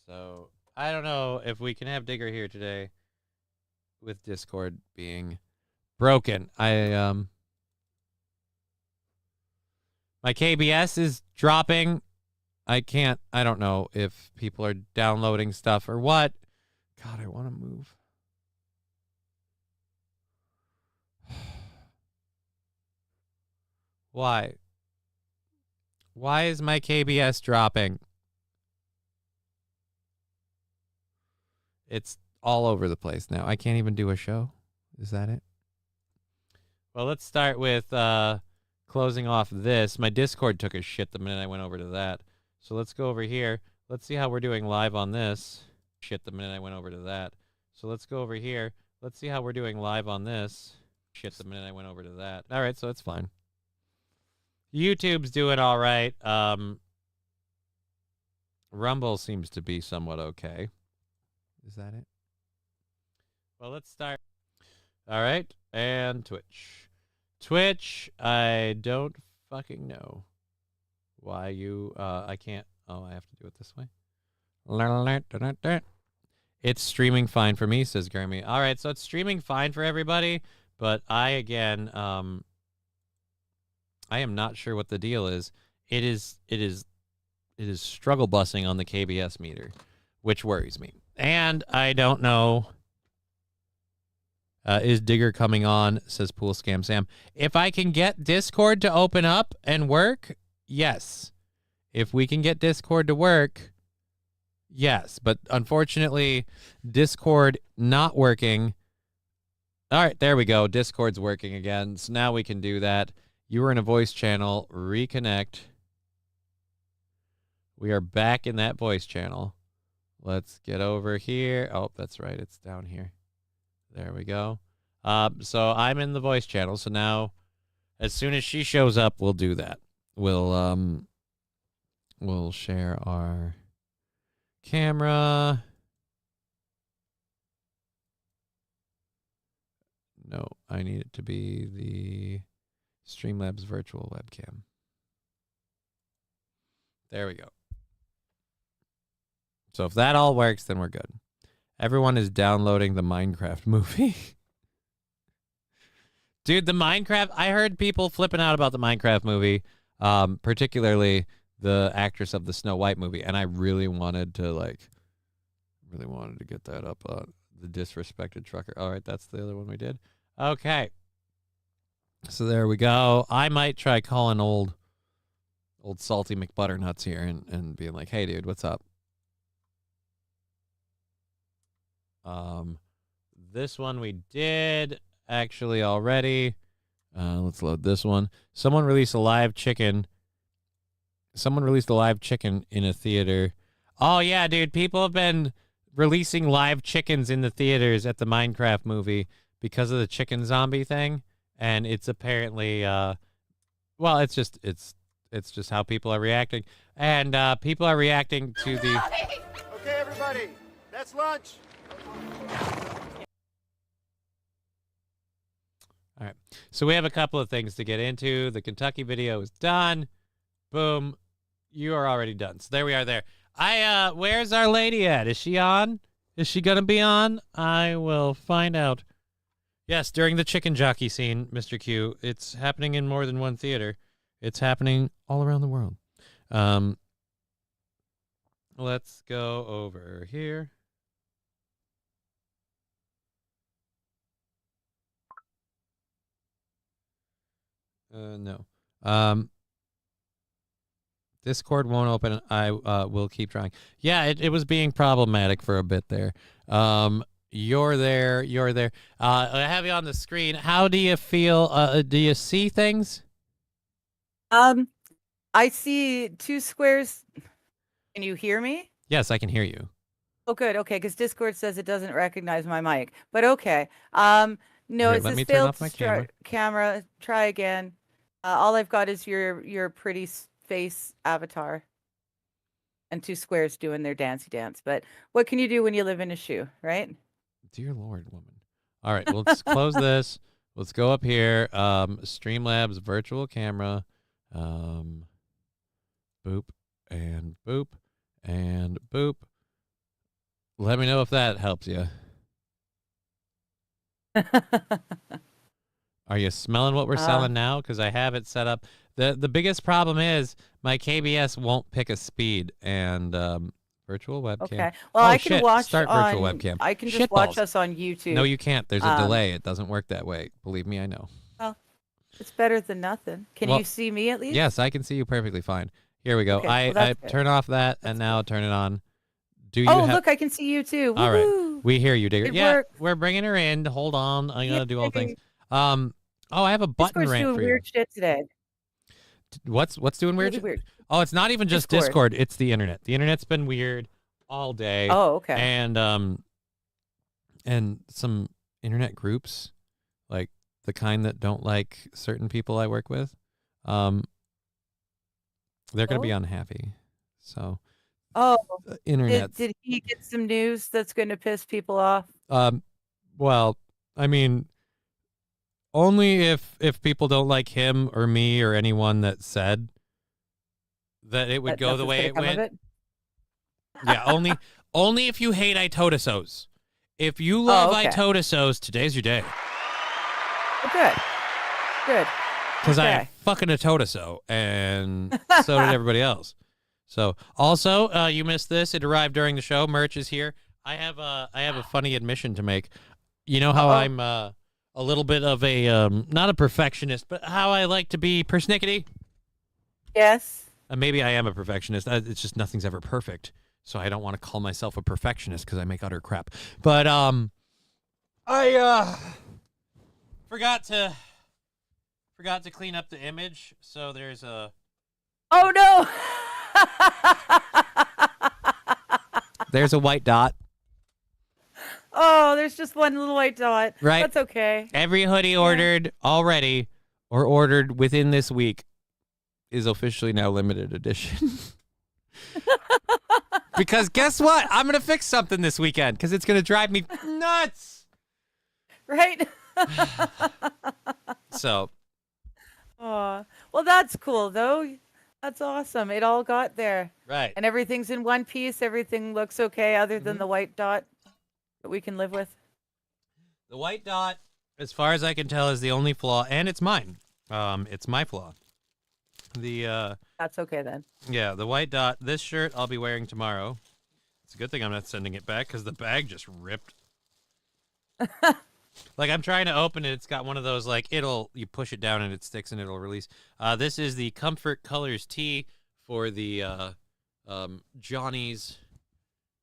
So, I don't know if we can have Digger here today with Discord being broken. My KBS is dropping. I don't know if people are downloading stuff or what. God, I want to move. Why? Why is my KBS dropping? It's all over the place now. I can't even do a show. Is that it? Well, let's start with closing off this. My Discord took a shit the minute I went over to that. So let's go over here. Let's see how we're doing live on this. Shit the minute I went over to that. So let's go over here. Let's see how we're doing live on this. Shit, the minute I went over to that. All right, so it's fine. YouTube's doing all right. Rumble seems to be somewhat okay. Is that it? Well, let's start. All right, and Twitch. Twitch, I don't fucking know why you, I can't, oh, I have to do it this way. It's streaming fine for me, says Grammy. All right, so it's streaming fine for everybody, but I, again, I am not sure what the deal is. It is struggle busing on the KBS meter, which worries me. And I don't know. Is Digger coming on, says Pool Scam Sam. If I can get Discord to open up and work, yes. If we can get Discord to work, yes. But unfortunately, Discord not working. All right, there we go. Discord's working again. So now we can do that. You were in a voice channel. Reconnect. We are back in that voice channel. Let's get over here. Oh, that's right. It's down here. There we go. So I'm in the voice channel. So now, as soon as she shows up, we'll do that. We'll share our camera. No, I need it to be the Streamlabs virtual webcam. There we go. So if that all works, then we're good. Everyone is downloading the Minecraft movie. Dude, the Minecraft, I heard people flipping out about the Minecraft movie, particularly the actress of the Snow White movie, and I really wanted to get that up on the Disrespected Trucker. All right, that's the other one we did. Okay. So there we go. I might try calling old salty McButternuts here and being like, hey, dude, what's up? This one we did actually already. Let's load this one. Someone released a live chicken in a theater. Oh yeah, dude, people have been releasing live chickens in the theaters at the Minecraft movie because of the chicken zombie thing, and it's apparently well, it's just how people are reacting, and people are reacting to the. Okay, everybody, that's lunch. All right, so we have a couple of things to get into. The Kentucky video is done. Boom, you are already done. So there we are. There. Where's our lady at? Is she on? Is she gonna be on? I will find out. Yes, during the chicken jockey scene, Mr. Q, it's happening in more than one theater. It's happening all around the world. Let's go over here. No. Discord won't open. I will keep trying. Yeah, it was being problematic for a bit there. You're there. I have you on the screen. How do you feel? Do you see things? I see two squares. Can you hear me? Yes, I can hear you. Oh, good. Okay, because Discord says it doesn't recognize my mic. But okay. No, Here, it let says me turn failed off my camera. camera. Try again. All I've got is your pretty face avatar and two squares doing their dancey dance. But what can you do when you live in a shoe, right? Dear Lord, woman. All right, well, let's close this. Let's go up here. Streamlabs virtual camera. Boop and boop and boop. Let me know if that helps you. Are you smelling what we're selling now? Because I have it set up. The biggest problem is my KBS won't pick a speed and virtual webcam. Okay. Well, I can watch Start virtual webcam. I can just Shit watch balls. us on YouTube. No, you can't. There's a delay. It doesn't work that way. Believe me, I know. Well, it's better than nothing. Can Well, you see me at least? Yes, I can see you perfectly fine. Here we go. Okay, well, I that's good. turn off that and now turn it on. Do you Oh, have... look, I can see you too. All right. Woohoo! We hear you, Digger. It Yeah, worked. we're bringing her in. Hold on. I got to do all things. Yay. Oh, I have a button Discord's rant doing for you. weird shit today. What's doing weird? Really weird. Oh, it's not even just Discord. It's the internet. The internet's been weird all day. Oh, okay. And and some internet groups, like the kind that don't like certain people I work with, they're going to be unhappy. So, internet. Did he get some news that's going to piss people off? Well, I mean, only if people don't like him or me or anyone that said that it would go the way it went. Yeah, only if you hate Itotosos. If you love Itotosos, today's your day. Good. Because I fucking Itotoso, and so did everybody else. So, also, you missed this. It arrived during the show. Merch is here. I have a funny admission to make. You know how I'm a little bit of a not a perfectionist, but how I like to be persnickety. Yes. Maybe I am a perfectionist. It's just nothing's ever perfect. So I don't want to call myself a perfectionist because I make utter crap. But I forgot to clean up the image. So there's a Oh no. there's a white dot. Oh, there's just one little white dot. Right. That's okay. Every hoodie ordered already or ordered within this week is officially now limited edition. Because guess what? I'm going to fix something this weekend because it's going to drive me nuts. Right? So. Oh, well, that's cool, though. That's awesome. It all got there. Right. And everything's in one piece. Everything looks okay other than the white dot that we can live with. The white dot, as far as I can tell, is the only flaw, and it's mine. It's my flaw. That's okay then. Yeah, the white dot. This shirt I'll be wearing tomorrow. It's a good thing I'm not sending it back because the bag just ripped. Like I'm trying to open it. It's got one of those you push it down and it sticks and it'll release. This is the Comfort Colors tee for the Johnny's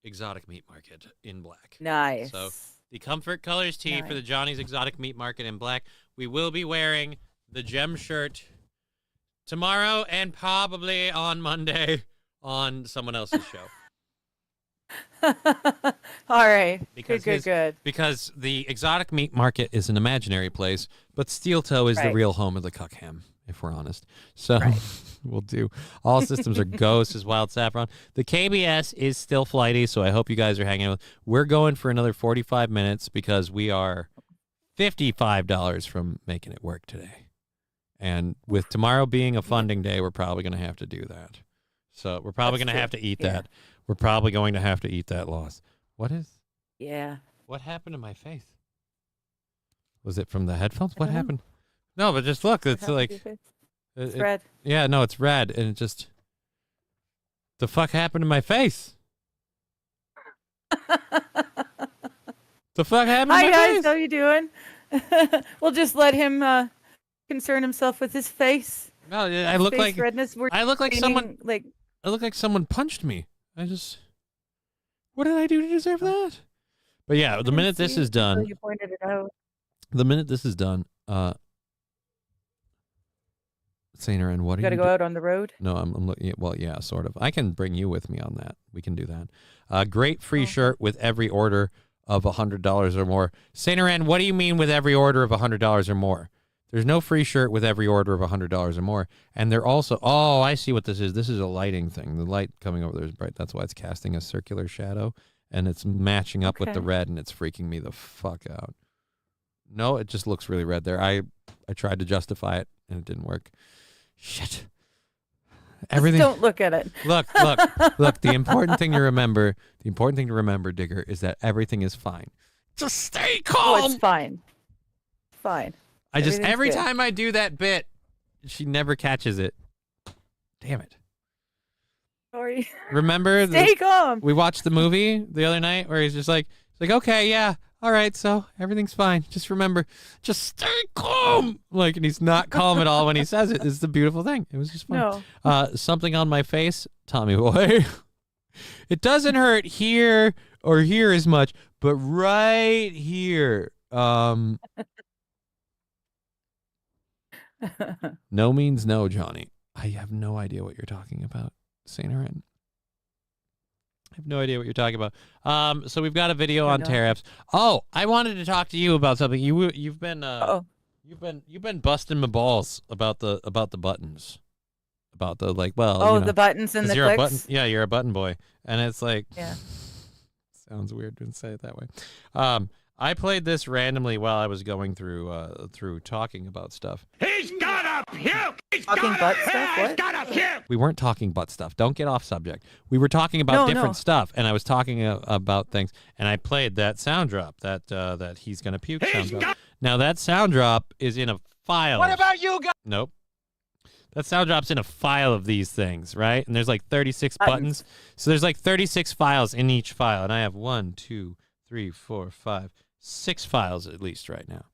Exotic Meat Market in black. Nice. So the Comfort Colors tee for the Johnny's Exotic Meat Market in black. We will be wearing the gem shirt tomorrow and probably on Monday on someone else's show. All right. Because good. Because the Exotic Meat Market is an imaginary place, but Steel Toe is the real home of the cuck ham, if we're honest. So we'll do all systems are go, says Wild Saffron. The KBS is still flighty, so I hope you guys are hanging with. We're going for another 45 minutes because we are $55 from making it work today. And with tomorrow being a funding day, we're probably going to have to do that. So we're probably going to have to eat that. We're probably going to have to eat that loss. What happened to my face? Was it from the headphones? What happened? No, but just look. It's like... It's red. Yeah, no, it's red. And it just... The fuck happened to my face? The fuck happened to my face? Hi, guys. How you doing? We'll just let him concern himself with his face. No, I look face like... redness. I look like someone... I look like someone punched me. What did I do to deserve that? But yeah, the minute this is done... You pointed it out. The minute this is done, Sainer, and what are you... Got to go out on the road? No, I'm looking at... Well, yeah, sort of. I can bring you with me on that. We can do that. Great free shirt with every order of $100 or more. Sainer, what do you mean with every order of $100 or more? There's no free shirt with every order of $100 or more. And they're also... Oh, I see what this is. This is a lighting thing. The light coming over there is bright. That's why it's casting a circular shadow. And it's matching up with the red, and it's freaking me the fuck out. No, it just looks really red there. I tried to justify it, and it didn't work. Shit. Everything. Just don't look at it. Look. The important thing to remember, Digger, is that everything is fine. Just stay calm. Oh, it's fine. Fine. Every time I do that bit, she never catches it. Damn it. Sorry. Remember? Stay calm. We watched the movie the other night where he's just like, okay, yeah, all right, so everything's fine. Just remember, just stay calm. And he's not calm at all when he says it. It's the beautiful thing. It was just fun. No. Something on my face, Tommy boy. It doesn't hurt here or here as much, but right here. No means no, Johnny. I have no idea what you're talking about, Saint Aaron. have no idea what you're talking about. So we've got a video on tear apps. Oh, I wanted to talk to you about something. You've been you've been busting my balls about the buttons. About the the buttons and the you're clicks. a button, yeah, you're a button boy, and it's like Yeah. sounds weird to say it that way. I played this randomly while I was going through talking about stuff. He's gotta puke! He's Talking butt stuff? What? gotta puke! We weren't talking butt stuff. Don't get off subject. We were talking about different stuff, and I was talking about things, and I played that sound drop that he's gonna puke sound drop. Now that sound drop is in a file. What about you guys? Nope. That sound drop's in a file of these things, right? And there's like 36 buttons. So there's like 36 files in each file. And I have 1, 2, 3, 4, 5, 6 files at least right now.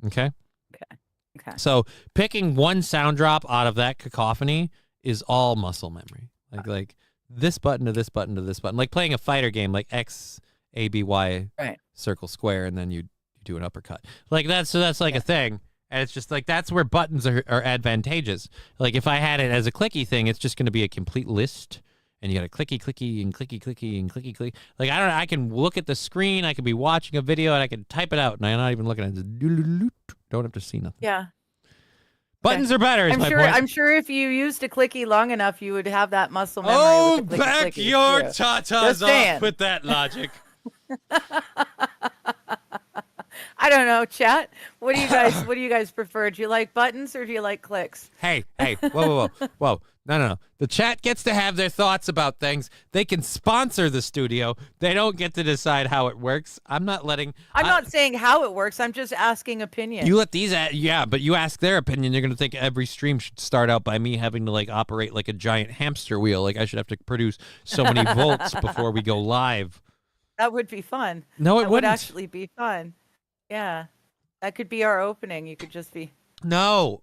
Okay? Okay. So picking one sound drop out of that cacophony is all muscle memory. Like this button to this button to this button. Like playing a fighter game like X, A, B, Y, circle, square, and then you do an uppercut. Like that's like a thing. And it's just like that's where buttons are advantageous. Like if I had it as a clicky thing, it's just going to be a complete list, and you got to clicky, clicky, and clicky, clicky, and clicky, clicky. Like I can look at the screen, I could be watching a video, and I can type it out, and I'm not even looking at it. Don't have to see nothing. Yeah. Buttons are better. I'm sure if you used a clicky long enough, you would have that muscle memory. Oh, with the back clicky, your too. tatas off with that logic. I don't know, chat. What do you guys prefer? Do you like buttons or do you like clicks? Hey, whoa. No. The chat gets to have their thoughts about things. They can sponsor the studio. They don't get to decide how it works. I'm not saying how it works. I'm just asking opinion. You let these but you ask their opinion, you're going to think every stream should start out by me having to operate like a giant hamster wheel. Like I should have to produce so many volts before we go live. That would be fun. No, it would wouldn't. actually be fun. Yeah. That could be our opening. You could just be No.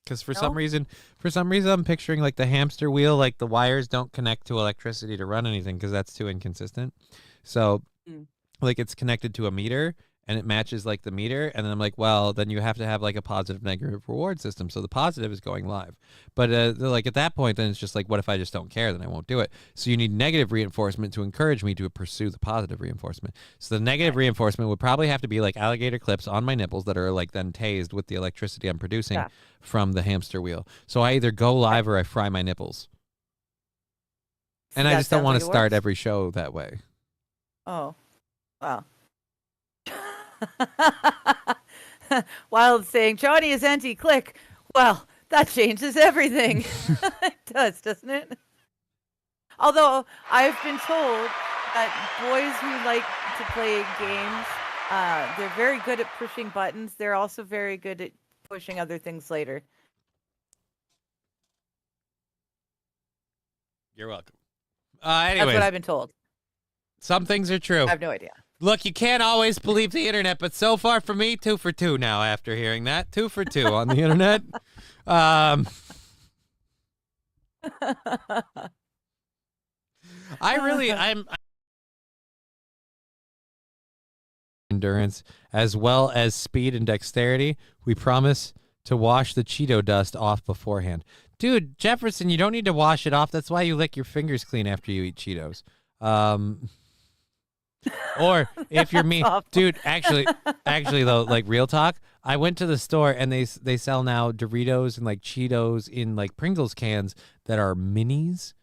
Because for some reason I'm picturing like the hamster wheel, like the wires don't connect to electricity to run anything because that's too inconsistent. So like it's connected to a meter and it matches like the meter. And then I'm like, well, then you have to have like a positive negative reward system. So the positive is going live. But like at that point, then it's just like, what if I just don't care? Then I won't do it. So you need negative reinforcement to encourage me to pursue the positive reinforcement. So the negative reinforcement would probably have to be like alligator clips on my nipples that are like then tased with the electricity I'm producing from the hamster wheel. So I either go live or I fry my nipples. And I just don't want to start every show that way. Oh, wow. Wild saying Johnny is anti-click. Well, that changes everything. It does, doesn't it? Although I've been told that boys who like to play games, they're very good at pushing buttons. They're also very good at pushing other things later. You're welcome. Anyways, that's what I've been told. Some things are true. I have no idea. Look, you can't always believe the internet, but so far for me, 2 for 2 now after hearing that. 2 for 2 on the internet. I'm endurance as well as speed and dexterity. We promise to wash the Cheeto dust off beforehand. Dude, Jefferson, you don't need to wash it off. That's why you lick your fingers clean after you eat Cheetos. Or if you're me, dude, actually though, like real talk, I went to the store and they sell now Doritos and like Cheetos in like Pringles cans that are minis.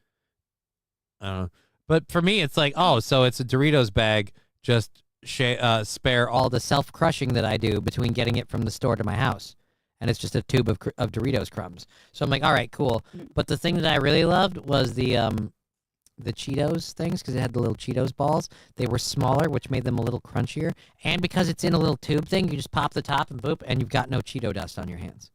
But for me, it's like, oh, so it's a Doritos bag. Just spare all the self-crushing that I do between getting it from the store to my house. And it's just a tube of Doritos crumbs. So I'm like, all right, cool. But the thing that I really loved was the Cheetos things, because it had the little Cheetos balls. They were smaller, which made them a little crunchier. And because it's in a little tube thing, you just pop the top and boop, and you've got no Cheeto dust on your hands.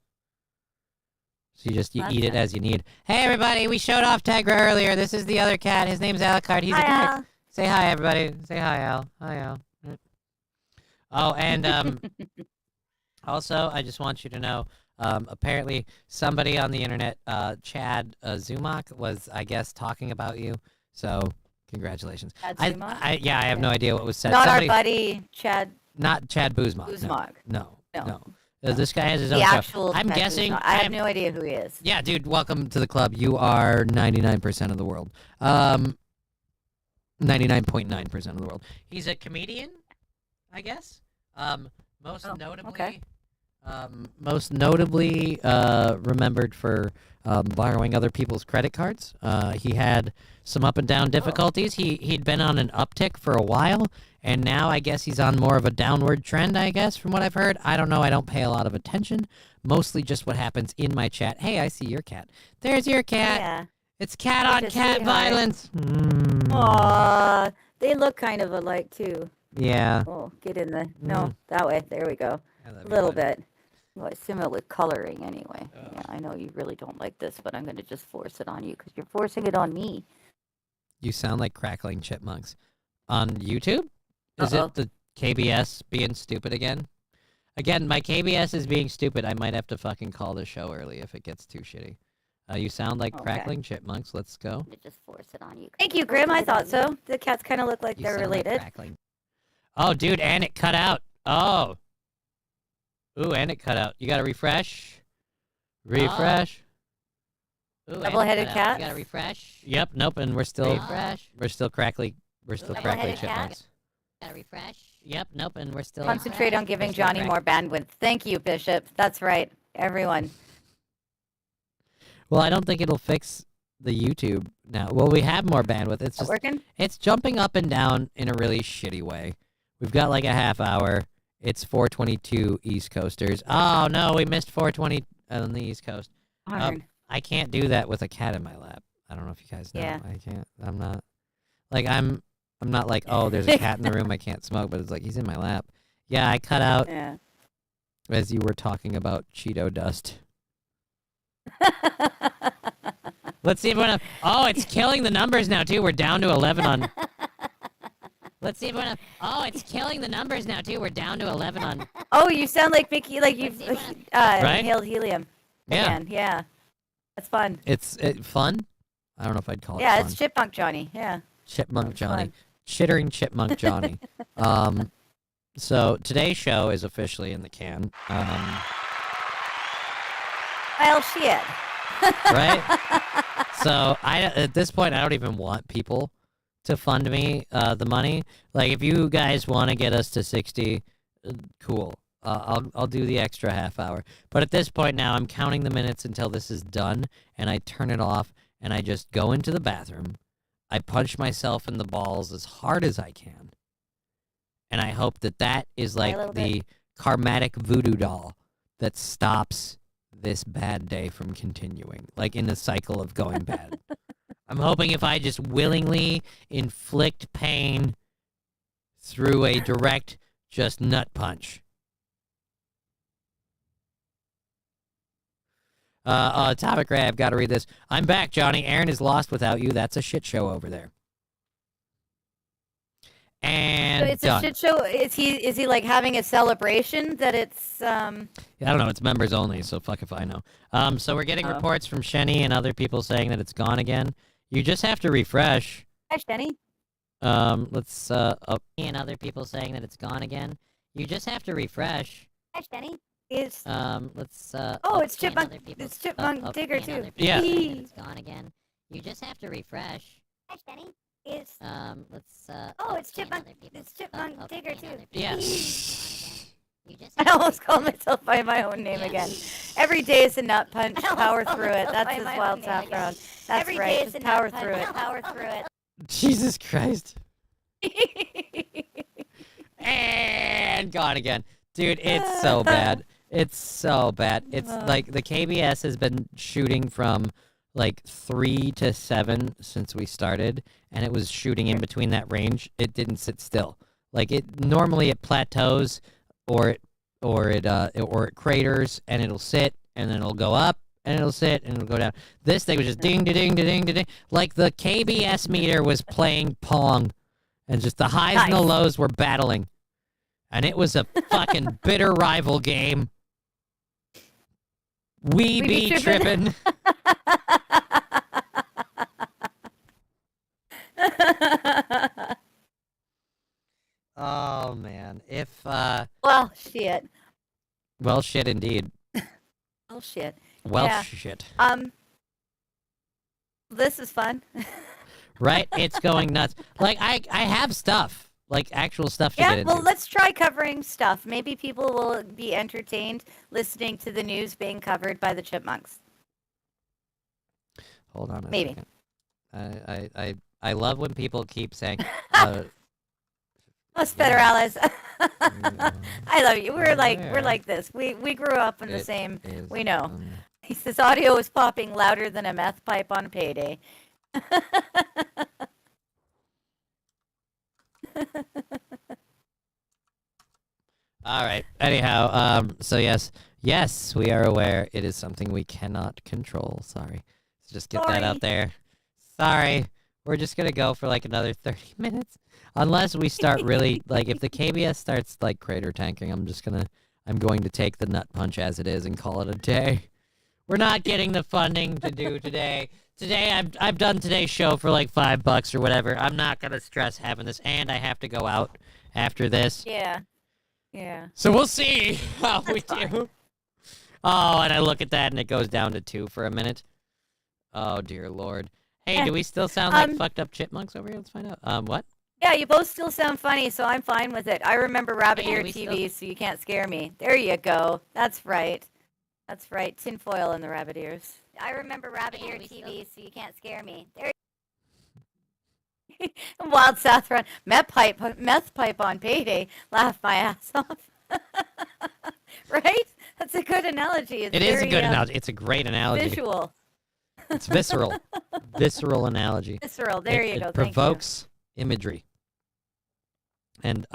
So you eat it as you need. Hey, everybody, we showed off Tegra earlier. This is the other cat. His name's Alucard. He's a cat. Say hi, everybody. Say hi, Al. Hi, Al. Oh, and also, I just want you to know, apparently somebody on the internet, Chad Zumach, was, I guess, talking about you. So, congratulations. Chad Zumach? I have no idea what was said. Not our buddy, Chad. Not Chad Buzmak. Buzmak. No. This guy has his own The show. actual. I'm guessing. I have no idea who he is. Yeah, dude, welcome to the club. You are 99% of the world. 99.9% of the world. He's a comedian, I guess. Most notably remembered for borrowing other people's credit cards. He had some up and down difficulties. He'd been on an uptick for a while, and now I guess he's on more of a downward trend, I guess, from what I've heard. I don't know. I don't pay a lot of attention. Mostly just what happens in my chat. Hey, I see your cat. There's your cat. Yeah. It's cat-on-cat violence. Aw, they look kind of alike too. Yeah. Oh, get in the no that way. There we go. A little bit. Well, similar coloring anyway. Yeah, I know you really don't like this, but I'm going to just force it on you because you're forcing it on me. You sound like crackling chipmunks. On YouTube? Is it the KBS being stupid again? Again, my KBS is being stupid. I might have to fucking call the show early if it gets too shitty. You sound like crackling chipmunks. Let's go. Just force it on you. Thank you, Grim. I thought so. The cats kind of look like they're related. Oh, dude, and it cut out. Oh. Ooh, and it cut out. You gotta refresh. Refresh. Ooh, double-headed cats. You gotta refresh. Yep. Nope. And we're still refresh. We're still crackly. We're still crackly chipmunks. Gotta refresh. Yep. Nope. And we're still Concentrate on giving Johnny more bandwidth. Thank you, Bishop. That's right, everyone. Well, I don't think it'll fix the YouTube now. Well, we have more bandwidth. It's just working. It's jumping up and down in a really shitty way. We've got like a half hour. It's 4:22 East Coasters. Oh no, we missed 4:20 on the East Coast. I can't do that with a cat in my lap. I don't know if you guys know. Yeah. I can't. I'm not like I'm not like, oh, there's a cat in the room. I can't smoke, but it's like he's in my lap. Yeah, I cut out as you were talking about Cheeto dust. Let's see if we're gonna. Oh, it's killing the numbers now too. We're down to 11 on. Let's see if we're gonna. Oh, it's killing the numbers now too. We're down to 11 on. Oh, you sound like Mickey, like you've Right? inhaled helium. Yeah. Again. Yeah. That's fun. It's fun. I don't know if I'd call it. Yeah, fun. it's Chipmunk Johnny. Yeah. Chipmunk Johnny. fun. Chittering Chipmunk Johnny. So today's show is officially in the can. Well, shit. Right? So at this point, I don't even want people to fund me the money. Like, if you guys want to get us to 60, cool. I'll do the extra half hour. But at this point now, I'm counting the minutes until this is done, and I turn it off, and I just go into the bathroom. I punch myself in the balls as hard as I can. And I hope that that is like the karmatic voodoo doll that stops this bad day from continuing, like in the cycle of going bad. I'm hoping if I just willingly inflict pain through a direct just nut punch. Topic Ray, I've got to read this. I'm back, Johnny. Aaron is lost without you. That's a shit show over there. And So it's a shit show. Is he like having a celebration that it's Yeah, I don't know. It's members only, so fuck if I know. So we're getting reports from Shenny and other people saying that it's gone again. You just have to refresh. Hi, Shenny. Let's and other people saying that it's gone again. You just have to refresh. Hi, Shenny. Is let's oh, it's Chipmunk. It's Chipmunk Digger too. Yeah. It's gone again. You just have to refresh. Hi, Shenny. Is let's oh, it's Chipmunk. It's Chipmunk Digger too. Yes. I almost called myself by my own name again. Every day is a nut punch. Power through it. That's his wild saffron. That's right. Just power through it. Power through it. Jesus Christ. And gone again. Dude, it's so bad. It's so bad. It's like the KBS has been shooting from like 3 to 7 since we started, and it was shooting in between that range. It didn't sit still. Like it normally it plateaus or it craters, and it'll sit, and then it'll go up, and it'll sit, and it'll go down. This thing was just ding, da, ding, da, ding, da, ding. Like the KBS meter was playing Pong, and just the highs and the lows were battling. And it was a fucking bitter rival game. We be trippin'. Oh man, if well, shit. Well, shit, indeed. Oh shit. Well, Yeah. shit. This is fun. Right? It's going nuts. Like, I have stuff. Like, actual stuff to get Yeah, into. well, let's try covering stuff. Maybe people will be entertained listening to the news being covered by the Chipmunks. Hold on a Maybe. second. I love when people keep saying... Us better allies. I love you. We're like this. We grew up in the same. We know. This audio is popping louder than a meth pipe on payday. All right. Anyhow, so yes, we are aware it is something we cannot control. Sorry. So just get that out there. Sorry. We're just going to go for like another 30 minutes. Unless we start really, like, if the KBS starts, like, crater tanking, I'm going to take the nut punch as it is and call it a day. We're not getting the funding to do today. Today, I've done today's show for, like, $5 or whatever. I'm not going to stress having this, and I have to go out after this. Yeah. Yeah. So we'll see how we do. Oh, and I look at that, and it goes down to 2 for a minute. Oh, dear Lord. Hey, do we still sound like fucked up chipmunks over here? Let's find out. What? Yeah, you both still sound funny, so I'm fine with it. I remember Rabbit Ear TV, so you can't scare me. There you go. That's right. That's right. Tinfoil in the rabbit ears. I remember Rabbit Ear TV, so you can't scare me. There. Wild South Run. Meth pipe on payday. Laugh my ass off. Right? That's a good analogy. It is a good analogy. It's a great analogy. Visual. It's visceral. Visceral analogy. Visceral. There you go. It provokes imagery. And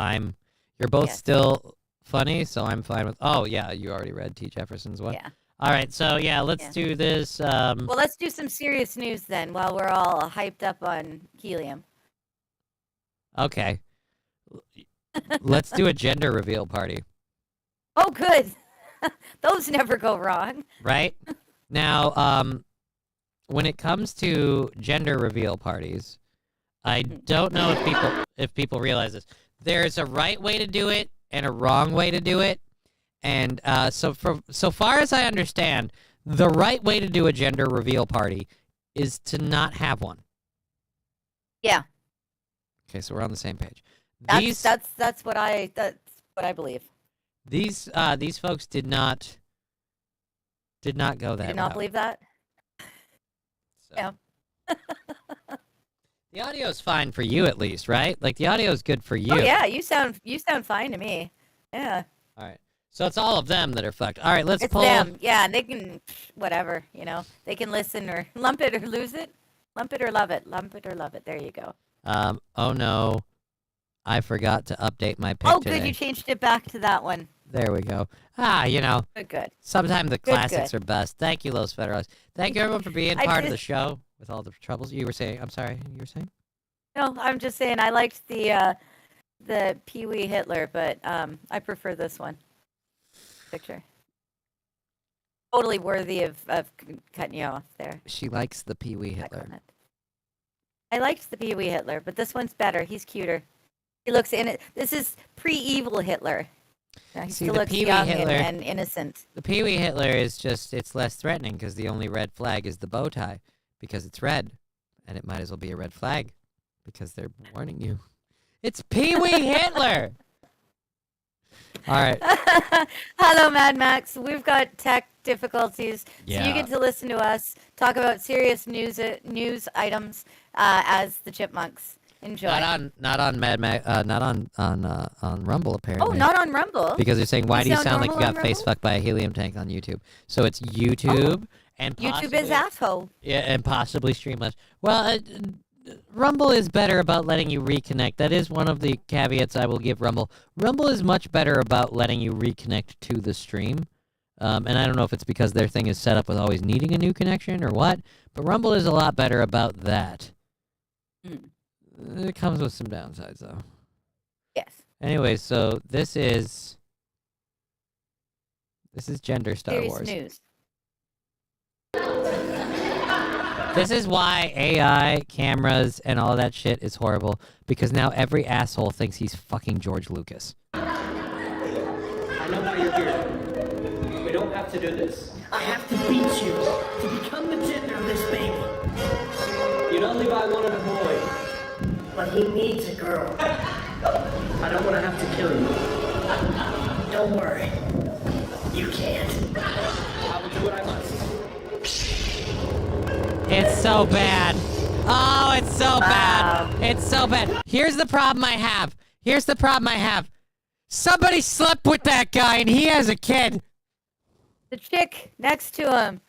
you're both still funny, so I'm fine with... Oh, yeah, you already read T. Jefferson's one? Yeah. All right, so, yeah, let's do this. Well, let's do some serious news then, while we're all hyped up on helium. Okay. Let's do a gender reveal party. Oh, good. Those never go wrong. Right? Now, when it comes to gender reveal parties, I don't know if people realize this. There's a right way to do it and a wrong way to do it. And so far as I understand, the right way to do a gender reveal party is to not have one. Yeah. Okay, so we're on the same page. That's what I believe. These folks did not go that route. Did not believe that? So. Yeah. The audio is fine for you, at least, right? Like, the audio is good for you. Oh, yeah, you sound fine to me. Yeah. All right. So it's all of them that are fucked. All right, let's It's pull... them. Yeah, and they can, whatever, They can listen or lump it or lose it. Lump it or love it. Lump it or love it. There you go. Oh, no. I forgot to update my pick Oh, today. good, you changed it back to that one. There we go. Good. Sometimes the classics good. are best. Thank you, Los Federales. Thank you, everyone, for being part of the show with all the troubles. You were saying... I'm sorry, you were saying? No, I'm just saying I liked the Pee Wee Hitler, but I prefer this one. Picture. Totally worthy of cutting you off there. She likes the Pee Wee Hitler. I liked the Pee Wee Hitler, but this one's better. He's cuter. He looks in it. This is pre-evil Hitler. He still looks young and innocent. The Pee Wee Hitler is just, it's less threatening because the only red flag is the bow tie because it's red. And it might as well be a red flag because they're warning you. It's Pee Wee Hitler! All right. Hello, Mad Max. We've got tech difficulties, Yeah. so you get to listen to us talk about serious news items as the Chipmunks. Enjoy. Not on Mad Max, not on Rumble apparently. Oh, not on Rumble. Because they're saying, why do you sound like you normal got on face Rumble? fucked by a helium tank on YouTube? So it's YouTube and YouTube possibly, is asshole. Yeah, and possibly Streamlabs. Well, Rumble is better about letting you reconnect. That is one of the caveats I will give Rumble. Rumble is much better about letting you reconnect to the stream. And I don't know if it's because their thing is set up with always needing a new connection or what, but Rumble is a lot better about that. It comes with some downsides, though. Yes. Anyway, so this is gender Star Serious Wars. news. This is why AI, cameras, and all that shit is horrible, because now every asshole thinks he's fucking George Lucas. I know why you're here. have to do this? I have to beat you to become the gender of this baby. You know Levi wanted a boy. But he needs a girl. I don't want to have to kill you. Don't worry. You can't. I will do what I must. It's so bad. Oh, it's so bad. It's so bad. Here's the problem I have. Somebody slept with that guy and he has a kid. The chick next to him.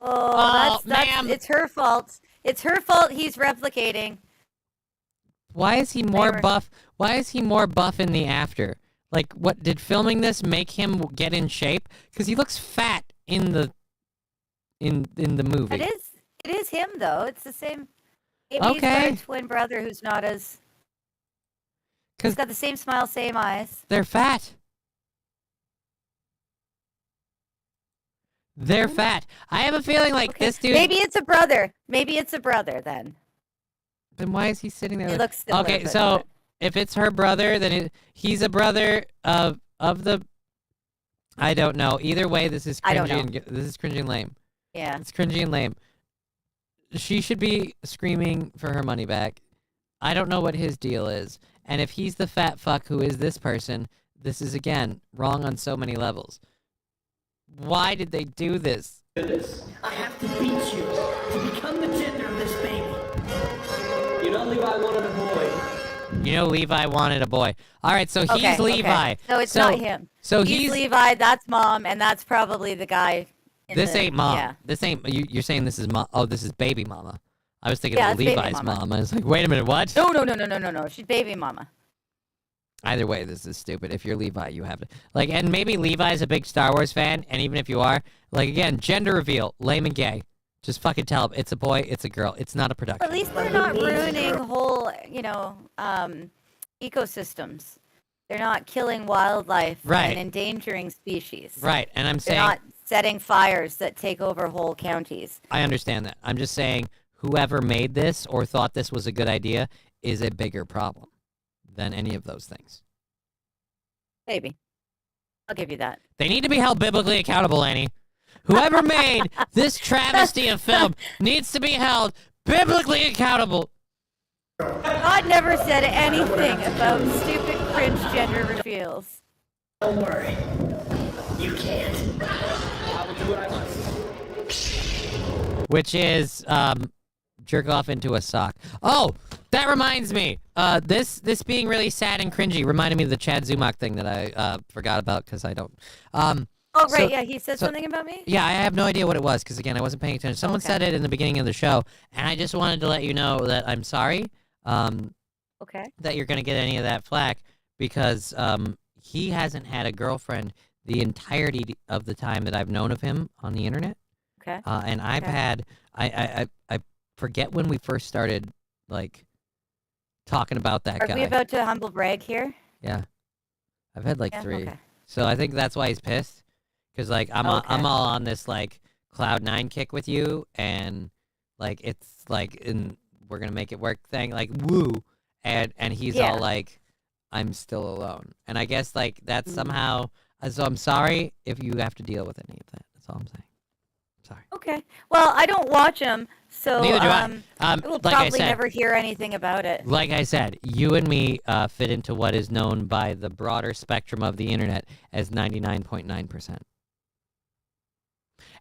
Oh, that's it's her fault. It's her fault he's replicating. Why is he more buff? Why is he more buff in the after? Like, what did filming this make him get in shape? Because he looks fat in the movie. It is him though. It's the same. Maybe he's got a twin brother who's not as. He's got the same smile, same eyes. They're fat. They're fat. I have a feeling like this dude. Maybe it's a brother. Maybe it's a brother then. Then why is he sitting there? It looks similar, okay, but so not. if it's her brother, then he's a brother of the. I don't know. Either way, this is I don't cringy. know. This is cringy and lame. Yeah. It's cringy and lame. She should be screaming for her money back. I don't know what his deal is. And if he's the fat fuck who is this person, this is, again, wrong on so many levels. Why did they do this? I have to beat you to become the gender of this baby. You know Levi wanted a boy. All right, so he's Levi. Okay. So it's not him. So he's Levi, that's mom, and that's probably the guy. This ain't mom. Yeah. This ain't. You're saying this is mom. Oh, this is baby mama. I was thinking Yeah, of it's baby Levi's mama. mom. I was like, wait a minute, what? No. She's baby mama. Either way, this is stupid. If you're Levi, you have to and maybe Levi's a big Star Wars fan, and even if you are, again, gender reveal, lame and gay. Just fucking tell him it's a boy, it's a girl. It's not a production. At least they're not ruining whole, ecosystems. They're not killing wildlife and endangering species. Right, and I'm saying they're not setting fires that take over whole counties. I understand that. I'm just saying whoever made this or thought this was a good idea is a bigger problem than any of those things. Maybe. I'll give you that. They need to be held biblically accountable, Annie. Whoever made this travesty of film needs to be held biblically accountable. God never said anything about stupid cringe gender reveals. Don't worry. You can't. I will do what I must. Which is jerk off into a sock. Oh, that reminds me. This being really sad and cringy reminded me of the Chad Zumach thing that I forgot about because I don't. Oh, right, yeah, he said something about me? Yeah, I have no idea what it was because, again, I wasn't paying attention. Someone said it in the beginning of the show, and I just wanted to let you know that I'm sorry that you're going to get any of that flack because he hasn't had a girlfriend the entirety of the time that I've known of him on the internet. Okay. And I've had, I forget when we first started, talking about that guy. Are we about to humble brag here? Yeah. I've had, 3. Okay. So I think that's why he's pissed. Because, I'm all on this, Cloud 9 kick with you, and, it's, and we're going to make it work thing, woo. And he's all I'm still alone. And I guess, that's somehow, so I'm sorry if you have to deal with any of that. That's all I'm saying. Sorry. Okay. Well, I don't watch him, so Neither do I. we'll like I probably said, never hear anything about it. Like I said, you and me fit into what is known by the broader spectrum of the internet as 99.9%.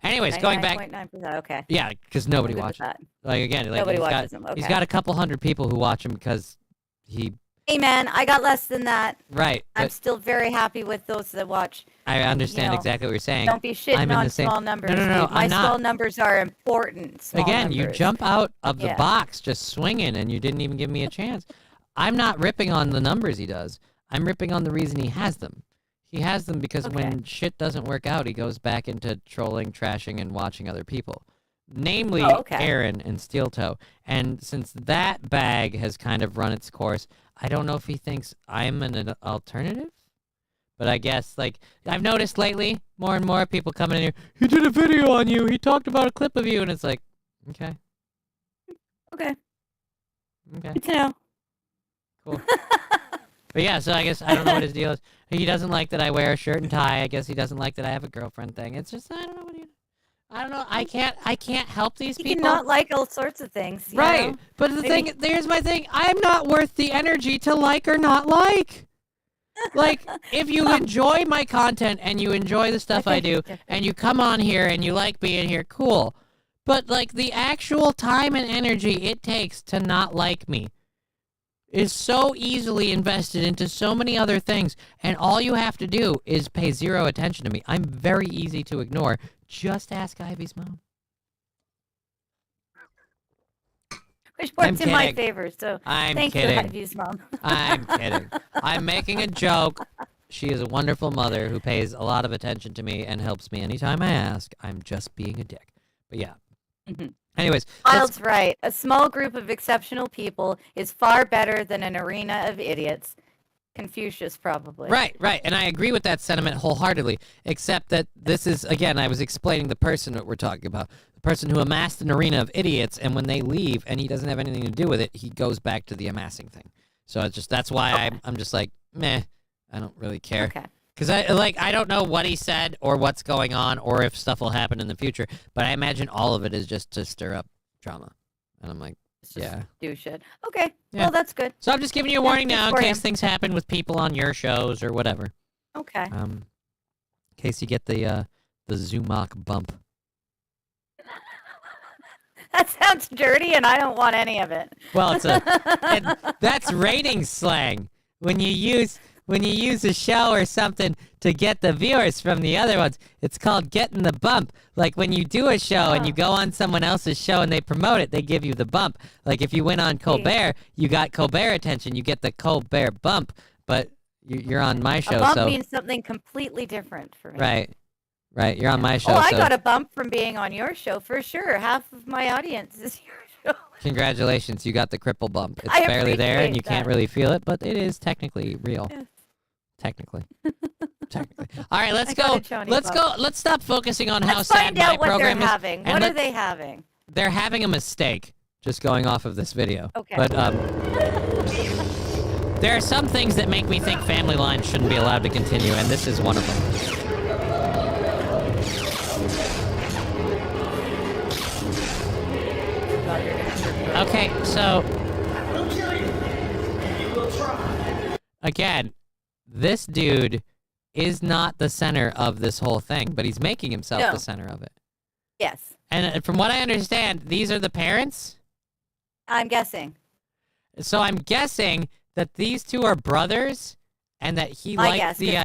Anyways, going back. 99.9%, okay. Yeah, because nobody I'm good with watches. that. Again, Nobody he's watches him, He's okay. got a couple hundred people who watch him because he. Hey, man, I got less than that. Right. I'm but still very happy with those that watch. I understand exactly what you're saying. Don't be shitting I'm in on the same- small numbers. No, dude. My I'm not. small numbers are important. Small Again, you numbers. jump out of the Yeah. box just swinging, and you didn't even give me a chance. I'm not ripping on the numbers he does. I'm ripping on the reason he has them. He has them because when shit doesn't work out, he goes back into trolling, trashing, and watching other people. Namely, Aaron and Steel Toe. And since that bag has kind of run its course, I don't know if he thinks I'm an alternative. But I guess, I've noticed lately, more and more people coming in here, he did a video on you, he talked about a clip of you, and it's like, okay. Okay. Okay. Good to know. Cool. But yeah, so I guess I don't know what his deal is. He doesn't like that I wear a shirt and tie. I guess he doesn't like that I have a girlfriend thing. It's just I don't know what he. I don't know. I can't help these You people. cannot like all sorts of things. you Right. know? But the Maybe- thing, here's my thing. I'm not worth the energy to like or not like. Like, if you enjoy my content and you enjoy the stuff I do, and you come on here and you like being here, cool. But, like, the actual time and energy it takes to not like me is so easily invested into so many other things, and all you have to do is pay zero attention to me. I'm very easy to ignore. Just ask Ivy's mom. Which I'm worked in my kidding. favor, so I'm thank kidding. you, Ivy's mom. I'm kidding. I'm making a joke. She is a wonderful mother who pays a lot of attention to me and helps me anytime I ask. I'm just being a dick. But yeah. Anyways. Child's right. A small group of exceptional people is far better than an arena of idiots. Confucius, probably. Right. And I agree with that sentiment wholeheartedly, except that this is, again, I was explaining the person that we're talking about. The person who amassed an arena of idiots, and when they leave and he doesn't have anything to do with it, he goes back to the amassing thing. So it's just, that's why I'm just like, meh, I don't really care. Okay. Because I don't know what he said or what's going on or if stuff will happen in the future, but I imagine all of it is just to stir up drama. And I'm like, yeah. Do shit. Okay. Yeah. Well, that's good. So I'm just giving you a Yeah, warning good now in for case him. things happen with people on your shows or whatever. Okay. In case you get the Zumach bump. That sounds dirty, and I don't want any of it. Well, that's ratings slang. When you use a show or something to get the viewers from the other ones, it's called getting the bump. Like when you do a show and you go on someone else's show and they promote it, they give you the bump. Like if you went on Colbert, you got Colbert attention, you get the Colbert bump. But you're on my show, A bump so means something completely different for me. right. You're on my show. Oh, I so got a bump from being on your show for sure. Half of my audience is your show. congratulations, you got the cripple bump. It's I barely there and appreciate you can't that. really feel it, but it is technically real. Yes. Technically. All right, let's I got go. a Johnny Let's bump. go. Let's stop focusing on how Let's sad find my out what they're program is. having. and What are let- they having? They're having a mistake. Just going off of this video. Okay. But there are some things that make me think Family Line shouldn't be allowed to continue, and this is one of them. Okay, so again, this dude is not the center of this whole thing, but he's making himself No. the center of it. Yes, And from what I understand, these are the parents. I'm guessing. So I'm guessing that these two are brothers, and that he My liked guess, the 'cause